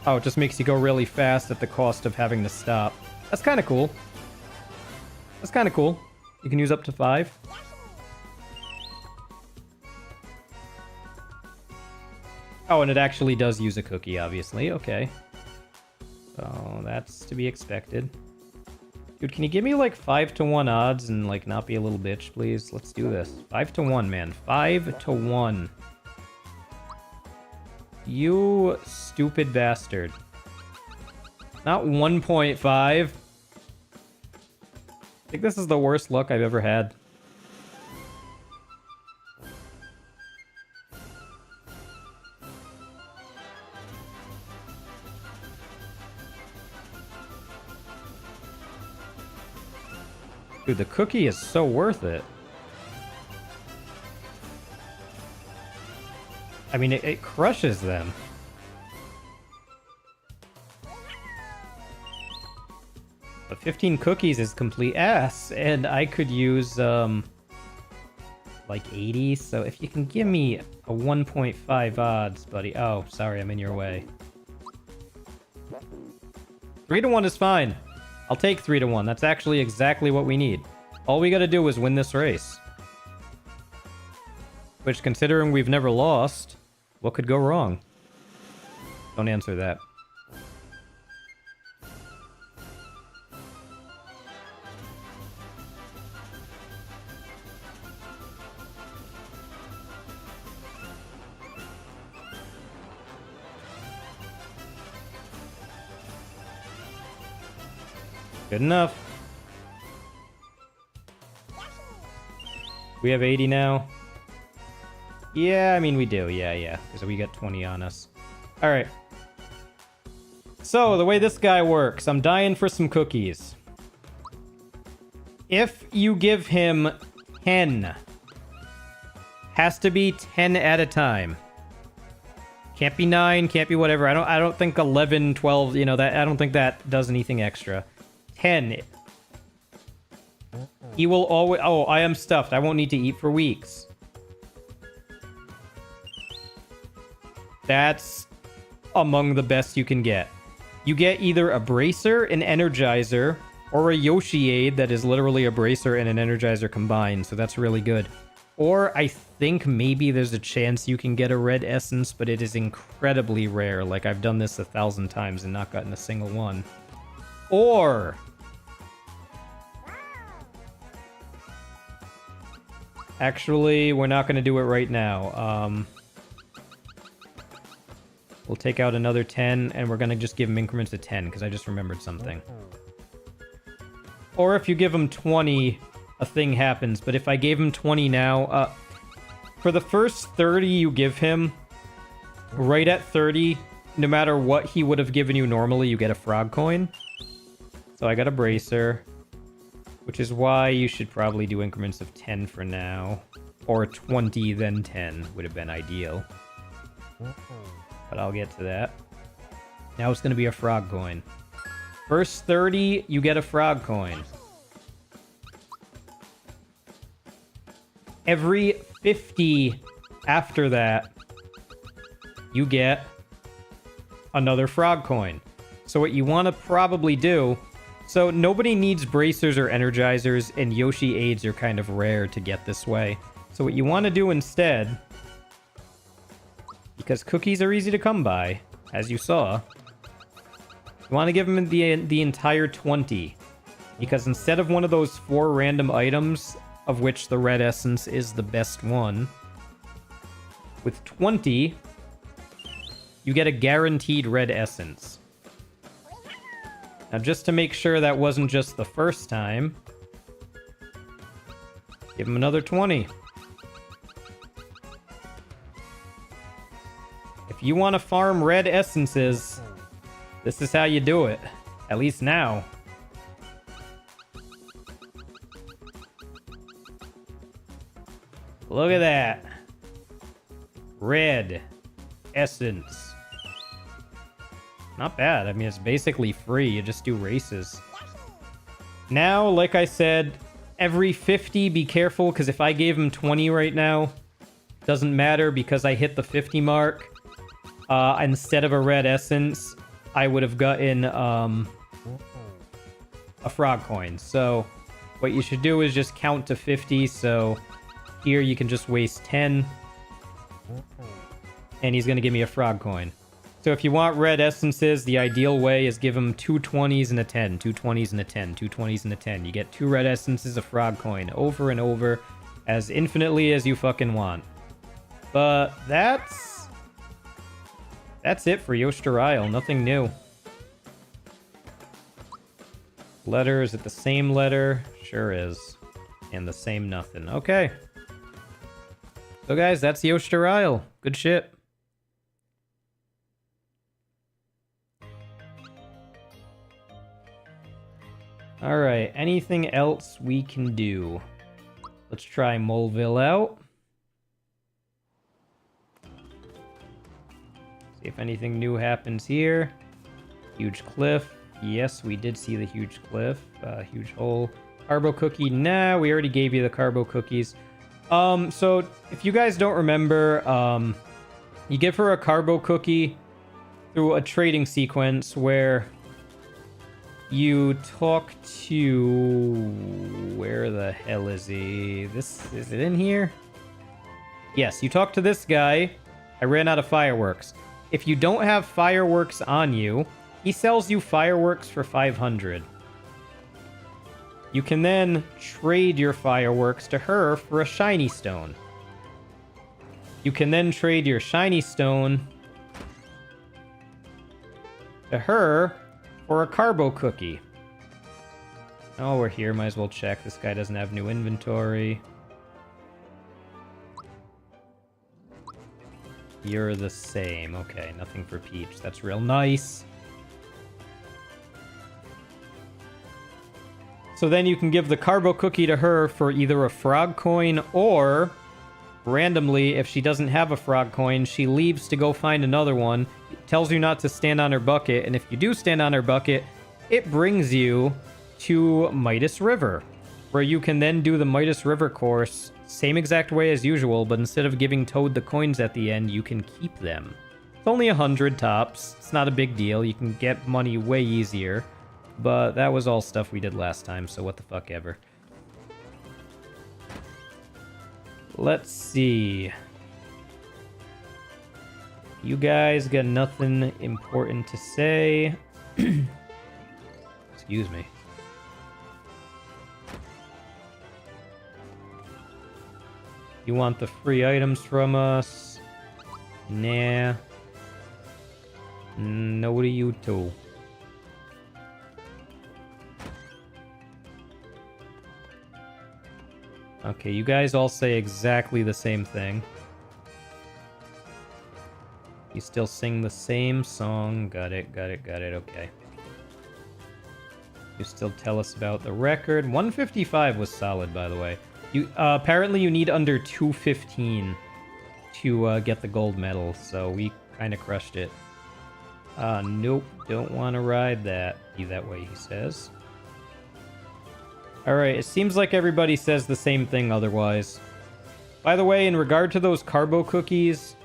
Oh, it just makes you go really fast at the cost of having to stop. That's kind of cool. That's kind of cool. You can use up to 5. Oh, and it actually does use a cookie, obviously. Okay. So, that's to be expected. Dude, can you give me like 5-1 odds and like not be a little bitch, please? Let's do this. 5-1, man. 5-1. You stupid bastard. Not 1.5. I think this is the worst luck I've ever had. Dude, the cookie is so worth it. I mean, it crushes them. but 15 cookies is complete ass, and I could use, like 80, so if you can give me a 1.5 odds, buddy. Oh, sorry, I'm in your way. 3 to 1 is fine. I'll take 3 to 1. That's actually exactly what we need. All we gotta do is win this race. Which, considering we've never lost, what could go wrong? Don't answer that. Good enough. We have 80 now. Yeah, I mean, we do. Yeah. Because we got 20 on us. Alright. So, the way this guy works, I'm dying for some cookies. If you give him 10, has to be 10 at a time. Can't be 9, can't be whatever. I don't think 11, 12, you know, that I don't think that does anything extra. 10. He will always... Oh, I am stuffed. I won't need to eat for weeks. That's among the best you can get. You get either a Bracer, an Energizer, or a Yoshi Aid that is literally a Bracer and an Energizer combined, so that's really good. Or I think maybe there's a chance you can get a Red Essence, but it is incredibly rare. Like, I've done this 1,000 times and not gotten a single one. Or... Actually, we're not going to do it right now. We'll take out another 10, and we're going to just give him increments of 10, because I just remembered something. Or if you give him 20, a thing happens. But if I gave him 20 now... for the first 30 you give him, right at 30, no matter what he would have given you normally, you get a frog coin. So I got a Bracer. Which is why you should probably do increments of 10 for now. Or 20, then 10 would have been ideal. But I'll get to that. Now it's going to be a frog coin. First 30, you get a frog coin. Every 50 after that, you get another frog coin. So what you want to probably do... So nobody needs Bracers or Energizers, and Yoshi Aids are kind of rare to get this way. So what you want to do instead, because cookies are easy to come by, as you saw, you want to give them the entire 20. Because instead of one of those 4 random items, of which the Red Essence is the best one, with 20, you get a guaranteed Red Essence. Now, just to make sure that wasn't just the first time, give him another 20. If you want to farm Red Essences, this is how you do it. At least now. Look at that. Red Essence. Not bad. I mean, it's basically free. You just do races. Now, like I said, every 50, be careful, because if I gave him 20 right now, doesn't matter because I hit the 50 mark. Instead of a Red Essence, I would have gotten a frog coin. So what you should do is just count to 50. So here you can just waste 10. And he's going to give me a frog coin. So if you want Red Essences, the ideal way is give him 2 20s and a 10, 2 20s and a 10, 2 20s and a 10. You get 2 Red Essences, a frog coin, over and over, as infinitely as you fucking want. But that's it for Yoshter Isle. Nothing new. Letter, is it the same letter? Sure is. And the same nothing. Okay. So guys, that's Yoshter Isle. Good shit. Alright, anything else we can do? Let's try Moleville out. See if anything new happens here. Huge cliff. Yes, we did see the huge cliff. Huge hole. Carbo cookie. Nah, we already gave you the carbo cookies. So if you guys don't remember, you give her a carbo cookie through a trading sequence where you talk to... Where the hell is he? Is it in here? Yes, you talk to this guy. I ran out of fireworks. If you don't have fireworks on you, he sells you fireworks for 500. You can then trade your fireworks to her for a shiny stone. You can then trade your shiny stone to her for a carbo cookie. Oh, we're here. Might as well check. This guy doesn't have new inventory. You're the same. Okay, nothing for Peach. That's real nice. So then you can give the carbo cookie to her for either a frog coin or, randomly, if she doesn't have a frog coin, she leaves to go find another one. It tells you not to stand on her bucket, and if you do stand on her bucket, it brings you to Midas River, where you can then do the Midas River course, same exact way as usual, but instead of giving Toad the coins at the end, you can keep them. It's only 100 tops. It's not a big deal. You can get money way easier. But that was all stuff we did last time, so what the fuck ever. Let's see. You guys got nothing important to say. Excuse me. You want the free items from us? Nah. No to you too. Okay, you guys all say exactly the same thing. You still sing the same song. Got it, okay. You still tell us about the record. 155 was solid, by the way. You apparently you need under 215 to get the gold medal, so we kind of crushed it. Nope, don't want to ride that. Be that way, he says. Alright, it seems like everybody says the same thing otherwise. By the way, in regard to those carbo cookies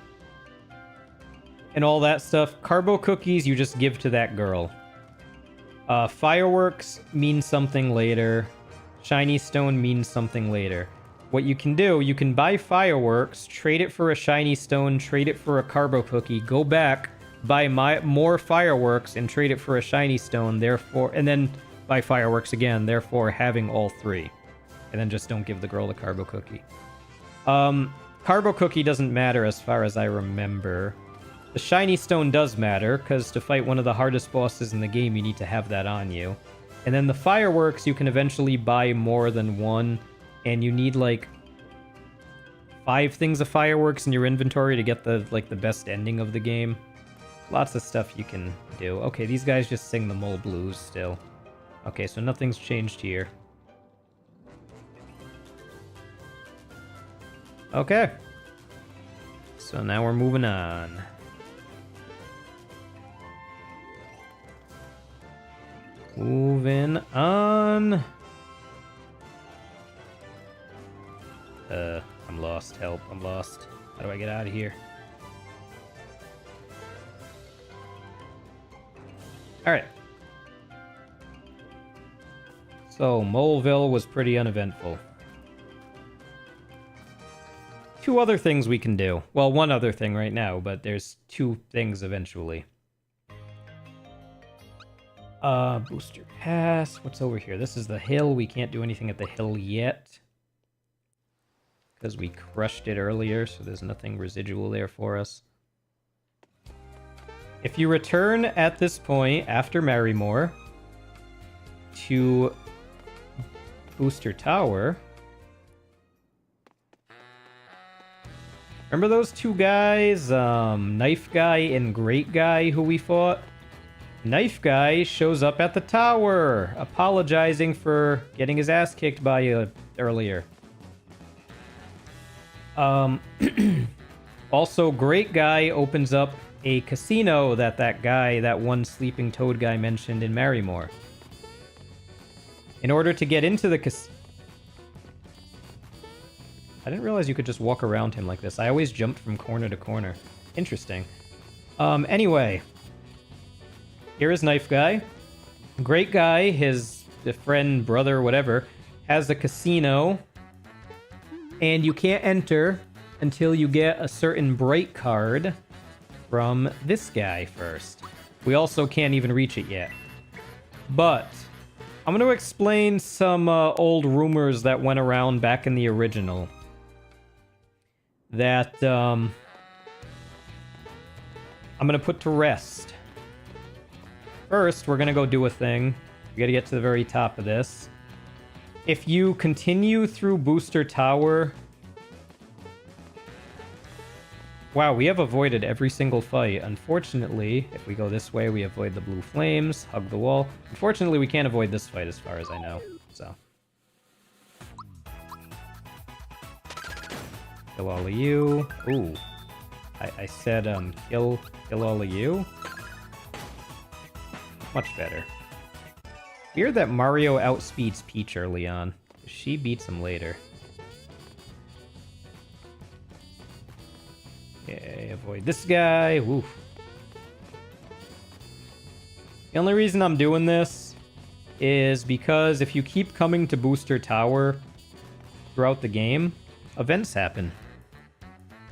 and all that stuff, carbo cookies you just give to that girl. Fireworks mean something later. Shiny stone means something later. What you can do, you can buy fireworks, trade it for a shiny stone, trade it for a carbo cookie, go back, buy more fireworks, and trade it for a shiny stone, therefore, and then buy fireworks again, therefore having all three. And then just don't give the girl the carbo cookie. Carbo cookie doesn't matter as far as I remember. The shiny stone does matter, because to fight one of the hardest bosses in the game, you need to have that on you. And then the fireworks, you can eventually buy more than one, and you need like 5 things of fireworks in your inventory to get the best ending of the game. Lots of stuff you can do. Okay, these guys just sing the Mole Blues still. Okay, so nothing's changed here. Okay. So now we're moving on. Moving on. I'm lost. Help, I'm lost. How do I get out of here? Alright. So, Moleville was pretty uneventful. 2 other things we can do. Well, 1 other thing right now, but there's 2 things eventually. Booster Pass. What's over here? This is the hill. We can't do anything at the hill yet, because we crushed it earlier, so there's nothing residual there for us. If you return at this point, after Marrymore, to Booster Tower... Remember those 2 guys? Knife Guy and Great Guy who we fought? Knife Guy shows up at the tower, apologizing for getting his ass kicked by you earlier. Also, Great Guy opens up a casino that guy, that one sleeping toad guy mentioned in Marrymore. In order to get into the casino... I didn't realize you could just walk around him like this. I always jumped from corner to corner. Interesting. Anyway. Here is Knife Guy. Great guy, his friend, brother, whatever, has a casino. And you can't enter until you get a certain bright card from this guy first. We also can't even reach it yet. But I'm going to explain some old rumors that went around back in the original. That I'm going to put to rest. First, we're going to go do a thing. We got to get to the very top of this. If you continue through Booster Tower... Wow, we have avoided every single fight. Unfortunately, if we go this way, we avoid the blue flames, hug the wall. Unfortunately, we can't avoid this fight as far as I know, so... Kill all of you. Ooh. I said, kill all of you. Much better. Weird that Mario outspeeds Peach early on. She beats him later. Okay, avoid this guy. Woof. The only reason I'm doing this is because if you keep coming to Booster Tower throughout the game, events happen.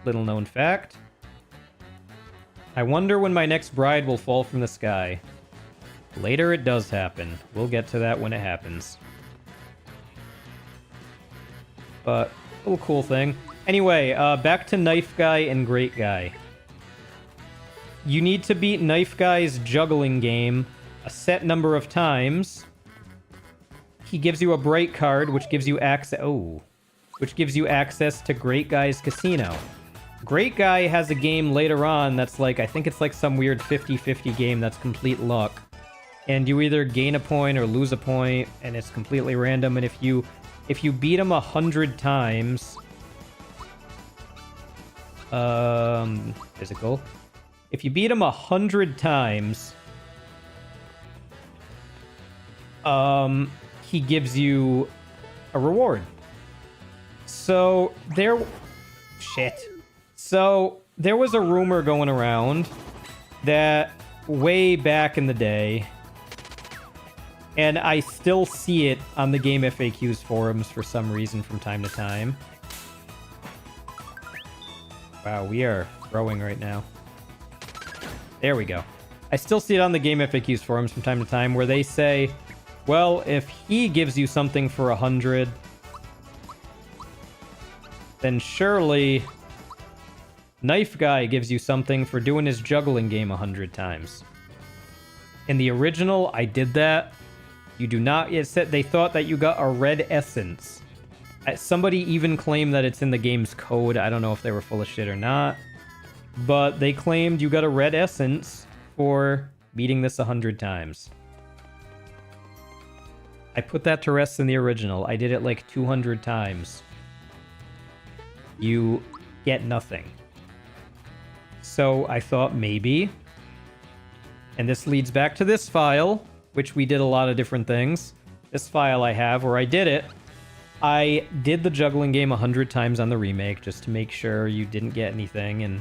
Little known fact. I wonder when my next bride will fall from the sky. Later it does happen. We'll get to that when it happens. But, a little cool thing. Anyway, back to Knife Guy and Great Guy. You need to beat Knife Guy's juggling game a set number of times. He gives you a bright card, which gives you access... Oh. Which gives you access to Great Guy's casino. Great Guy has a game later on that's like... I think it's like some weird 50-50 game that's complete luck. And you either gain a point or lose a point, and it's completely random. And if you beat him 100 times... Physical. If you beat him 100 times... he gives you a reward. So, Shit. So, there was a rumor going around that way back in the day... And I still see it on the Game FAQs forums for some reason from time to time. Wow, we are growing right now. There we go. I still see it on the Game FAQs forums from time to time where they say, well, if he gives you something for 100, then surely Knife Guy gives you something for doing his juggling game 100 times. In the original, I did that. You do not... It said they thought that you got a red essence. Somebody even claimed that it's in the game's code. I don't know if they were full of shit or not. But they claimed you got a red essence for beating this 100 times. I put that to rest in the original. I did it like 200 times. You get nothing. So I thought maybe... And this leads back to this file... which we did a lot of different things. This file I have where I did it. I did the juggling game 100 times on the remake just to make sure you didn't get anything. And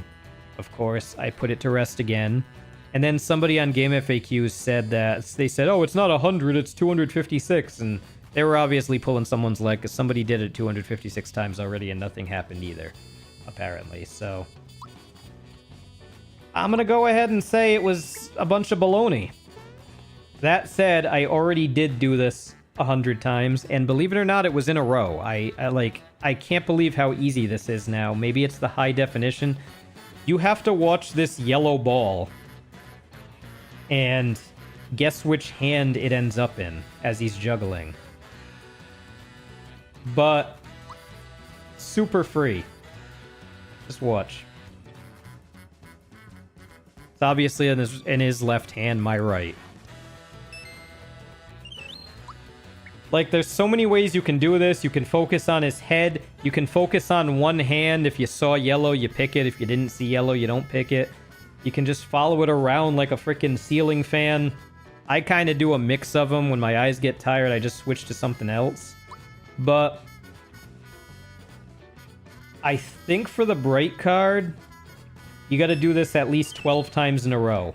of course, I put it to rest again. And then somebody on Game FAQs said that... They said, oh, it's not 100, it's 256. And they were obviously pulling someone's leg because somebody did it 256 times already and nothing happened either, apparently. So I'm going to go ahead and say it was a bunch of baloney. That said, I already did do this 100 times, and believe it or not, it was in a row. I can't believe how easy this is now. Maybe it's the high definition. You have to watch this yellow ball and guess which hand it ends up in as he's juggling. But super free. Just watch. It's obviously in his left hand, my right. Like, there's so many ways you can do this. You can focus on his head. You can focus on one hand. If you saw yellow, you pick it. If you didn't see yellow, you don't pick it. You can just follow it around like a freaking ceiling fan. I kind of do a mix of them. When my eyes get tired, I just switch to something else. But I think for the Bright card, you got to do this at least 12 times in a row.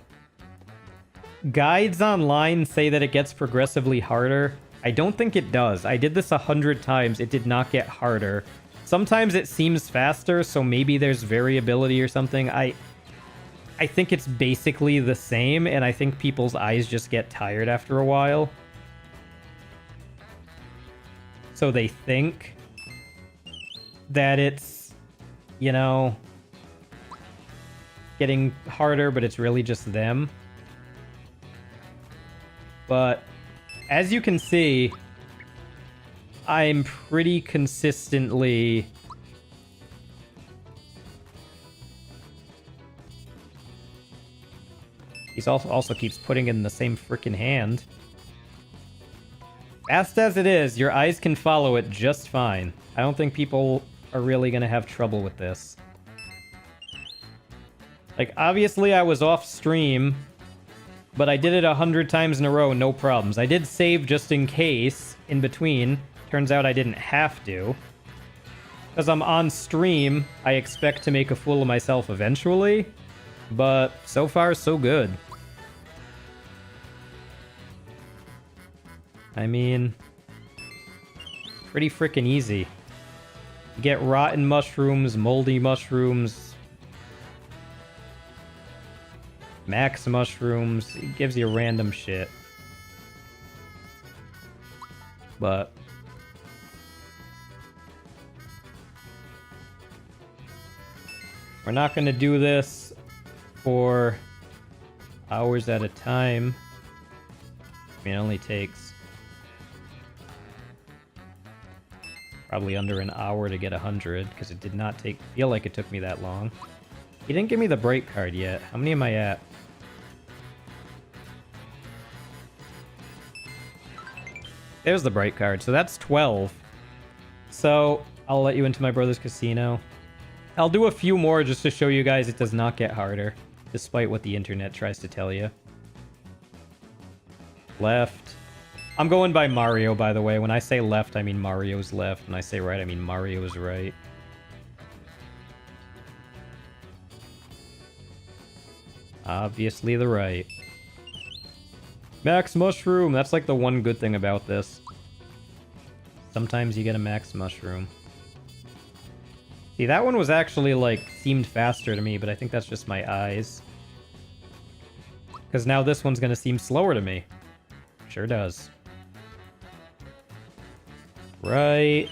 Guides online say that it gets progressively harder. I don't think it does. I did this 100 times. It did not get harder. Sometimes it seems faster, so maybe there's variability or something. I think it's basically the same, and I think people's eyes just get tired after a while. So they think that it's, you know, getting harder, but it's really just them. But as you can see, I'm pretty consistently He also keeps putting it in the same freaking hand. Fast as it is, your eyes can follow it just fine. I don't think people are really going to have trouble with this. Like, obviously I was off stream, but I did it 100 times in a row, no problems. I did save just in case, in between. Turns out I didn't have to. Because I'm on stream, I expect to make a fool of myself eventually. But so far, so good. I mean, pretty freaking easy. You get rotten mushrooms, moldy mushrooms, max mushrooms. It gives you random shit. But we're not going to do this for hours at a time. I mean, it only takes probably under an hour to get 100, because it did not feel like it took me that long. He didn't give me the Bright card yet. How many am I at? There's the Bright card, so that's 12. So I'll let you into my brother's casino. I'll do a few more just to show you guys it does not get harder, despite what the internet tries to tell you. Left. I'm going by Mario, by the way. When I say left, I mean Mario's left. When I say right, I mean Mario's right. Obviously the right. Max Mushroom! That's like the one good thing about this. Sometimes you get a Max Mushroom. See, that one was actually, like, seemed faster to me, but I think that's just my eyes. Because now this one's gonna seem slower to me. Sure does. Right.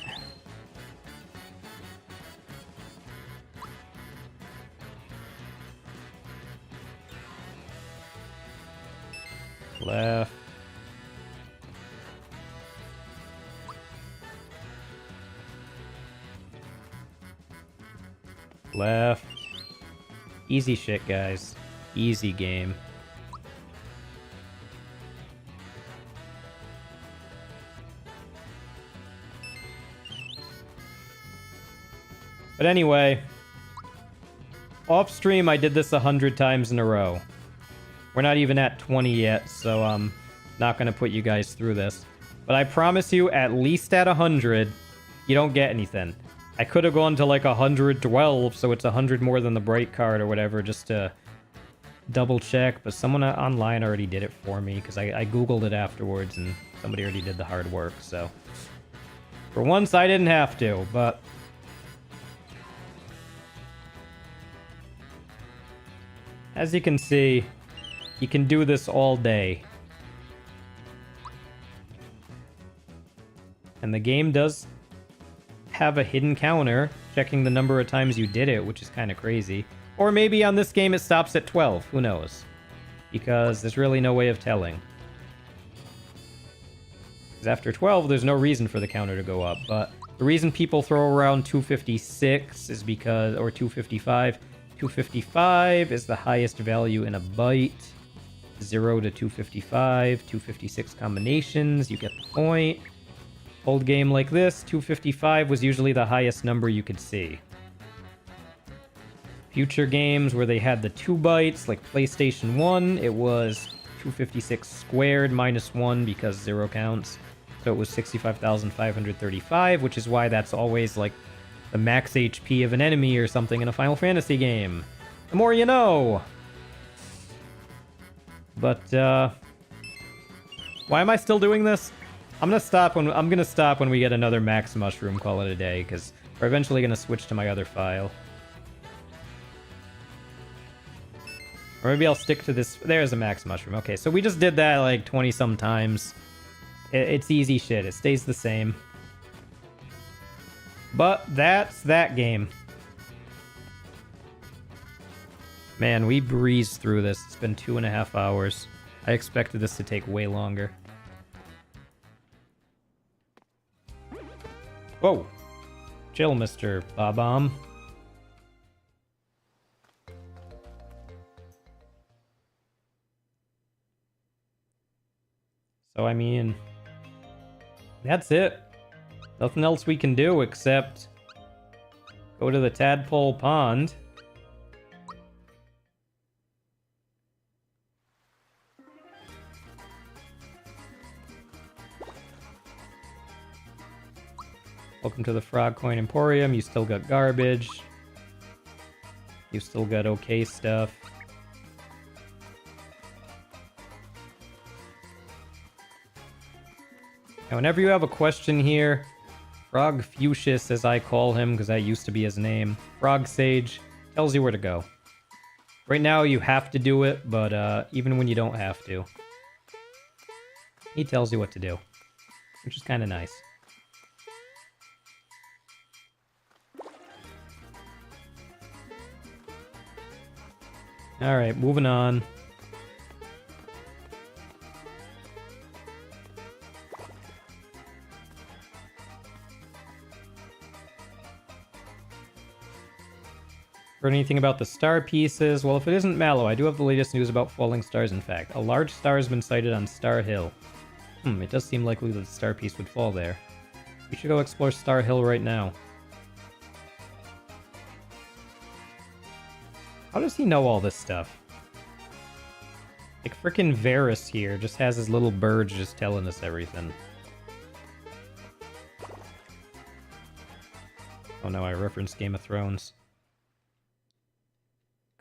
Left. Left. Easy shit, guys. Easy game. But anyway, off stream I did this 100 times in a row. We're not even at 20 yet, so I'm not going to put you guys through this. But I promise you, at least at 100, you don't get anything. I could have gone to like 112, so it's 100 more than the Bright card or whatever, just to double check. But someone online already did it for me, because I googled it afterwards, and somebody already did the hard work. So for once, I didn't have to, but as you can see, you can do this all day. And the game does have a hidden counter, checking the number of times you did it, which is kind of crazy. Or maybe on this game it stops at 12, who knows? Because there's really no way of telling. Because after 12, there's no reason for the counter to go up, but the reason people throw around 256 is because, or 255, 255 is the highest value in a byte. 0 to 255, 256 combinations, you get the point. Old game like this, 255 was usually the highest number you could see. Future games where they had the 2 bytes, like PlayStation 1, it was 256 squared minus 1 because 0 counts. So it was 65,535, which is why that's always like the max HP of an enemy or something in a Final Fantasy game. The more you know! But, why am I still doing this? I'm gonna stop when we get another max mushroom, call it a day, because we're eventually gonna switch to my other file. Or maybe I'll stick to this. There's a max mushroom. Okay, so we just did that like 20-some times. It's easy shit. It stays the same. But that's that game. Man, we breezed through this. It's been 2.5 hours. I expected this to take way longer. Whoa. Chill, Mr. Bob-omb. So, I mean, that's it. Nothing else we can do except go to the Tadpole Pond. Welcome to the Frog Coin Emporium. You still got garbage. You still got okay stuff. Now, whenever you have a question here, Frog Fuchsius, as I call him, because that used to be his name, Frog Sage, tells you where to go. Right now, you have to do it, but even when you don't have to, he tells you what to do, which is kind of nice. Alright, moving on. Heard anything about the star pieces? Well, if it isn't Mallow, I do have the latest news about falling stars, in fact. A large star has been sighted on Star Hill. It does seem likely that the star piece would fall there. We should go explore Star Hill right now. How does he know all this stuff? Like, frickin' Varus here just has his little birds just telling us everything. Oh no, I referenced Game of Thrones.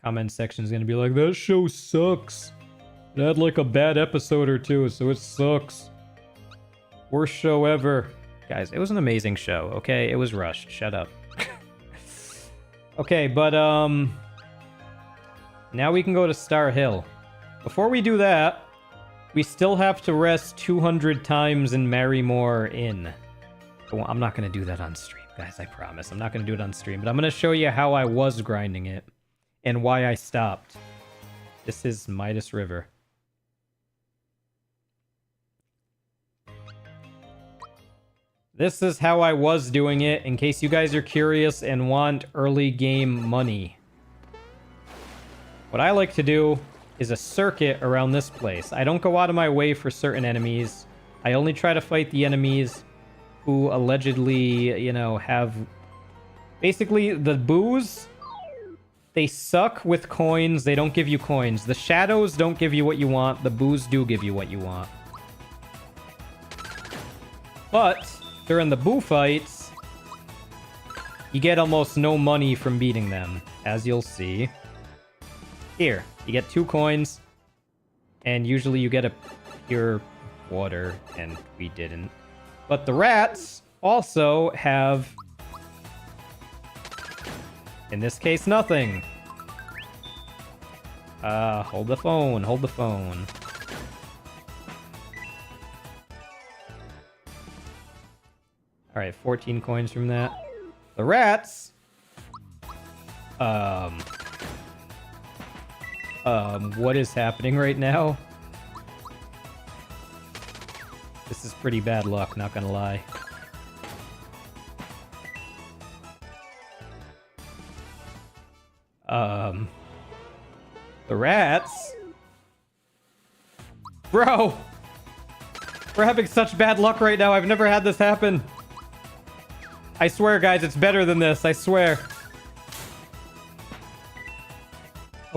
Comment section's gonna be like, that show sucks. It had like a bad episode or two, so it sucks. Worst show ever. Guys, it was an amazing show, okay? It was rushed. Shut up. Okay, but, now we can go to Star Hill. Before we do that, we still have to rest 200 times in Marrymore Inn. Well, I'm not going to do that on stream, guys, I promise. I'm not going to do it on stream, but I'm going to show you how I was grinding it and why I stopped. This is Midas River. This is how I was doing it, in case you guys are curious and want early game money. What I like to do is a circuit around this place. I don't go out of my way for certain enemies. I only try to fight the enemies who allegedly, you know, have... Basically, the boos, they suck with coins. They don't give you coins. The shadows don't give you what you want. The boos do give you what you want. But during the boo fights, you get almost no money from beating them, as you'll see. Here, you get 2 coins, and usually you get a pure water, and we didn't. But the rats also have, in this case, nothing. Hold the phone, hold the phone. Alright, 14 coins from that. The rats... what is happening right now? This is pretty bad luck, not gonna lie. The rats? Bro! We're having such bad luck right now, I've never had this happen. I swear, guys, it's better than this, I swear.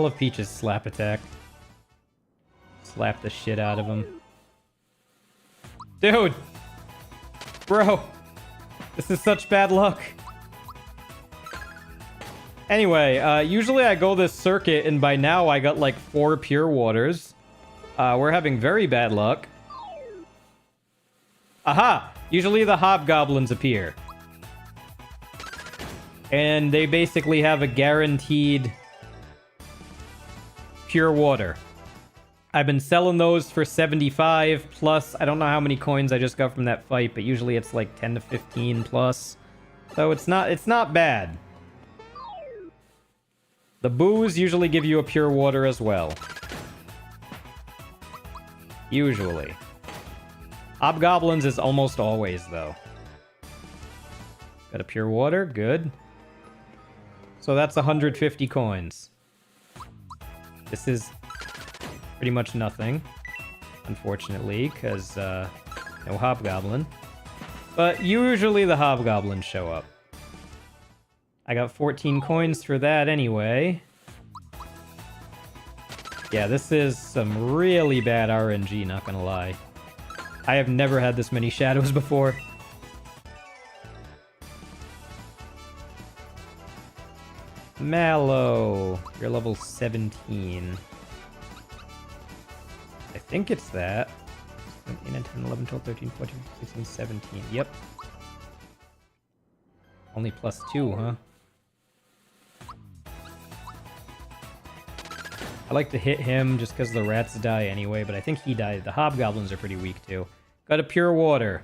I love Peach's slap attack. Slap the shit out of him. Dude! Bro! This is such bad luck. Anyway, usually I go this circuit, and by now I got like 4 pure waters. We're having very bad luck. Aha! Usually the hobgoblins appear. And they basically have a guaranteed pure water. I've been selling those for 75 plus. I don't know how many coins I just got from that fight, but usually it's like 10 to 15 plus. So it's not bad. The boos usually give you a pure water as well. Usually. Hobgoblins is almost always, though. Got a pure water, good. So that's 150 coins. This is pretty much nothing, unfortunately, because no hobgoblin. But usually the hobgoblins show up. I got 14 coins for that anyway. Yeah, this is some really bad RNG, not gonna lie. I have never had this many shadows before. Mallow, you're level 17. I think it's that. 9, 10, 11, 12, 13, 14, 16, 17. Yep. Only +2, huh? I like to hit him just because the rats die anyway, but I think he died. The hobgoblins are pretty weak too. Got a pure water.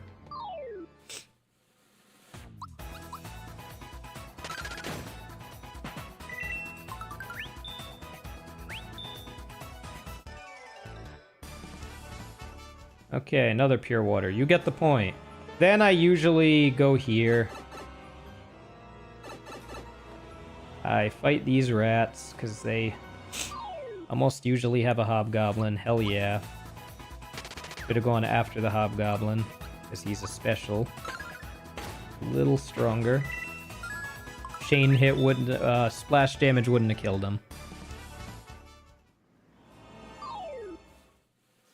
Okay, another pure water. You get the point. Then I usually go here. I fight these rats because they almost usually have a hobgoblin. Hell yeah. Should have gone after the hobgoblin because he's a special. A little stronger. Chain hit wouldn't, splash damage wouldn't have killed him.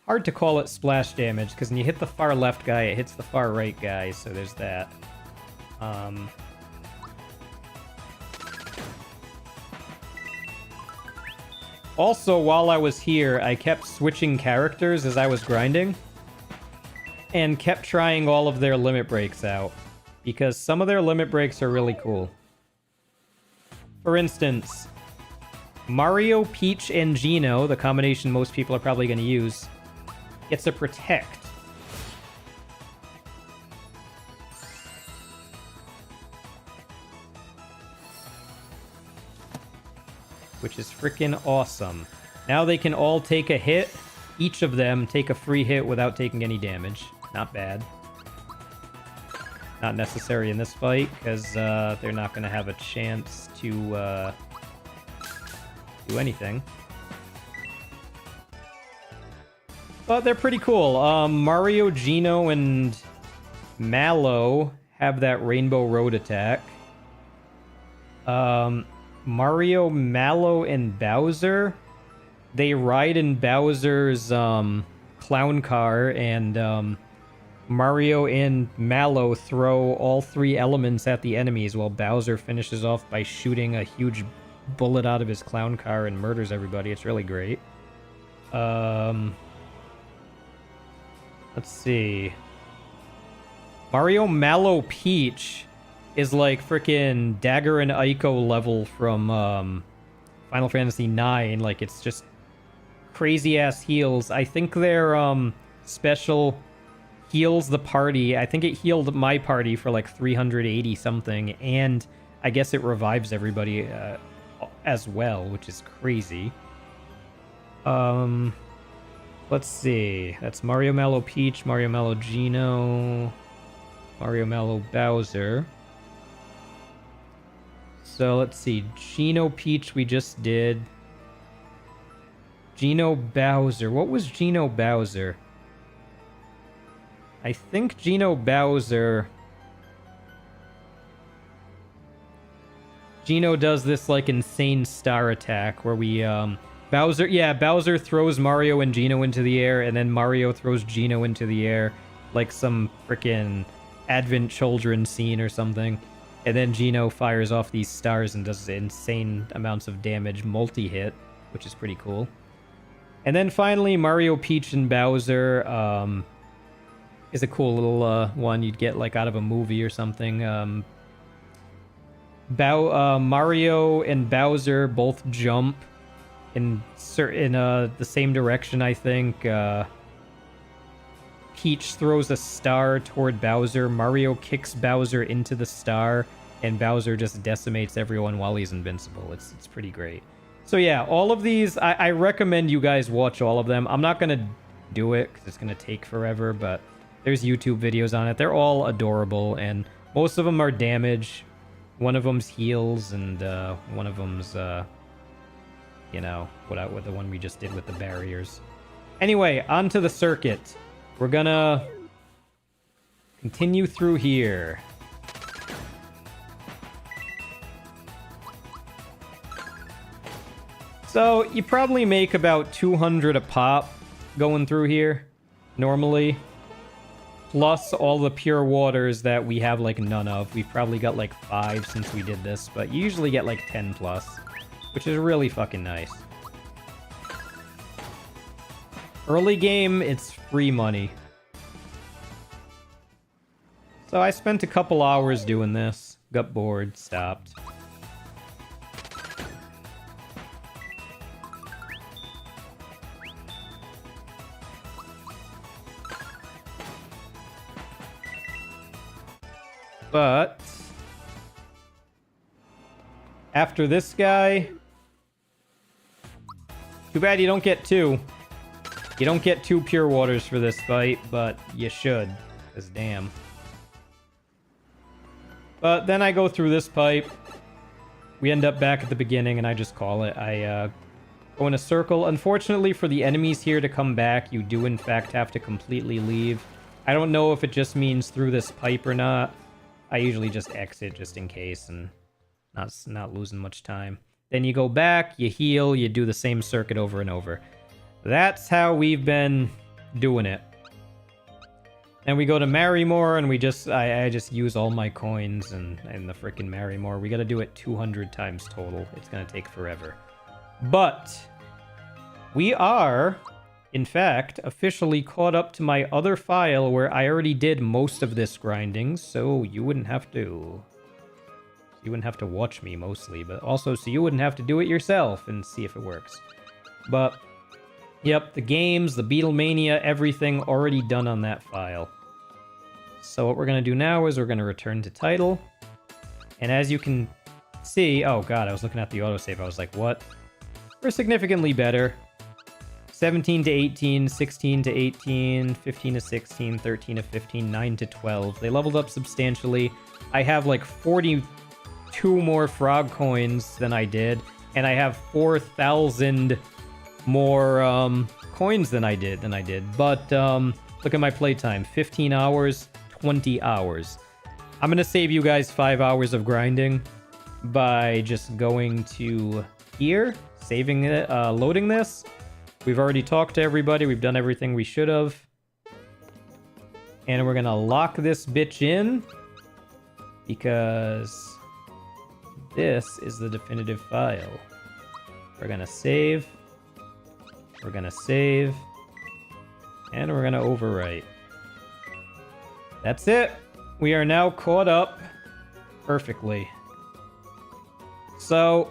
Hard to call it splash damage because when you hit the far left guy, it hits the far right guy, so there's that. Also, while I was here, I kept switching characters as I was grinding and kept trying all of their limit breaks out because some of their limit breaks are really cool. For instance, Mario, Peach, and Geno, the combination most people are probably going to use, gets a protect. Which is freaking awesome. Now they can all take a hit. Each of them take a free hit without taking any damage. Not bad. Not necessary in this fight, because they're not going to have a chance to do anything. But they're pretty cool. Mario, Geno, and Mallow have that Rainbow Road attack. Mario, Mallow, and Bowser, they ride in Bowser's clown car, and Mario and Mallow throw all 3 elements at the enemies while Bowser finishes off by shooting a huge bullet out of his clown car and murders everybody. It's really great. Let's see. Mario, Mallow, Peach is like freaking Dagger and Ico level from Final Fantasy IX. Like, it's just crazy ass heals. I think their special heals the party. I think it healed my party for like 380 something, and I guess it revives everybody as well, which is crazy. Let's see. That's Mario, Mallow, Peach, Mario, Mallow, Geno, Mario, Mallow, Bowser. So let's see. Geno, Peach we just did. Geno, Bowser. What was Geno, Bowser? I think Geno, Bowser Gino does this like insane star attack where we Bowser throws Mario and Gino into the air, and then Mario throws Gino into the air like some freaking Advent Children scene or something. And then Gino fires off these stars and does insane amounts of damage multi-hit, which is pretty cool. And then finally, Mario, Peach, and Bowser is a cool little one you'd get like out of a movie or something. Mario and Bowser both jump in the same direction, I think. Peach throws a star toward Bowser. Mario kicks Bowser into the star, and Bowser just decimates everyone while he's invincible. It's pretty great. So yeah, all of these, I recommend you guys watch all of them. I'm not going to do it because it's going to take forever, but there's YouTube videos on it. They're all adorable, and most of them are damage. One of them's heals, and one of them's, you know, what the one we just did with the barriers. Anyway, onto the circuit. We're gonna continue through here. So, you probably make about 200 a pop going through here, normally. Plus all the pure waters that we have, like, none of. We've probably got, like, 5 since we did this, but you usually get, like, 10 plus, which is really fucking nice. Early game, it's free money. So I spent a couple hours doing this. Got bored, stopped. But after this guy, too bad you don't get 2. You don't get 2 pure waters for this fight, but you should, because damn. But then I go through this pipe. We end up back at the beginning, and I just call it. I go in a circle. Unfortunately, for the enemies here to come back, you do in fact have to completely leave. I don't know if it just means through this pipe or not. I usually just exit just in case and not losing much time. Then you go back, you heal, you do the same circuit over and over. That's how we've been doing it. And we go to Marrymore, and I just use all my coins and the frickin' Marrymore. We gotta do it 200 times total. It's gonna take forever. But we are, in fact, officially caught up to my other file where I already did most of this grinding, so you wouldn't have to watch me mostly, but also so you wouldn't have to do it yourself and see if it works. But yep, the games, the Beatlemania, everything already done on that file. So what we're going to do now is we're going to return to title. And as you can see, oh god, I was looking at the autosave. I was like, what? We're significantly better. 17 to 18, 16 to 18, 15 to 16, 13 to 15, 9 to 12. They leveled up substantially. I have like 42 more frog coins than I did. And I have 4,000 more coins than I did. But look at my playtime. 15 hours, 20 hours. I'm going to save you guys 5 hours of grinding by just going to here, saving it, loading this. We've already talked to everybody. We've done everything we should have. And we're going to lock this bitch in because this is the definitive file. We're going to save. We're going to save. And we're going to overwrite. That's it. We are now caught up perfectly. So,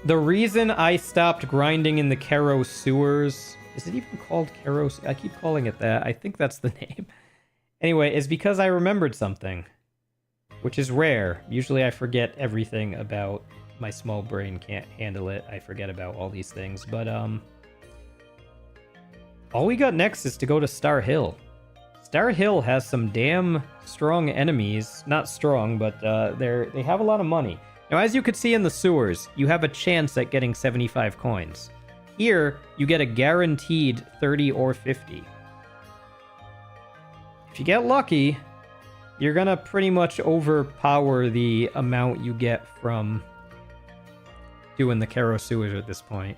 the reason I stopped grinding in the Kero sewers... Is it even called Kero? I keep calling it that. I think that's the name. Anyway, is because I remembered something. Which is rare. Usually I forget everything about... My small brain can't handle it. I forget about all these things. But, all we got next is to go to Star Hill. Star Hill has some damn strong enemies. Not strong, but they have a lot of money. Now, as you could see in the sewers, you have a chance at getting 75 coins. Here, you get a guaranteed 30 or 50. If you get lucky, you're gonna pretty much overpower the amount you get from doing the Kero sewers at this point.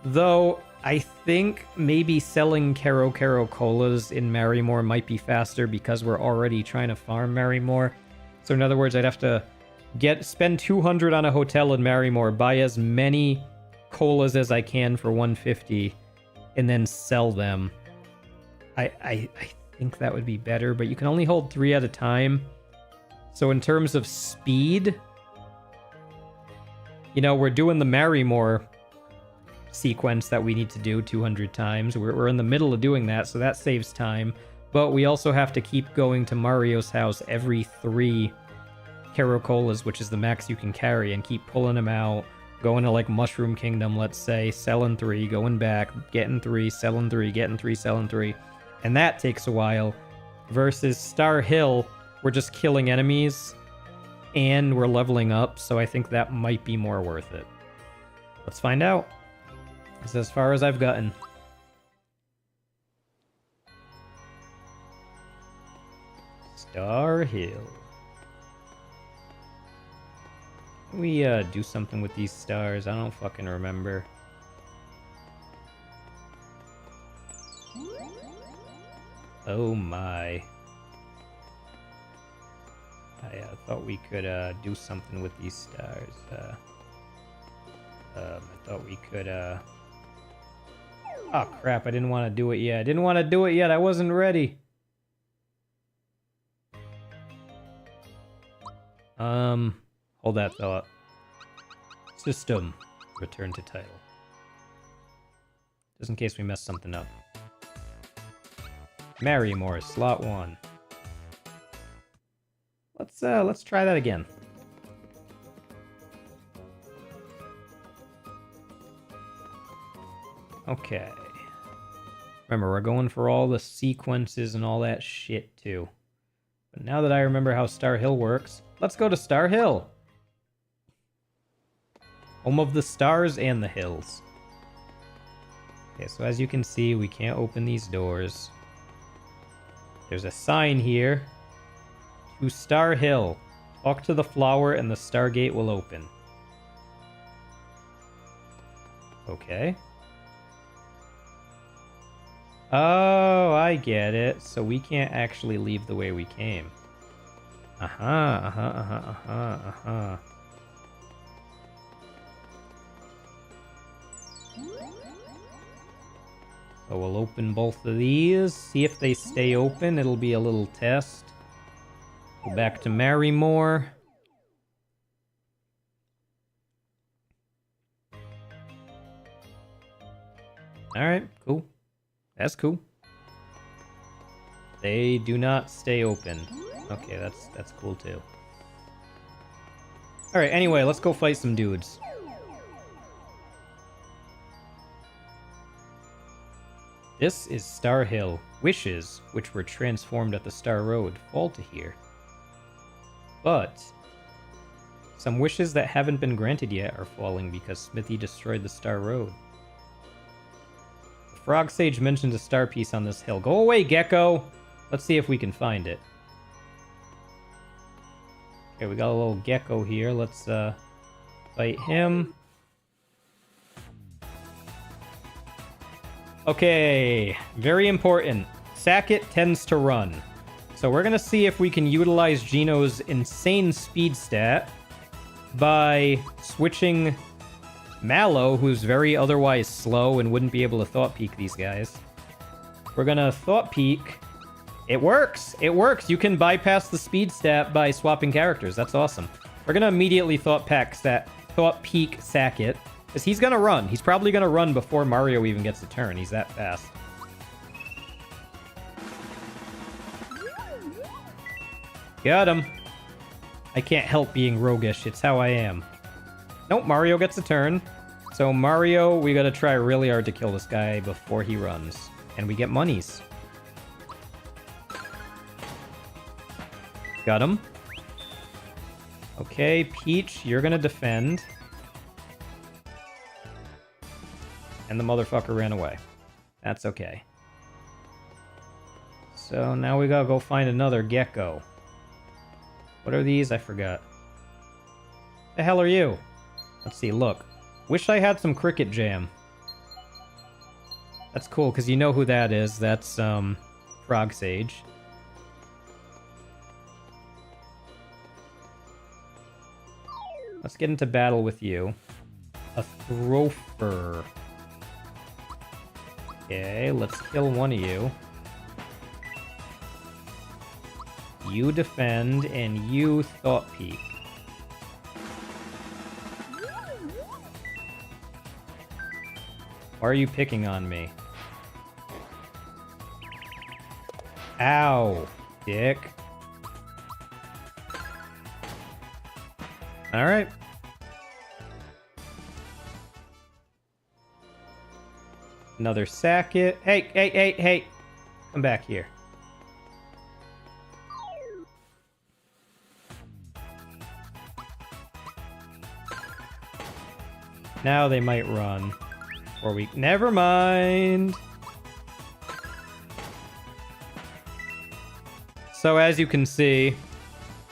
Though, I think maybe selling Kero Colas in Marrymore might be faster because we're already trying to farm Marrymore. So in other words, I'd have to spend 200 on a hotel in Marrymore, buy as many colas as I can for 150, and then sell them. I think that would be better, but you can only hold 3 at a time. So in terms of speed, you know, we're doing the Marrymore sequence that we need to do 200 times. We're in the middle of doing that, so that saves time. But we also have to keep going to Mario's house every 3 Kero Colas, which is the max you can carry, and keep pulling them out, going to like Mushroom Kingdom, let's say, selling 3, going back, getting 3, selling 3, getting 3, selling 3. And that takes a while. Versus Star Hill, we're just killing enemies and we're leveling up, so I think that might be more worth it. Let's find out. This is as far as I've gotten. Star Hill. Can we do something with these stars? I don't fucking remember. Oh my. I thought we could do something with these stars. I thought we could oh crap, I didn't want to do it yet. I wasn't ready. Hold that thought. System. Return to title. Just in case we mess something up. Marrymore, slot 1. Let's try that again. Okay. Remember, we're going for all the sequences and all that shit, too. But now that I remember how Star Hill works, let's go to Star Hill! Home of the stars and the hills. Okay, so as you can see, we can't open these doors. There's a sign here. To Star Hill. Talk to the flower and the Stargate will open. Okay. Oh, I get it. So we can't actually leave the way we came. So we'll open both of these, see if they stay open. It'll be a little test. Go back to Marrymore. Alright, cool. That's cool. They do not stay open. Okay, that's cool too. Alright, anyway, let's go fight some dudes. This is Star Hill. Wishes, which were transformed at the Star Road, fall to here. But some wishes that haven't been granted yet are falling because Smithy destroyed the Star Road. The Frog Sage mentions a star piece on this hill. Go away, Gecko! Let's see if we can find it. Okay, we got a little Gecko here. Let's fight him. Okay, very important. Sackett tends to run. So we're going to see if we can utilize Gino's insane speed stat by switching Mallow, who's very otherwise slow and wouldn't be able to Thought Peek these guys. We're going to Thought Peek. It works! It works! You can bypass the speed stat by swapping characters. That's awesome. We're going to immediately Thought Peek Sackett. Because he's going to run. He's probably going to run before Mario even gets a turn. He's that fast. Got him. I can't help being roguish. It's how I am. Nope, Mario gets a turn. So Mario, we got to try really hard to kill this guy before he runs. And we get monies. Got him. Okay, Peach, you're going to defend. And the motherfucker ran away. That's okay. So now we gotta go find another Gecko. What are these? I forgot. The hell are you? Let's see, look. Wish I had some Cricket Jam. That's cool, because you know who that is. That's, Frog Sage. Let's get into battle with you. A Throfer. Okay, let's kill one of you. You defend, and you Thought Peak. Why are you picking on me? Ow, dick. Alright. Another Sackett. Hey, hey, hey, hey! Come back here. Now they might run. Or we... Never mind! So as you can see,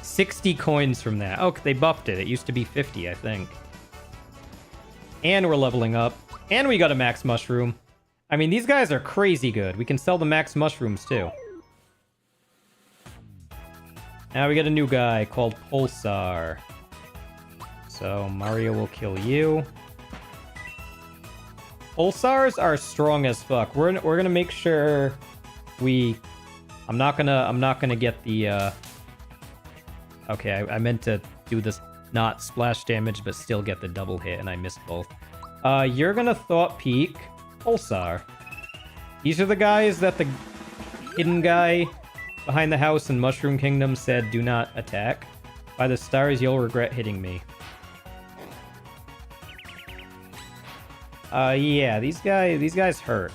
60 coins from that. Oh, they buffed it. It used to be 50, I think. And we're leveling up. And we got a max mushroom. I mean, these guys are crazy good. We can sell the max mushrooms, too. Now we got a new guy called Pulsar. So Mario will kill you. Pulsars are strong as fuck. We're gonna make sure we... I'm not gonna get the, Okay, I meant to do this not splash damage, but still get the double hit, and I missed both. You're gonna Thought Peak Pulsar. These are the guys that the hidden guy behind the house in Mushroom Kingdom said do not attack. By the stars, you'll regret hitting me. Yeah, these guys hurt.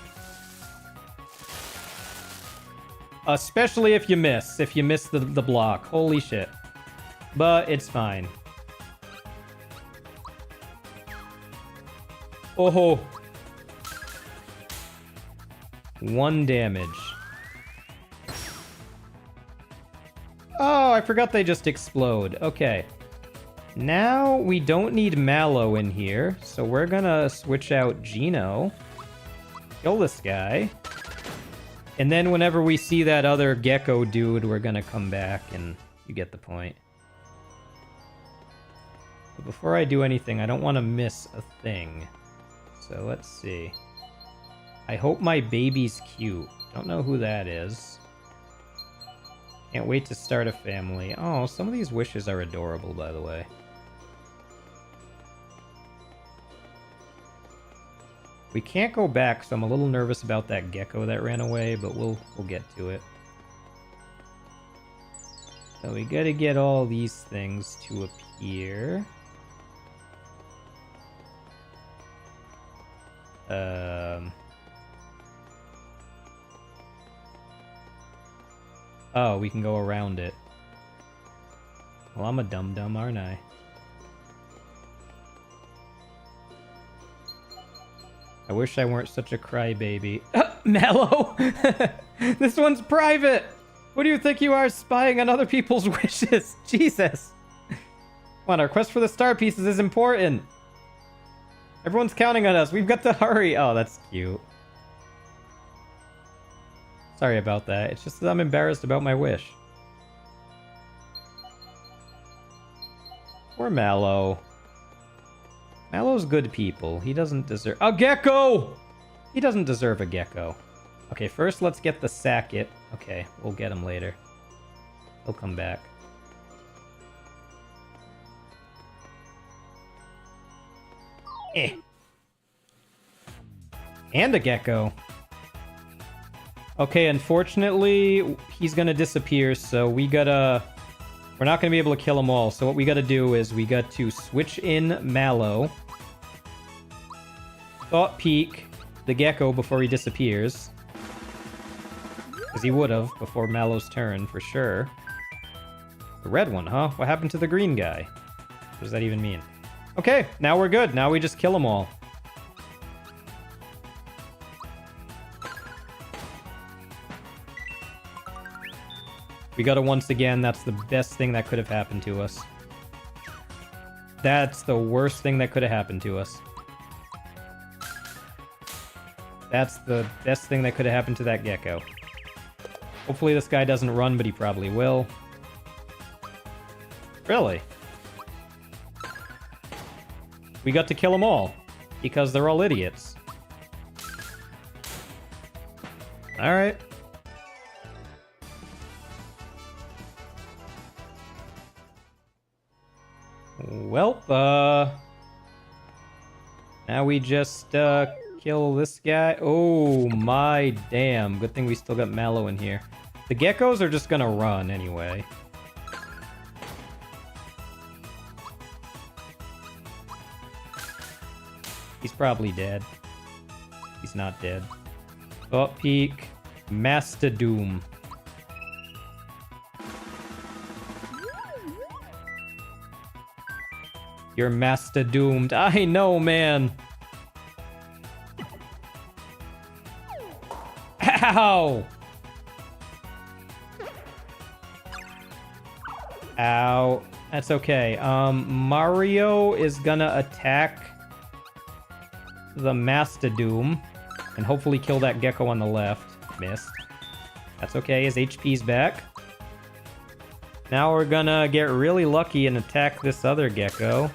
Especially if you miss the block. Holy shit. But it's fine. Oh. 1 damage. Oh, I forgot they just explode. Okay. Now we don't need Mallow in here, so we're gonna switch out Geno. Kill this guy. And then whenever we see that other gecko dude, we're gonna come back and you get the point. But before I do anything, I don't want to miss a thing. So let's see. I hope my baby's cute. Don't know who that is. Can't wait to start a family. Oh, some of these wishes are adorable, by the way. We can't go back, so I'm a little nervous about that gecko that ran away, but we'll get to it. So we gotta get all these things to appear. Oh, we can go around it. Well, I'm a dum-dum, aren't I? I wish I weren't such a crybaby. Mallow! This one's private! What do you think you are, spying on other people's wishes? Jesus! Come on, our quest for the star pieces is important! Everyone's counting on us. We've got to hurry. Oh, that's cute. Sorry about that. It's just that I'm embarrassed about my wish. Poor Mallow. Mallow's good people. He doesn't deserve... A gecko! He doesn't deserve a gecko. Okay, first let's get the Sackett. Okay, we'll get him later. He'll come back. Eh. And a gecko. Okay, unfortunately, he's gonna disappear, so we gotta... We're not gonna be able to kill them all, so what we gotta do is we got to switch in Mallow. Thought Peak the gecko before he disappears. Because he would have before Mallow's turn, for sure. The red one, huh? What happened to the green guy? What does that even mean? Okay, now we're good. Now we just kill them all. We got it once again. That's the best thing that could have happened to us. That's the worst thing that could have happened to us. That's the best thing that could have happened to that gecko. Hopefully this guy doesn't run, but he probably will. Really? We got to kill them all. Because they're all idiots. Alright. Well, now we just, kill this guy. Oh, my damn. Good thing we still got Mallow in here. The geckos are just gonna run anyway. He's probably dead. He's not dead. Thought Peak. Mastadoom. You're Mastadoomed. I know, man. Ow! Ow. That's okay. Mario is gonna attack the Mastadoom and hopefully kill that gecko on the left. Missed. That's okay. His HP's back. Now we're gonna get really lucky and attack this other gecko.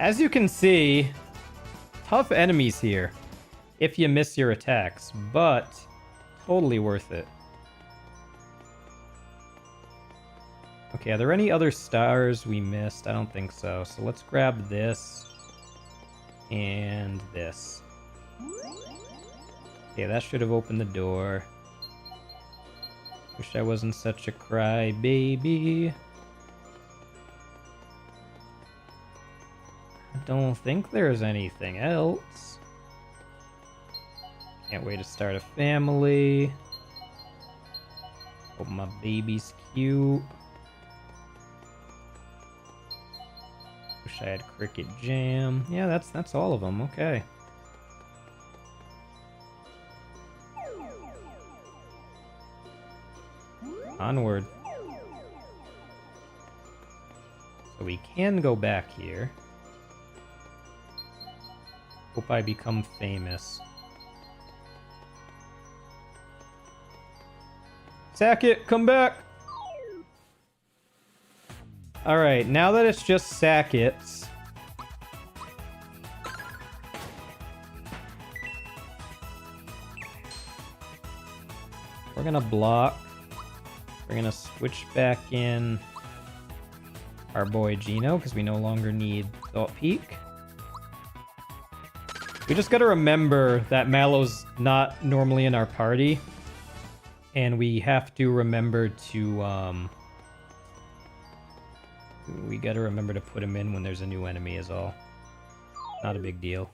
As you can see, tough enemies here if you miss your attacks, but totally worth it. Okay, are there any other stars we missed? I don't think so. So let's grab this and this. Okay, that should have opened the door. Wish I wasn't such a crybaby. I don't think there's anything else. Can't wait to start a family. Hope my baby's cute. Wish I had Cricket Jam. Yeah, that's all of them. Okay. Onward. So we can go back here. Hope I become famous. Sackett, come back! Alright, now that it's just Sackets, we're gonna block. We're gonna switch back in our boy Geno, because we no longer need Thought Peak. We just gotta remember that Mallow's not normally in our party. And we have to remember to, we gotta remember to put him in when there's a new enemy is all. Not a big deal.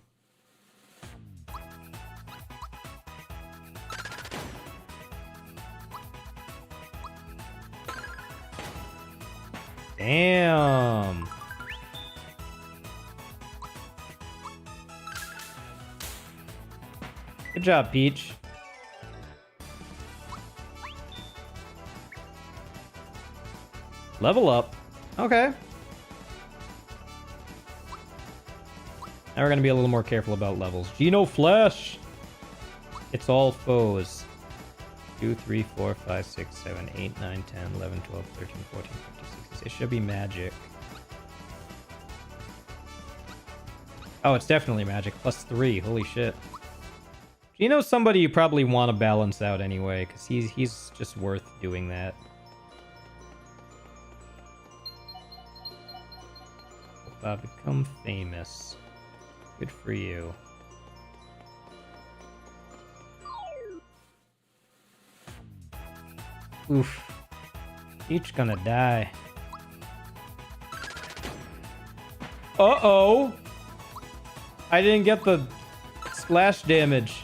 Damn! Good job, Peach. Level up. Okay. Now we're gonna be a little more careful about levels. Geno Flash! It's all foes. 2, 3, 4, 5, 6, 7, 8, 9, 10, 11, 12, 13, 14, 15, 16. It should be magic. Oh, it's definitely magic. +3. Holy shit. Geno's somebody you probably want to balance out anyway, because he's just worth doing that. Hope I become famous. Good for you. Oof. Each gonna die. Uh-oh! I didn't get the splash damage.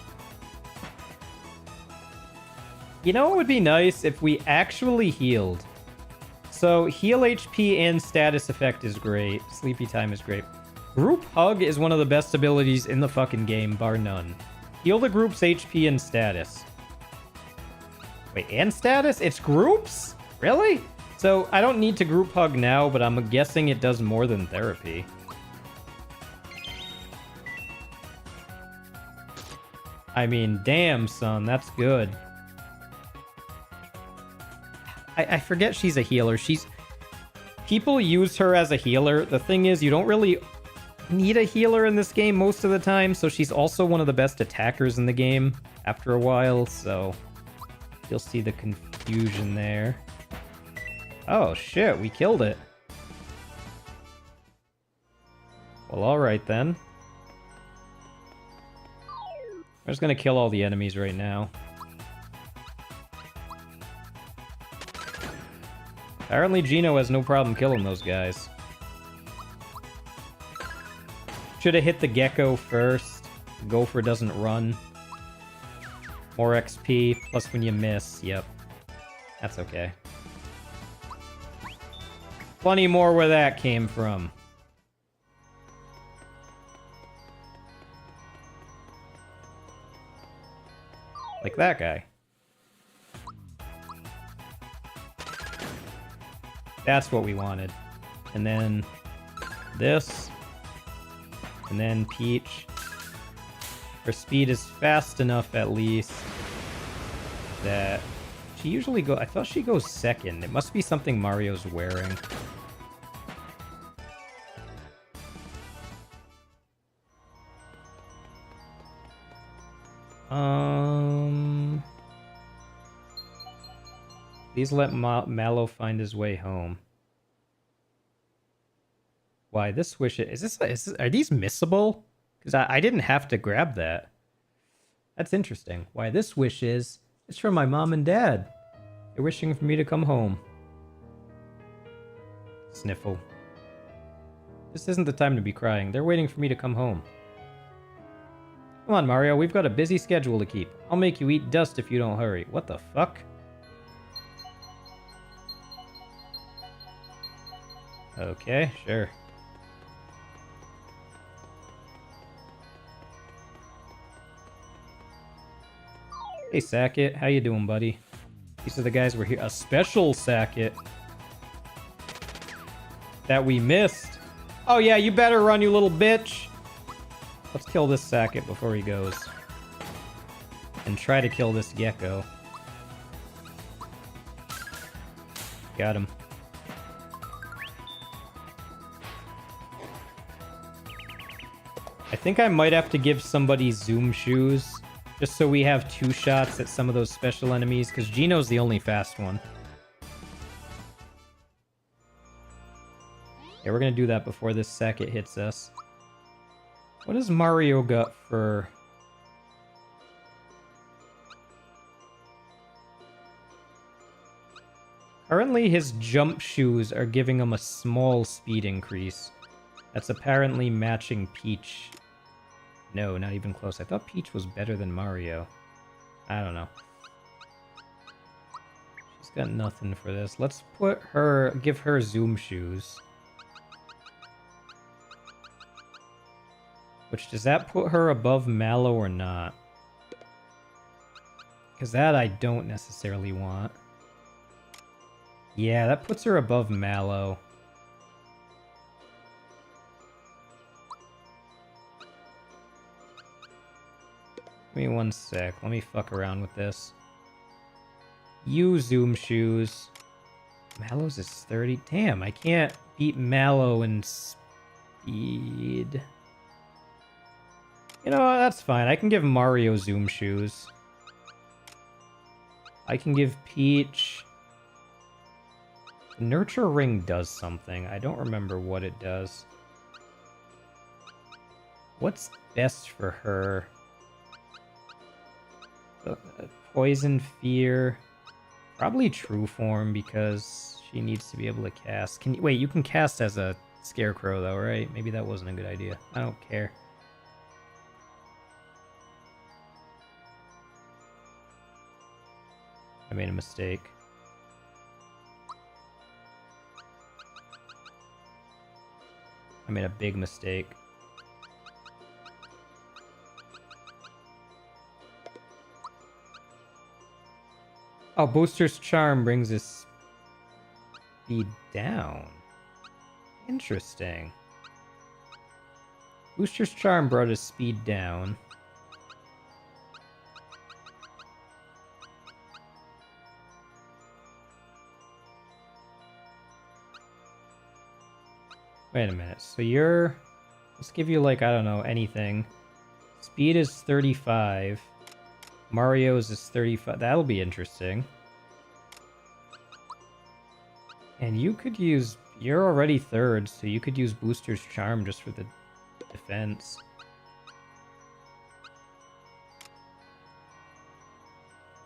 You know what would be nice if we actually healed? So, heal HP and status effect is great. Sleepy time is great. Group Hug is one of the best abilities in the fucking game, bar none. Heal the group's HP and status. Wait, and status? It's groups? Really? So I don't need to group hug now, but I'm guessing it does more than therapy. I mean, damn, son, that's good. I forget she's a healer. People use her as a healer. The thing is, you don't really need a healer in this game most of the time, so she's also one of the best attackers in the game after a while, so you'll see the confusion there. Oh, shit, we killed it. Well, alright then. I'm just gonna kill all the enemies right now. Apparently Geno has no problem killing those guys. Should have hit the gecko first. Gopher doesn't run. More XP, plus when you miss. Yep. That's okay. Plenty more where that came from. Like that guy. That's what we wanted. And then this. And then Peach. Her speed is fast enough, at least, that she usually I thought she goes second. It must be something Mario's wearing. Please let Mallow find his way home. Why, this wish... Are these missable? Because I didn't have to grab that. That's interesting. Why, this wish is... It's from my mom and dad. They're wishing for me to come home. Sniffle. This isn't the time to be crying. They're waiting for me to come home. Come on, Mario. We've got a busy schedule to keep. I'll make you eat dust if you don't hurry. What the fuck? Okay, sure. Hey, Sackett. How you doing, buddy? These are the guys we're here. A special Sackett. That we missed. Oh, yeah, you better run, you little bitch. Let's kill this Sackett before he goes. And try to kill this gecko. Got him. I think I might have to give somebody Zoom Shoes, just so we have 2 shots at some of those special enemies, because Geno's the only fast one. Yeah, we're gonna do that before this Sackett hits us. What does Mario got for... Currently, his jump shoes are giving him a small speed increase. That's apparently matching Peach. No, not even close. I thought Peach was better than Mario. I don't know. She's got nothing for this. Let's give her Zoom Shoes. Which, does that put her above Mallow or not? Because that I don't necessarily want. Yeah, that puts her above Mallow. Give me 1 sec. Let me fuck around with this. You Zoom Shoes. Mallow's is 30. Damn, I can't beat Mallow in speed. You know what? That's fine. I can give Mario Zoom Shoes. I can give Peach... The Nurture Ring does something. I don't remember what it does. What's best for her? Poison Fear. Probably True Form, because she needs to be able to cast. Wait, you can cast as a Scarecrow, though, right? Maybe that wasn't a good idea. I don't care. I made a mistake. I made a big mistake. Oh, Booster's Charm brings his speed down. Interesting. Booster's Charm brought his speed down. Wait a minute. So you're... Let's give you, like, I don't know, anything. Speed is 35. Mario's is 35. That'll be interesting. And you could use... You're already third, so you could use Booster's Charm just for the defense.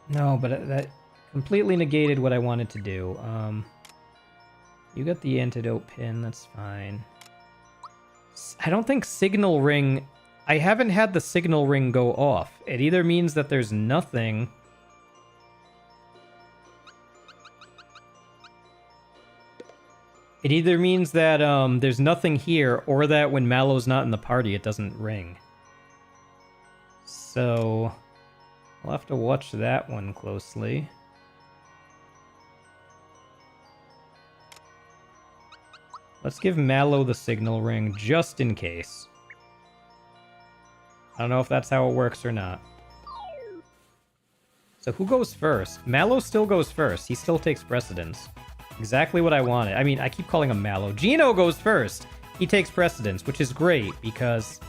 No, but that completely negated what I wanted to do. You got the antidote pin, that's fine. I don't think Signal Ring... I haven't had the Signal Ring go off. It either means that there's nothing... It either means that there's nothing here, or that when Mallow's not in the party, it doesn't ring. So... I'll have to watch that one closely. Let's give Mallow the signal ring, just in case. I don't know if that's how it works or not. So who goes first? Mallow still goes first. He still takes precedence. Exactly what I wanted. I mean, I keep calling him Mallow. Geno goes first. He takes precedence, which is great, because...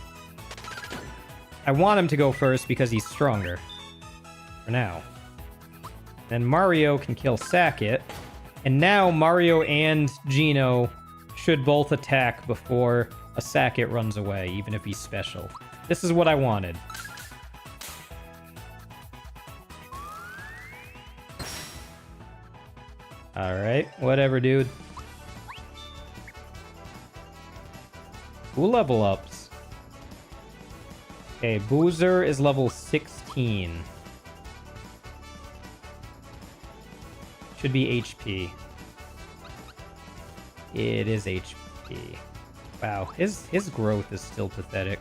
I want him to go first because he's stronger. For now. Then Mario can kill Sackett. And now Mario and Geno should both attack before a Sackett runs away, even if he's special. This is what I wanted. Alright, whatever, dude. Who level ups? Okay, Boozer is level 16. Should be HP. It is HP. Wow, his growth is still pathetic.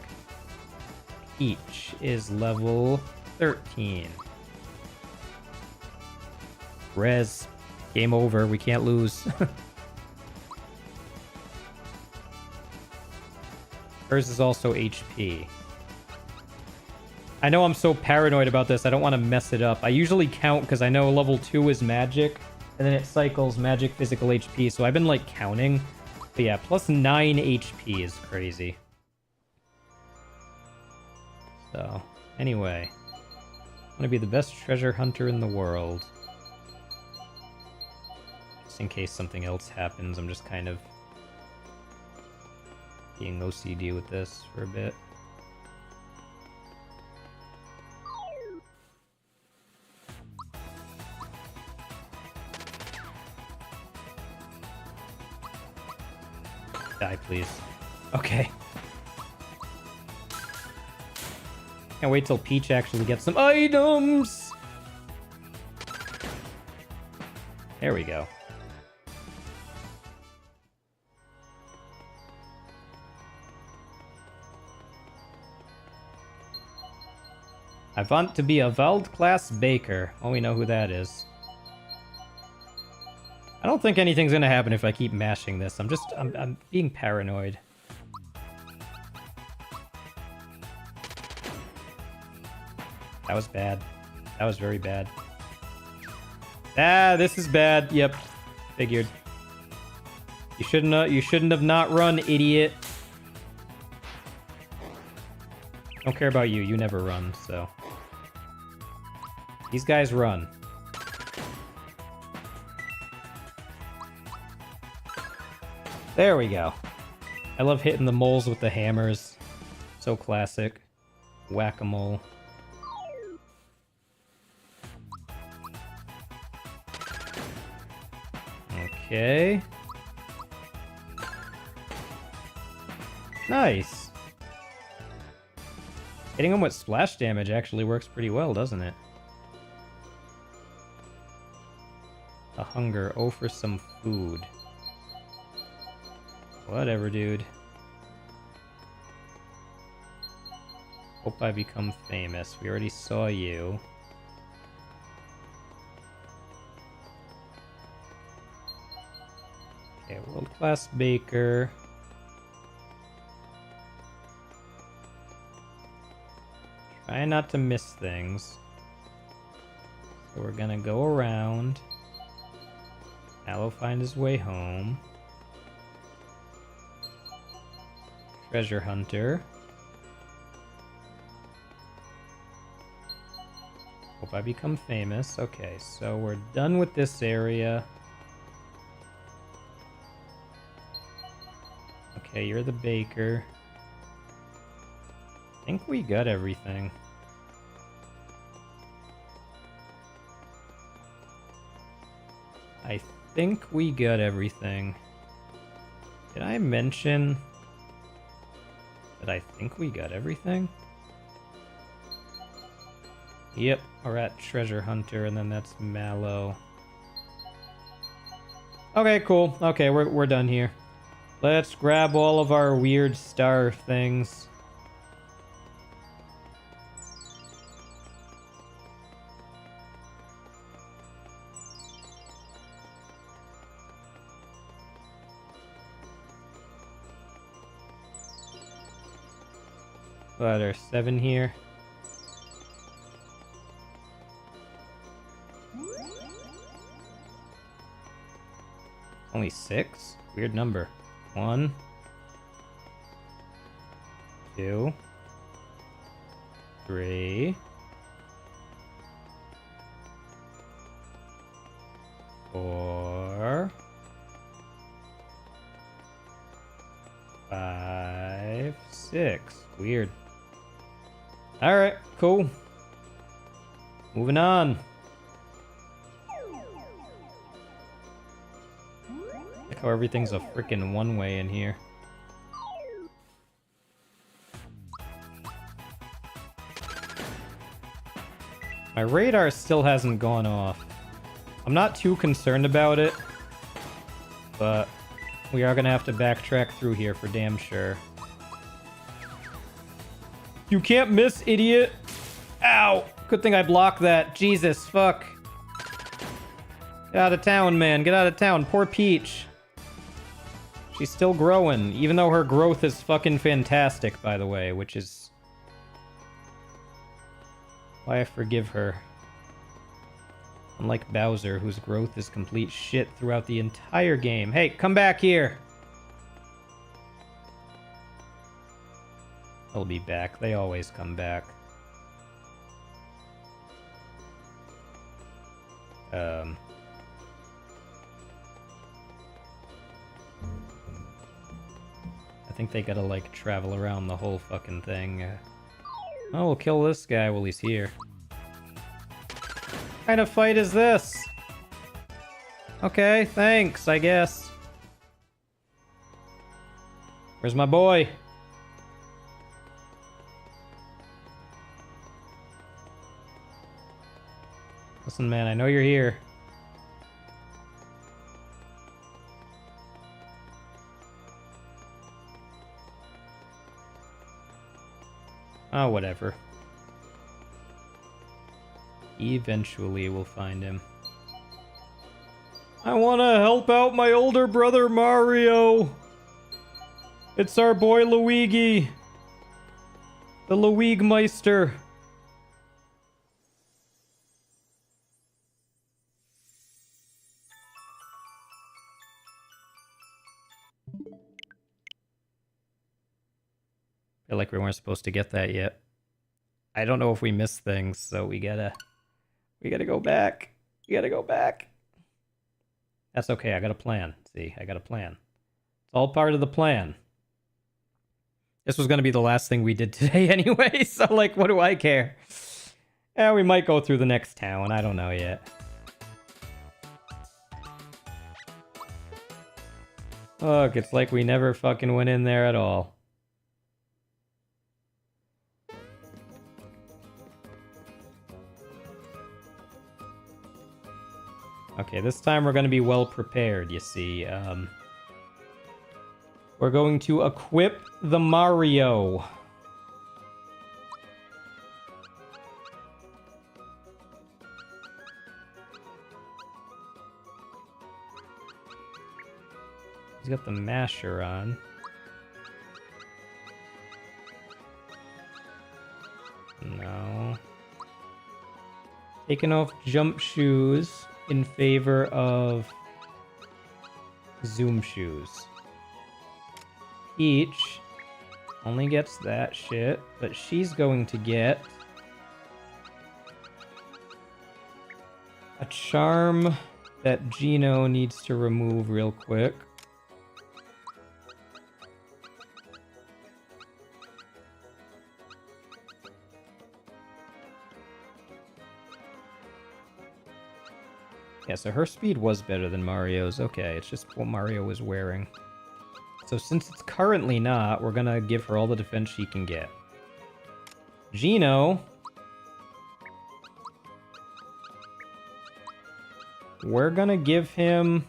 Peach is level 13. Rez, game over. We can't lose. Hers is also HP. I know I'm so paranoid about this. I don't want to mess it up. I usually count because I know level 2 is magic. And then it cycles magic, physical HP. So I've been, like, counting. But yeah, plus 9 HP is crazy. So, anyway. I'm going to be the best treasure hunter in the world. Just in case something else happens. I'm just kind of being OCD with this for a bit. Die, please. Okay. Can't wait till Peach actually gets some items! There we go. I want to be a World-class baker. Oh, we know who that is. I don't think anything's gonna happen if I keep mashing this. I'm being paranoid. That was bad. That was very bad. Ah, this is bad. Yep. Figured. You shouldn't have not run, idiot. Don't care about you. You never run, so. These guys run. There we go. I love hitting the moles with the hammers. So classic. Whack-a-mole. Okay. Nice. Hitting them with splash damage actually works pretty well, doesn't it? A hunger. Oh, for some food. Whatever, dude. Hope I become famous. We already saw you. class baker. Try not to miss things. So we're gonna go around. Mallow find his way home. Treasure hunter. Hope I become famous. Okay, so we're done with this area. Okay, you're the baker. I think we got everything. I think we got everything. Did I mention that I think we got everything? Yep, we're at Treasure Hunter, and then that's Mallow. Okay, cool. Okay, we're done here. Let's grab all of our weird star things. What, there's 7 here. Only 6? Weird number. 1, 2, 3, 4, 5, 6. Weird. Alright, cool. Moving on. Look how everything's a freaking one-way in here. My radar still hasn't gone off. I'm not too concerned about it, but we are gonna have to backtrack through here for damn sure. You can't miss, idiot! Ow! Good thing I blocked that. Jesus, fuck. Get out of town, man. Get out of town. Poor Peach. She's still growing, even though her growth is fucking fantastic, by the way, which is why I forgive her. Unlike Bowser, whose growth is complete shit throughout the entire game. Hey, come back here! They'll be back. They always come back. I think they gotta, like, travel around the whole fucking thing. Oh, we'll kill this guy while he's here. What kind of fight is this? Okay, thanks, I guess. Where's my boy? Listen, man, I know you're here. Oh, whatever. Eventually we'll find him. I want to help out my older brother Mario. It's our boy Luigi. The Luigi Meister. Feel like we weren't supposed to get that yet. I don't know if we missed things, so we gotta go back. We gotta go back. That's okay, I got a plan. See, I got a plan. It's all part of the plan. This was gonna be the last thing we did today anyway, so like, what do I care? Yeah, we might go through the next town, I don't know yet. Look, it's like we never fucking went in there at all. Okay, this time we're going to be well prepared, you see. We're going to equip the Mario. He's He's got the masher on. No. Taking off jump shoes in favor of zoom shoes. Peach only gets that shit, but she's going to get a charm that Gino needs to remove real quick. Yeah, so her speed was better than Mario's. Okay, it's just what Mario was wearing. So since it's currently not, we're gonna give her all the defense she can get. Gino. We're gonna give him...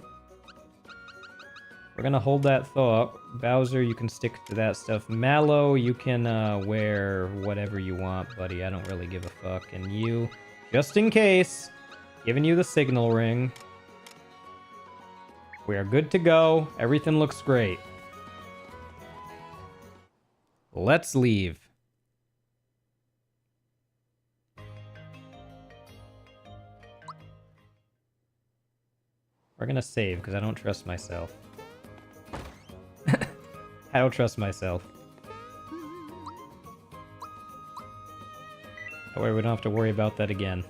We're gonna hold that thought. Bowser, you can stick to that stuff. Mallow, you can wear whatever you want, buddy. I don't really give a fuck. And you, just in case, giving you the signal ring. We are good to go. Everything looks great. Let's leave. We're gonna save, because I don't trust myself. I don't trust myself. That way we don't have to worry about that again.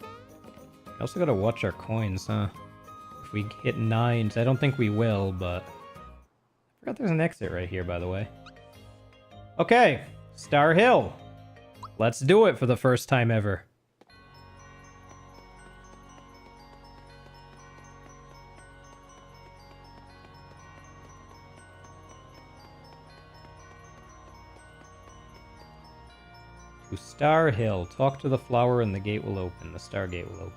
I also gotta watch our coins, huh? If we hit 9s, I don't think we will, but... I forgot there's an exit right here, by the way. Okay, Star Hill. Let's do it for the first time ever. To Star Hill. Talk to the flower and the gate will open. The star gate will open.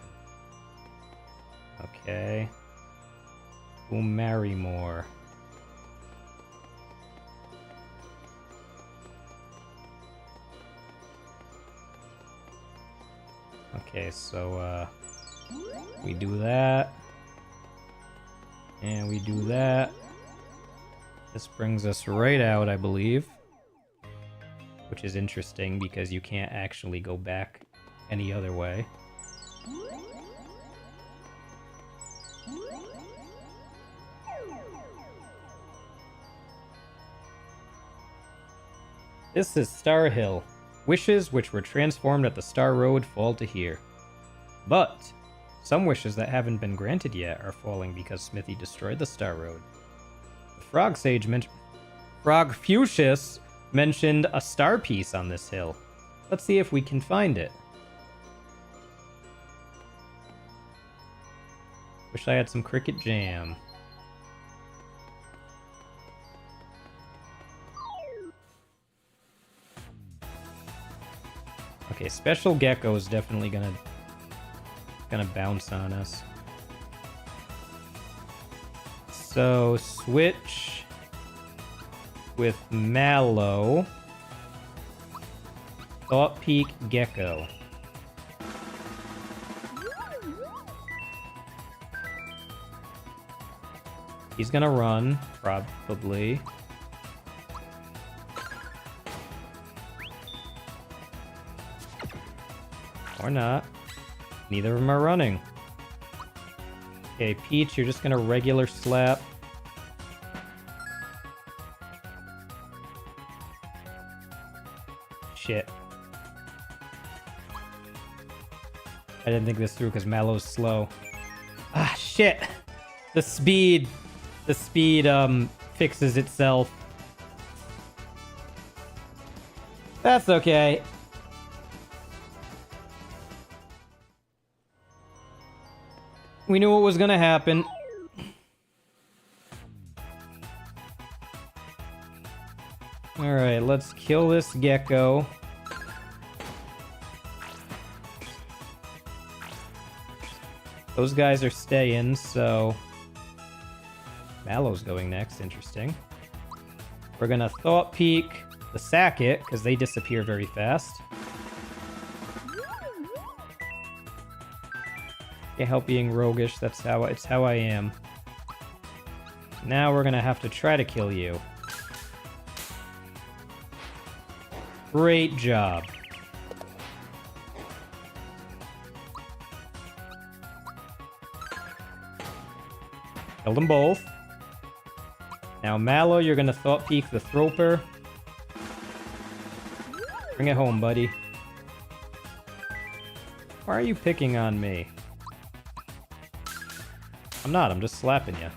Okay. We'll marry more. Okay, so, we do that. And we do that. This brings us right out, I believe. Which is interesting, because you can't actually go back any other way. This is Star Hill. Wishes which were transformed at the Star Road fall to here. But some wishes that haven't been granted yet are falling because Smithy destroyed the Star Road. The Frog Sage mentioned... Frog Fuchsius mentioned a star piece on this hill. Let's see if we can find it. Wish I had some Cricket Jam. Okay, Special Gecko is definitely gonna bounce on us. So switch with Mallow. Thought Peak Gecko. He's gonna run, probably. Or not. Neither of them are running. Okay, Peach, you're just gonna regular slap. Shit. I didn't think this through because Mallow's slow. Ah, shit! The speed fixes itself. That's okay. We knew what was gonna happen. Alright, let's kill this gecko. Those guys are staying, so... Mallow's going next, interesting. We're gonna Thought Peak the Sackit, because they disappear very fast. Can't help being roguish, it's how I am. Now we're gonna have to try to kill you. Great job. Killed them both. Now, Mallow, you're gonna Thought Peek the Throper. Bring it home, buddy. Why are you picking on me? I'm not, I'm just slapping you.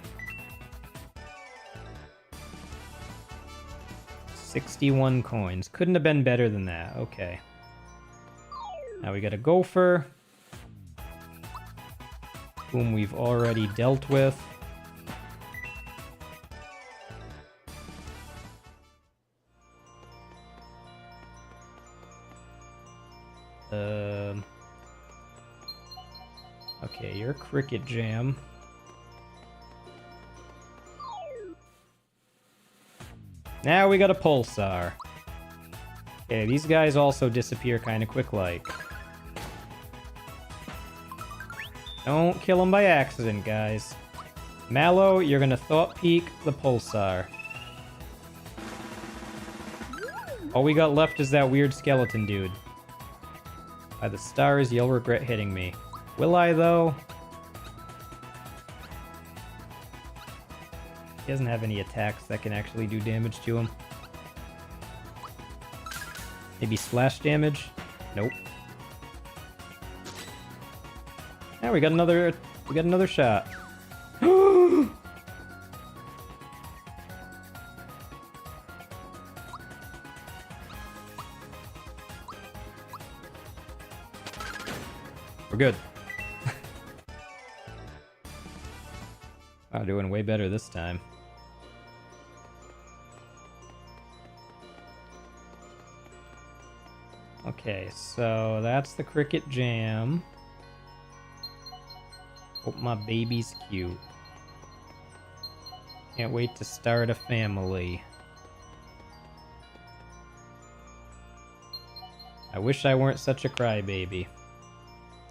61 coins. Couldn't have been better than that. Okay. Now we got a Gopher, whom we've already dealt with. Okay, you're Cricket Jam. Now we got a Pulsar. Okay, these guys also disappear kind of quick-like. Don't kill them by accident, guys. Mallow, you're gonna Thought Peek the Pulsar. All we got left is that weird skeleton dude. By the stars, you'll regret hitting me. Will I, though? He doesn't have any attacks that can actually do damage to him. Maybe splash damage? Nope. Now we got another shot. We're good. I'm doing way better this time. Okay, so that's the Cricket Jam. Hope my baby's cute. Can't wait to start a family. I wish I weren't such a crybaby.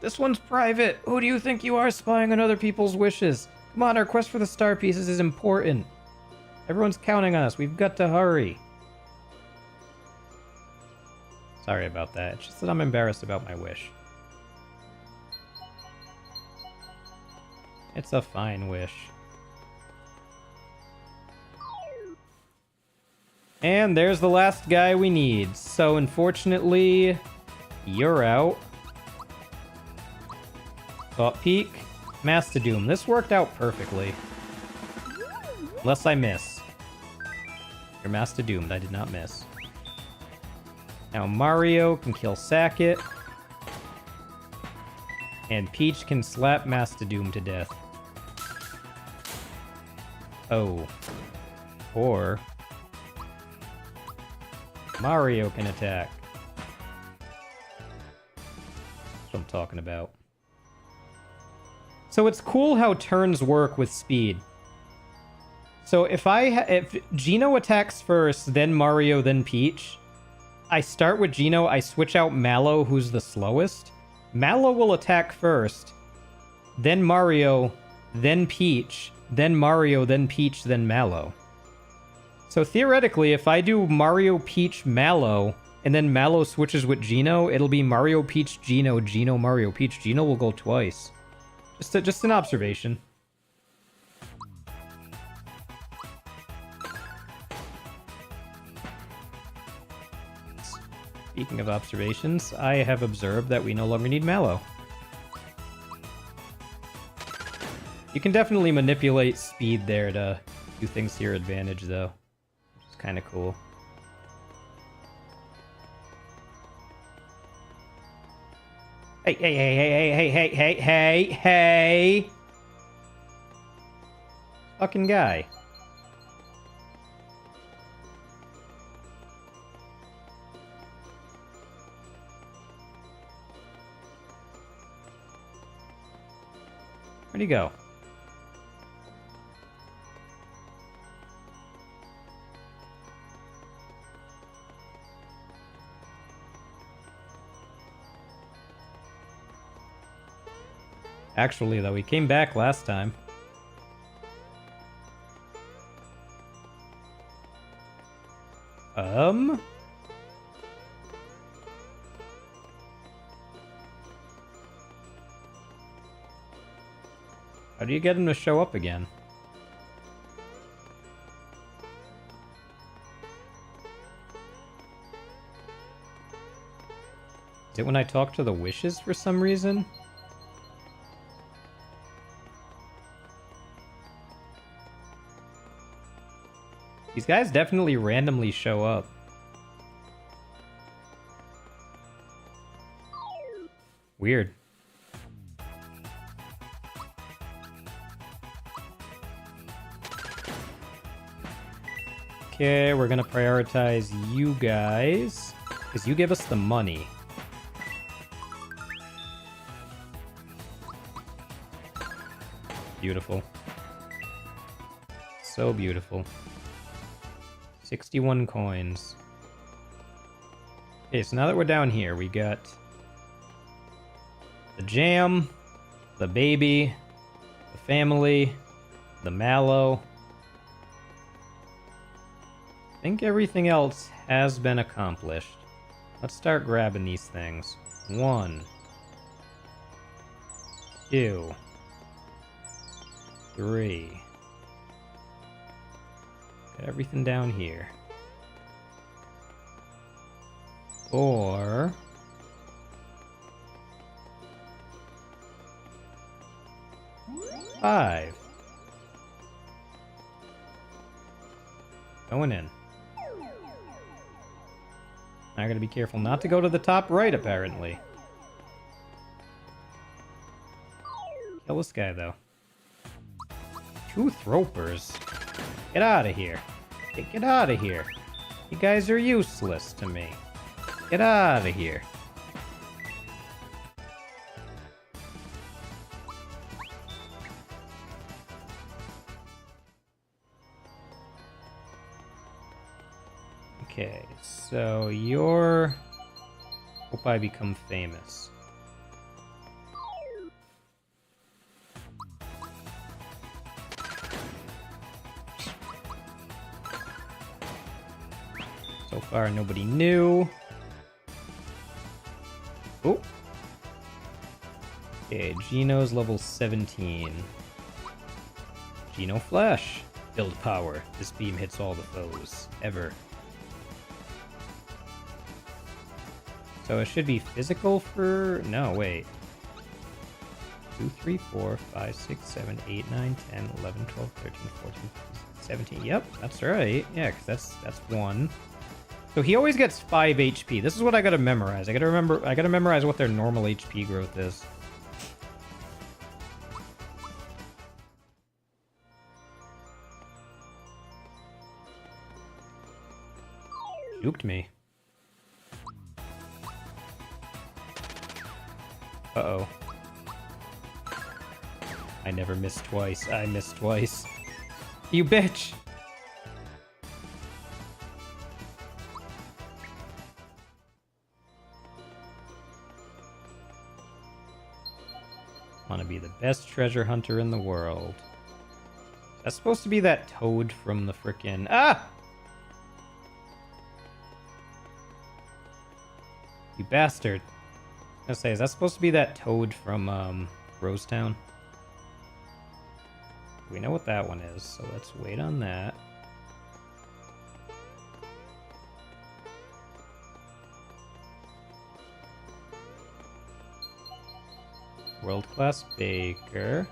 This one's private! Who do you think you are, spying on other people's wishes? Come on, our quest for the star pieces is important. Everyone's counting on us. We've got to hurry. Sorry about that. It's just that I'm embarrassed about my wish. It's a fine wish. And there's the last guy we need. So unfortunately, you're out. Thought Peek, Mastadoom. This worked out perfectly. Unless I miss. You're Mastadoomed. I did not miss. Now Mario can kill Sackett. And Peach can slap Mastadoom to death. Oh. Or Mario can attack. That's what I'm talking about. So it's cool how turns work with speed. So if Geno attacks first, then Mario, then Peach, I start with Geno, I switch out Mallow, who's the slowest. Mallow will attack first, then Mario, then Peach, then Mario, then Peach, then Mallow. So theoretically, if I do Mario, Peach, Mallow, and then Mallow switches with Geno, it'll be Mario, Peach, Geno, Geno, Mario, Peach. Geno will go twice. Just an observation. Speaking of observations, I have observed that we no longer need Mallow. You can definitely manipulate speed there to do things to your advantage, though, which is kind of cool. Hey, hey, hey, hey, hey, hey, hey, hey, hey, hey! Fucking guy. Where'd he go? Actually, though, he came back last time. How do you get him to show up again? Is it when I talk to the wishes for some reason? These guys definitely randomly show up. Weird. Okay, we're gonna prioritize you guys, because you give us the money. Beautiful. So beautiful. 61 coins. Okay, so now that we're down here, we got the jam, the baby, the family, the mallow. I think everything else has been accomplished. Let's start grabbing these things. 1, 2, 3. Got everything down here. 4. 5. Going in. I gotta be careful not to go to the top right, apparently. Kill this guy, though. 2 thropers. Get out of here. Get out of here. You guys are useless to me. Get out of here. Okay, so you're... Hope I become famous. So far, nobody knew. Oh. Okay, Geno's level 17. Geno Flash. Build power. This beam hits all the foes. Ever. So it should be physical for... No, wait. 2, 3, 4, 5, 6, 7, 8, 9, 10, 11, 12, 13, 14, 15, 17. Yep, that's right. Yeah, because that's 1. So he always gets 5 HP. This is what I gotta memorize. I gotta memorize what their normal HP growth is. Juked me. Uh-oh. I never missed twice. I missed twice. You bitch! Want to be the best treasure hunter in the world. That's supposed to be that toad from the frickin'... Ah! You bastard. I was gonna say, is that supposed to be that toad from, Rosetown? We know what that one is, so let's wait on that. World-class baker.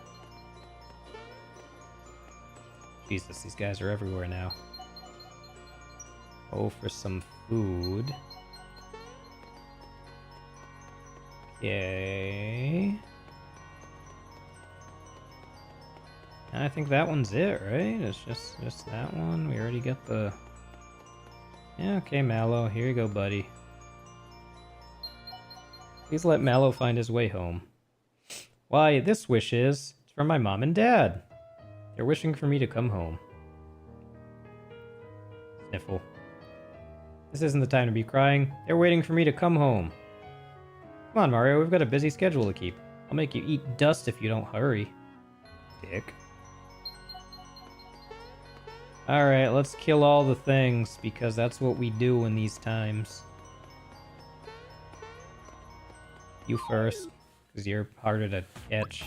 Jesus, these guys are everywhere now. Oh, for some food. Okay. I think that one's it, right? It's just that one. We already got the... Yeah, okay, Mallow. Here you go, buddy. Please let Mallow find his way home. Why, this wish is... It's from my mom and dad. They're wishing for me to come home. Sniffle. This isn't the time to be crying. They're waiting for me to come home. Come on, Mario. We've got a busy schedule to keep. I'll make you eat dust if you don't hurry. Dick. Alright, let's kill all the things, because that's what we do in these times. You first, because you're harder to catch.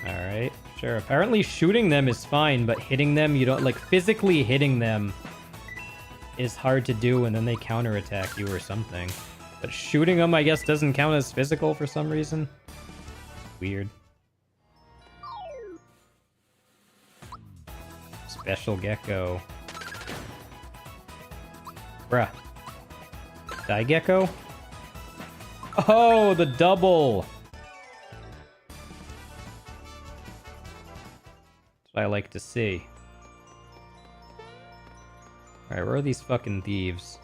Alright, sure. Apparently shooting them is fine, but hitting them, you don't... Like, physically hitting them is hard to do, and then they counterattack you or something. But shooting them, I guess, doesn't count as physical for some reason. Weird. Special Gecko. Bruh. Gecko? Oh, the double! That's what I like to see. Alright, where are these fucking thieves?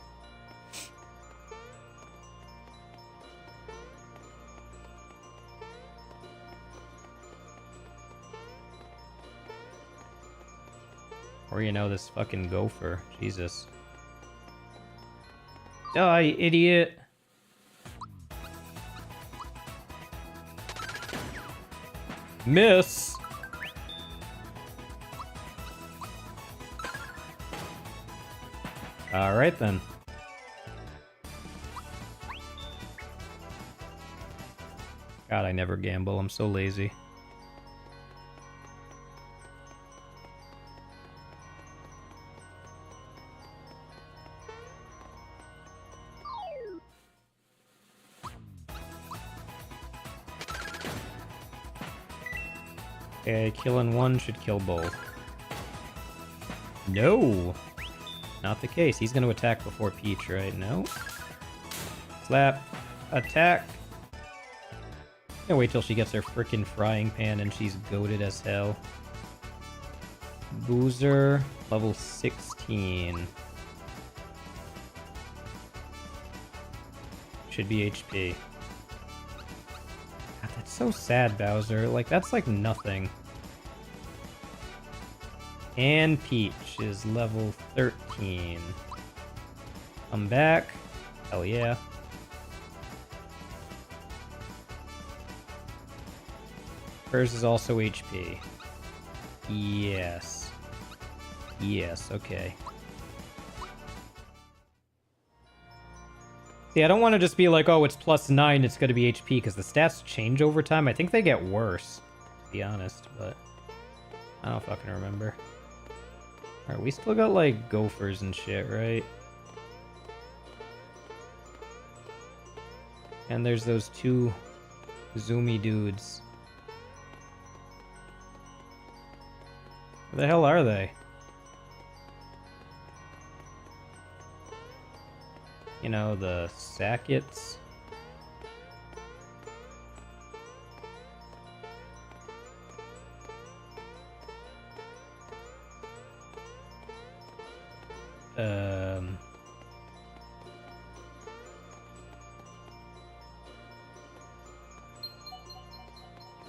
Or, you know, this fucking gopher. Jesus. Die, idiot! Miss! Alright then. God, I never gamble. I'm so lazy. Okay, killing one should kill both. No! Not the case. He's going to attack before Peach, right? No. Slap. Attack. Can't wait till she gets her frickin' frying pan and she's goated as hell. Boozer, level 16. Should be HP. God, that's so sad, Bowser. Like, that's like nothing. And Peach is level 13. Come back. Hell yeah. Hers is also HP. Yes. Yes, okay. See, I don't want to just be like, oh, it's +9, it's going to be HP, because the stats change over time. I think they get worse, to be honest, but I don't fucking remember. Alright, we still got, like, gophers and shit, right? And there's those two zoomy dudes. Where the hell are they? You know, the Sackets.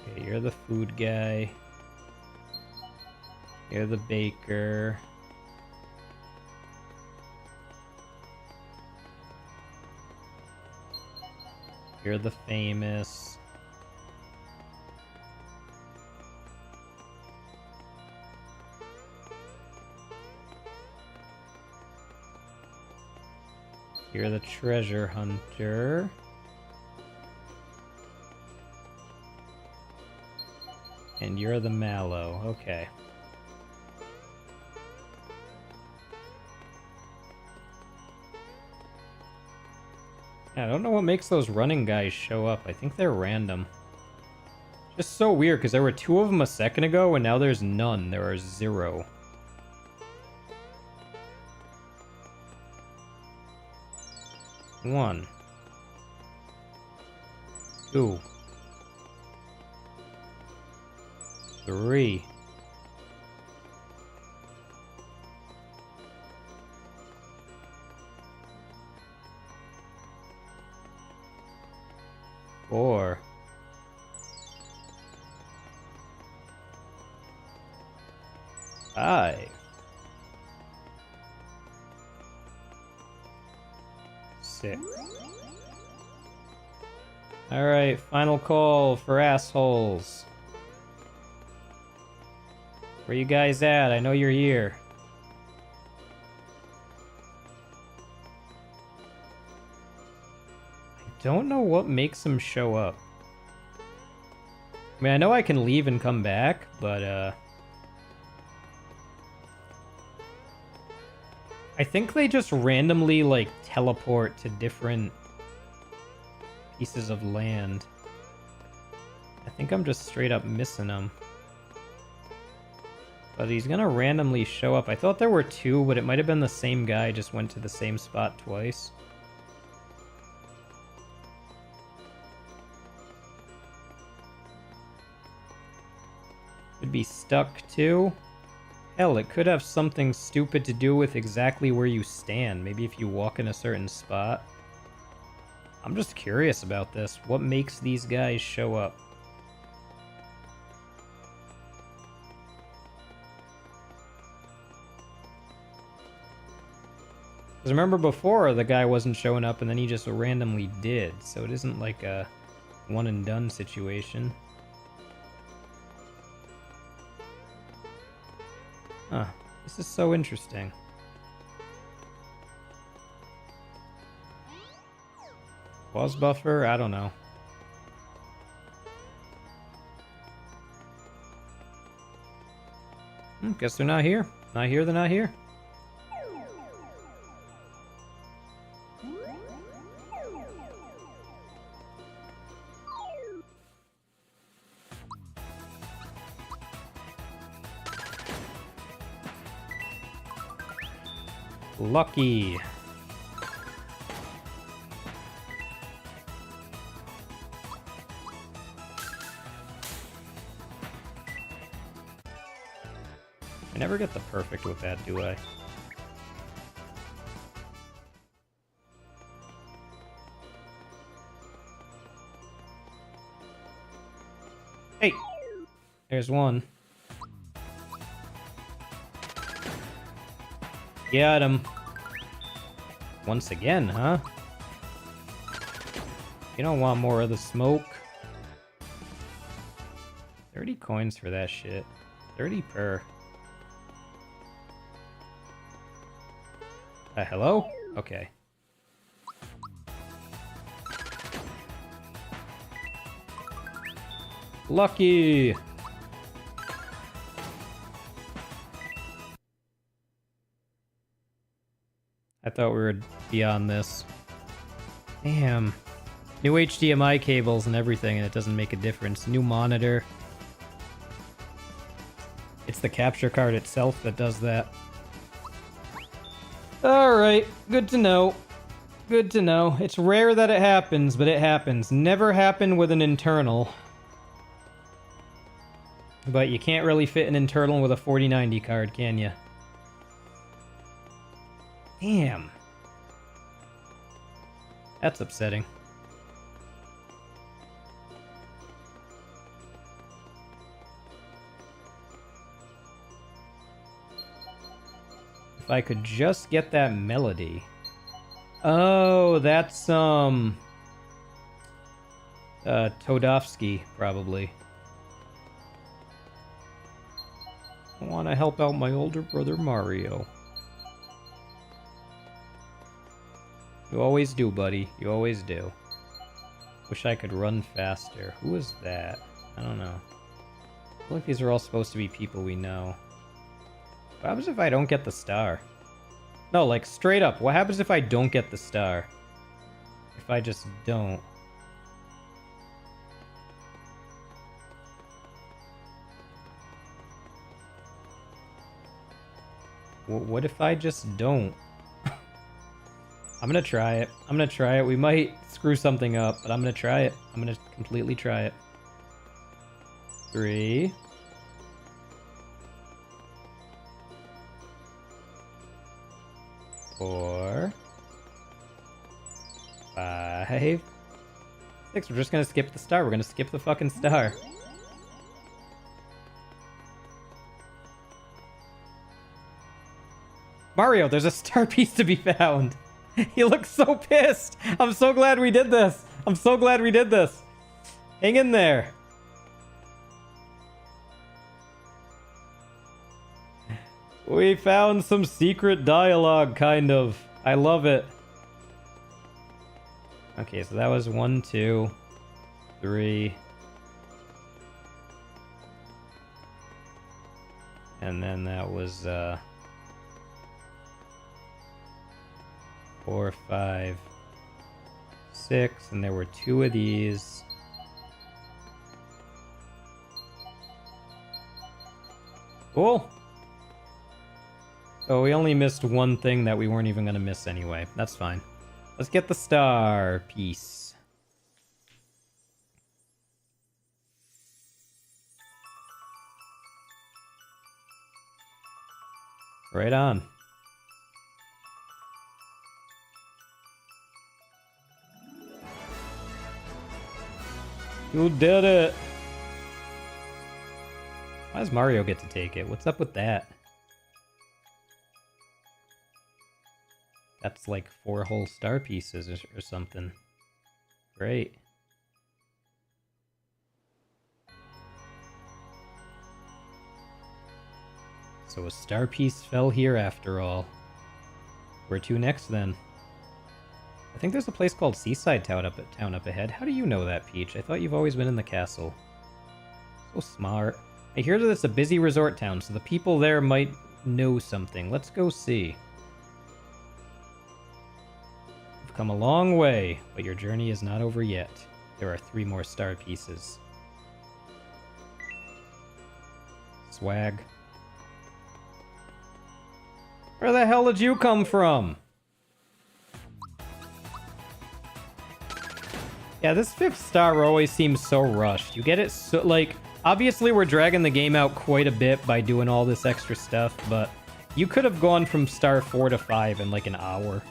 Okay, you're the food guy. You're the baker. You're the famous. You're the treasure hunter. And you're the mallow. Okay. Yeah, I don't know what makes those running guys show up. I think they're random. Just so weird, because there were 2 of them a second ago, and now there's none. There are 0. One. 2. 3. 4. 5. 6. Alright, final call for assholes. Where you guys at? I know you're here. I don't know what makes them show up. I mean, I know I can leave and come back, but, I think they just randomly, like, teleport to different pieces of land. I think I'm just straight up missing them. But he's gonna randomly show up. I thought there were two, but it might have been the same guy, just went to the same spot twice. Could be stuck too. Hell, it could have something stupid to do with exactly where you stand. Maybe if you walk in a certain spot. I'm just curious about this. What makes these guys show up? Because remember before, the guy wasn't showing up and then he just randomly did. So it isn't like a one and done situation. Huh. This is so interesting. Was buffer? I don't know. Guess they're not here. Not here, they're not here. Lucky. I never get the perfect with that, do I? Hey! There's one. Got him. Once again, huh? You don't want more of the smoke. 30 coins for that shit. 30 per. Hello? Okay. Lucky! I thought we were beyond this. Damn. New HDMI cables and everything, and it doesn't make a difference. New monitor. It's the capture card itself that does that. Alright, good to know. Good to know. It's rare that it happens, but it happens. Never happened with an internal. But you can't really fit an internal with a 4090 card, can you? Damn. That's upsetting. If I could just get that melody. Oh, that's, Todovsky, probably. I want to help out my older brother, Mario. You always do, buddy. You always do. Wish I could run faster. Who is that? I don't know. I feel like these are all supposed to be people we know. What happens if I don't get the star? No, like, straight up. What happens if I don't get the star? If I just don't? What if I just don't? I'm gonna try it. I'm gonna try it. We might screw something up, but I'm gonna try it. I'm gonna completely try it. 3. 4. 5. 6. We're just gonna skip the star. We're gonna skip the fucking star. Mario, there's a star piece to be found. He looks so pissed. I'm so glad we did this. I'm so glad we did this. Hang in there. We found some secret dialogue, kind of. I love it. Okay, so that was 1, 2, 3, And then that was 4, 5, 6, and there were 2 of these. Cool. So we only missed one thing that we weren't even going to miss anyway. That's fine. Let's get the star piece. Right on. You did it! Why does Mario get to take it? What's up with that? That's like 4 whole star pieces or something. Great. So a star piece fell here after all. Where to next then? I think there's a place called Seaside Town up ahead. How do you know that, Peach? I thought you've always been in the castle. So smart. I hear that it's a busy resort town, so the people there might know something. Let's go see. You've come a long way, but your journey is not over yet. There are 3 more star pieces. Swag. Where the hell did you come from? Yeah, this 5th star always seems so rushed. You get it so, like, obviously we're dragging the game out quite a bit by doing all this extra stuff, but you could have gone from star 4 to 5 in like an hour.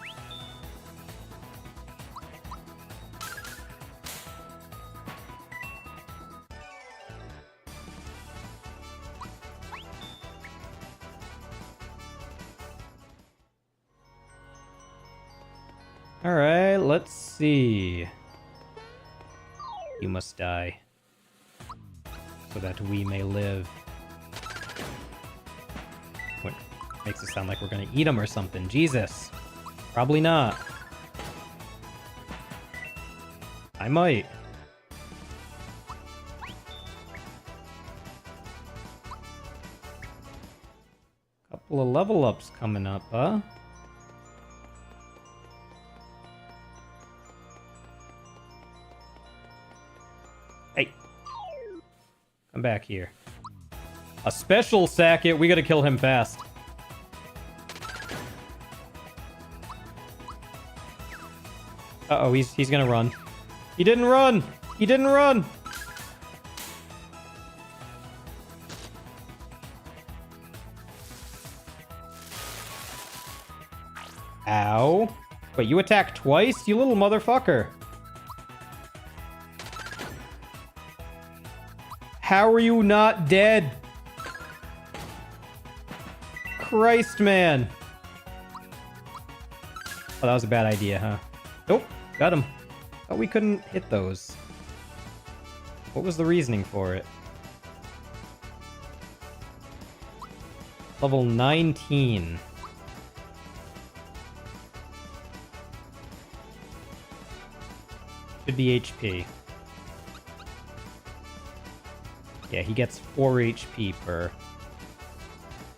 Alright, let's see. You must die, so that we may live. What makes it sound like we're gonna eat them or something? Jesus. Probably not. I might. Couple of level ups coming up, huh? Hey. Come back here. A special Sackett. We gotta kill him fast. Uh-oh, he's gonna run. He didn't run! He didn't run! Ow. Wait, you attacked twice? You little motherfucker. How are you not dead? Christ, man. Oh, that was a bad idea, huh? Nope, got him. Oh, we couldn't hit those. What was the reasoning for it? Level 19. Should be HP. Yeah, he gets 4 HP per.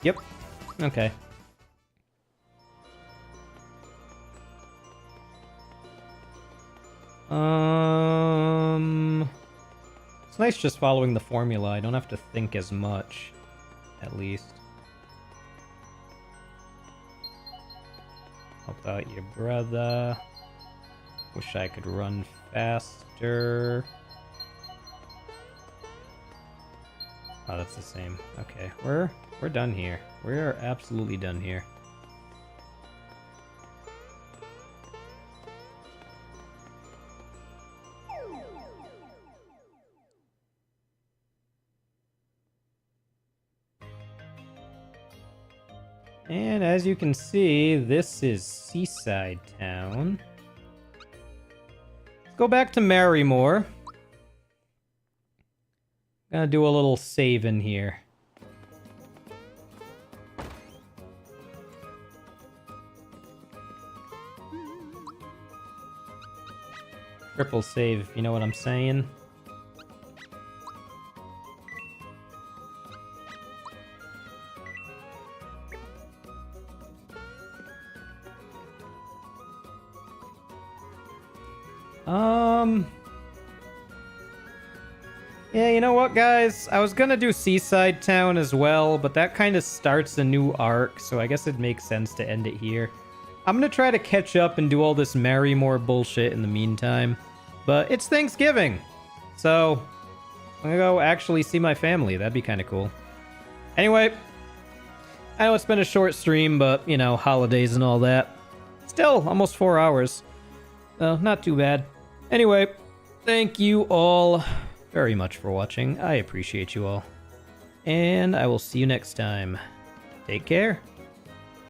Yep. Okay. It's nice just following the formula. I don't have to think as much, at least. Help out your brother. Wish I could run faster. Oh, that's the same. Okay, we're done here. We are absolutely done here. And as you can see, this is Seaside Town. Let's go back to Marrymore. Gonna do a little save in here. Triple save, if you know what I'm saying. Yeah, you know what, guys? I was gonna do Seaside Town as well, but that kind of starts a new arc, so I guess it makes sense to end it here. I'm gonna try to catch up and do all this Marrymore bullshit in the meantime. But it's Thanksgiving, so I'm gonna go actually see my family. That'd be kind of cool. Anyway, I know it's been a short stream, but, you know, holidays and all that. Still, almost 4 hours. Not too bad. Anyway, thank you all very much for watching. I appreciate you all. And I will see you next time. Take care.